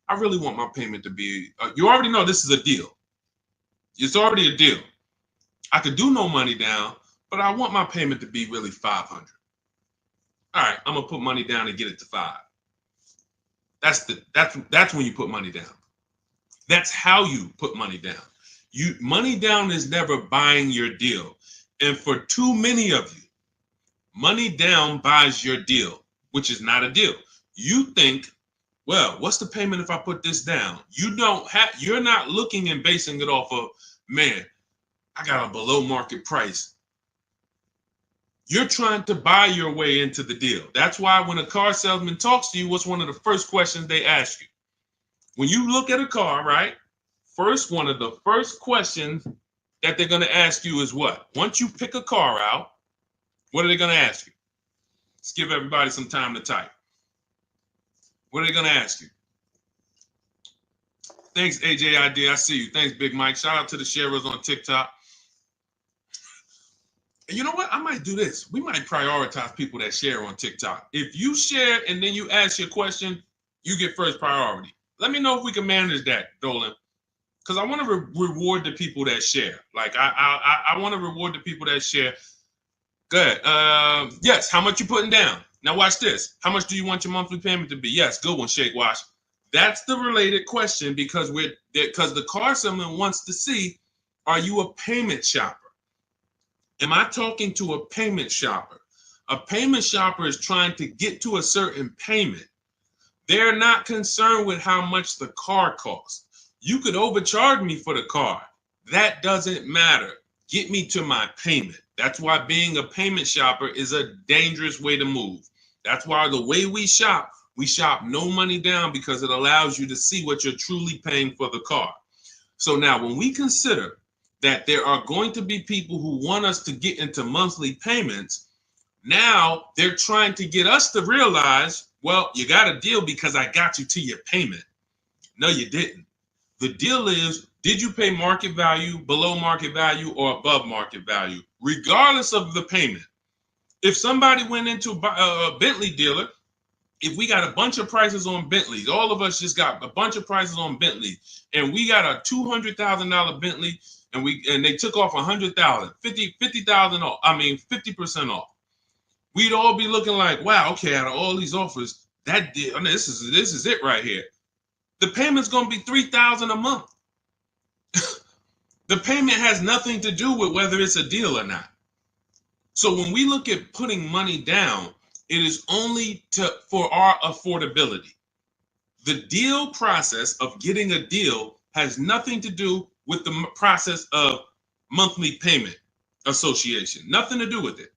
I really want my payment to be, you already know this is a deal. It's already a deal. I could do no money down, but I want my payment to be really $500. All right, I'm gonna put money down and get it to $5. That's when you put money down. That's how you put money down. Money down is never buying your deal. And for too many of you, money down buys your deal, which is not a deal. You think, well, what's the payment if I put this down? You're not looking and basing it off of, man, I got a below market price. You're trying to buy your way into the deal. That's why when a car salesman talks to you, what's one of the first questions they ask you? When you look at a car, right? One of the first questions that they're going to ask you is what? Once you pick a car out, what are they going to ask you? Let's give everybody some time to type. What are they going to ask you? Thanks, AJID. I see you. Thanks, Big Mike. Shout out to the sharers on TikTok. And you know what? I might do this. We might prioritize people that share on TikTok. If you share and then you ask your question, you get first priority. Let me know if we can manage that, Dolan. Because I want to reward the people that share. Like, I want to reward the people that share. Good. Yes, how much you putting down? Now watch this. How much do you want your monthly payment to be? Yes, good one, Shake Wash. That's the related question because the car salesman wants to see, are you a payment shopper? Am I talking to a payment shopper? A payment shopper is trying to get to a certain payment. They're not concerned with how much the car costs. You could overcharge me for the car. That doesn't matter. Get me to my payment. That's why being a payment shopper is a dangerous way to move. That's why the way we shop no money down because it allows you to see what you're truly paying for the car. So now when we consider that there are going to be people who want us to get into monthly payments, now they're trying to get us to realize, well, you got a deal because I got you to your payment. No, you didn't. The deal is, did you pay market value, below market value, or above market value, regardless of the payment? If somebody went into a Bentley dealer, if we got a bunch of prices on Bentleys, all of us just got a bunch of prices on Bentleys, and we got a $200,000 Bentley, and they took off $100,000, $50,000 off. 50% off. We'd all be looking like, wow, okay, out of all these offers, that deal, this is it right here. The payment's gonna be $3,000 a month. The payment has nothing to do with whether it's a deal or not. So when we look at putting money down, it is only for our affordability. The deal process of getting a deal has nothing to do with the process of monthly payment association. Nothing to do with it.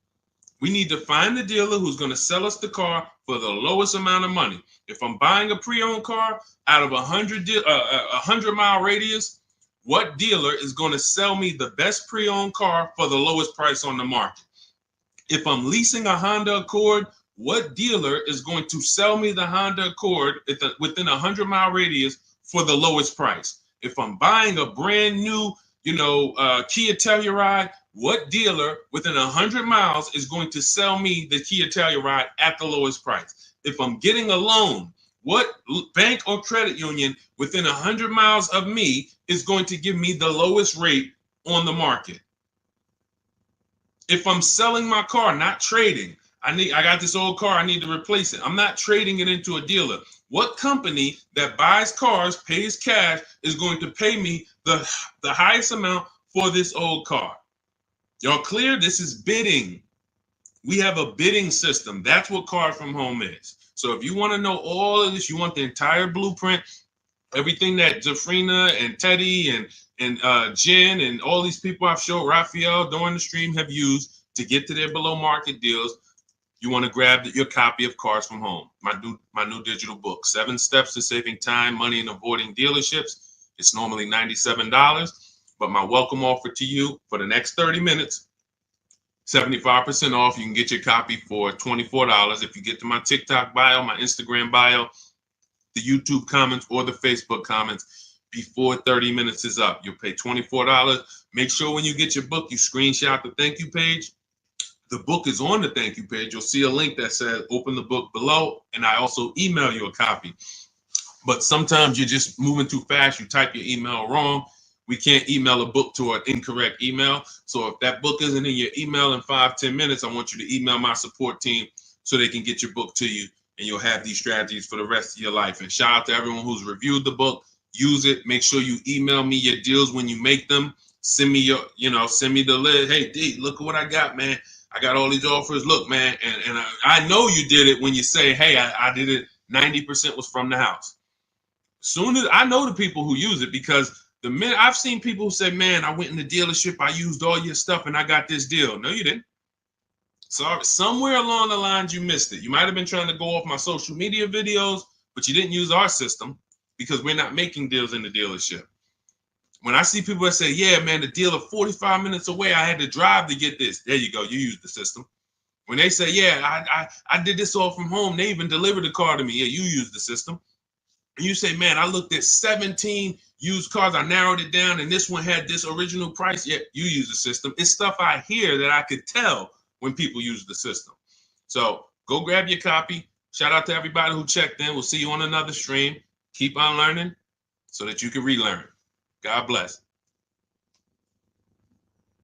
We need to find the dealer who's going to sell us the car for the lowest amount of money. If I'm buying a pre-owned car out of a 100-mile radius, what dealer is going to sell me the best pre-owned car for the lowest price on the market? If I'm leasing a Honda Accord, what dealer is going to sell me the Honda Accord within a 100-mile radius for the lowest price? If I'm buying a brand new, Kia Telluride, what dealer within 100 miles is going to sell me the Kia Telluride at the lowest price? If I'm getting a loan, what bank or credit union within 100 miles of me is going to give me the lowest rate on the market? If I'm selling my car, not trading, I got this old car, I need to replace it. I'm not trading it into a dealer. What company that buys cars, pays cash, is going to pay me the highest amount for this old car? Y'all clear? This is bidding. We have a bidding system. That's what Cars from Home is. So if you want to know all of this, you want the entire blueprint, everything that Jafrina and Teddy and Jen and all these people I've showed, Raphael, during the stream have used to get to their below market deals, you want to grab your copy of Cars from Home, my new digital book, 7 Steps to Saving Time, Money, and Avoiding Dealerships. It's normally $97, but my welcome offer to you for the next 30 minutes, 75% off. You can get your copy for $24 if you get to my TikTok bio, my Instagram bio, the YouTube comments, or the Facebook comments before 30 minutes is up. You'll pay $24. Make sure when you get your book, you screenshot the thank you page. The book is on the thank you page. You'll see a link that says open the book below, and I also email you a copy. But sometimes you're just moving too fast. You type your email wrong. We can't email a book to an incorrect email. So if that book isn't in your email in 5-10 minutes, I want you to email my support team so they can get your book to you, and you'll have these strategies for the rest of your life. And shout out to everyone who's reviewed the book. Use it. Make sure you email me your deals when you make them. Send me send me the list. Hey, D, look at what I got, man. I got all these offers. Look, man, and I know you did it when you say, hey, I did it. 90% was from the house. Soon as I know the people who use it, because the minute I've seen people who say, man, I went in the dealership, I used all your stuff, and I got this deal. No, you didn't. Sorry, somewhere along the lines you missed it. You might have been trying to go off my social media videos, but you didn't use our system because we're not making deals in the dealership. When I see people that say, yeah, man, the dealer 45 minutes away, I had to drive to get this. There you go. You use the system. When they say, yeah, I did this all from home, they even delivered the car to me. Yeah, you use the system. And you say, man, I looked at 17 used cars. I narrowed it down, and this one had this original price. Yeah, you use the system. It's stuff I hear that I could tell when people use the system. So go grab your copy. Shout out to everybody who checked in. We'll see you on another stream. Keep on learning so that you can relearn. God bless.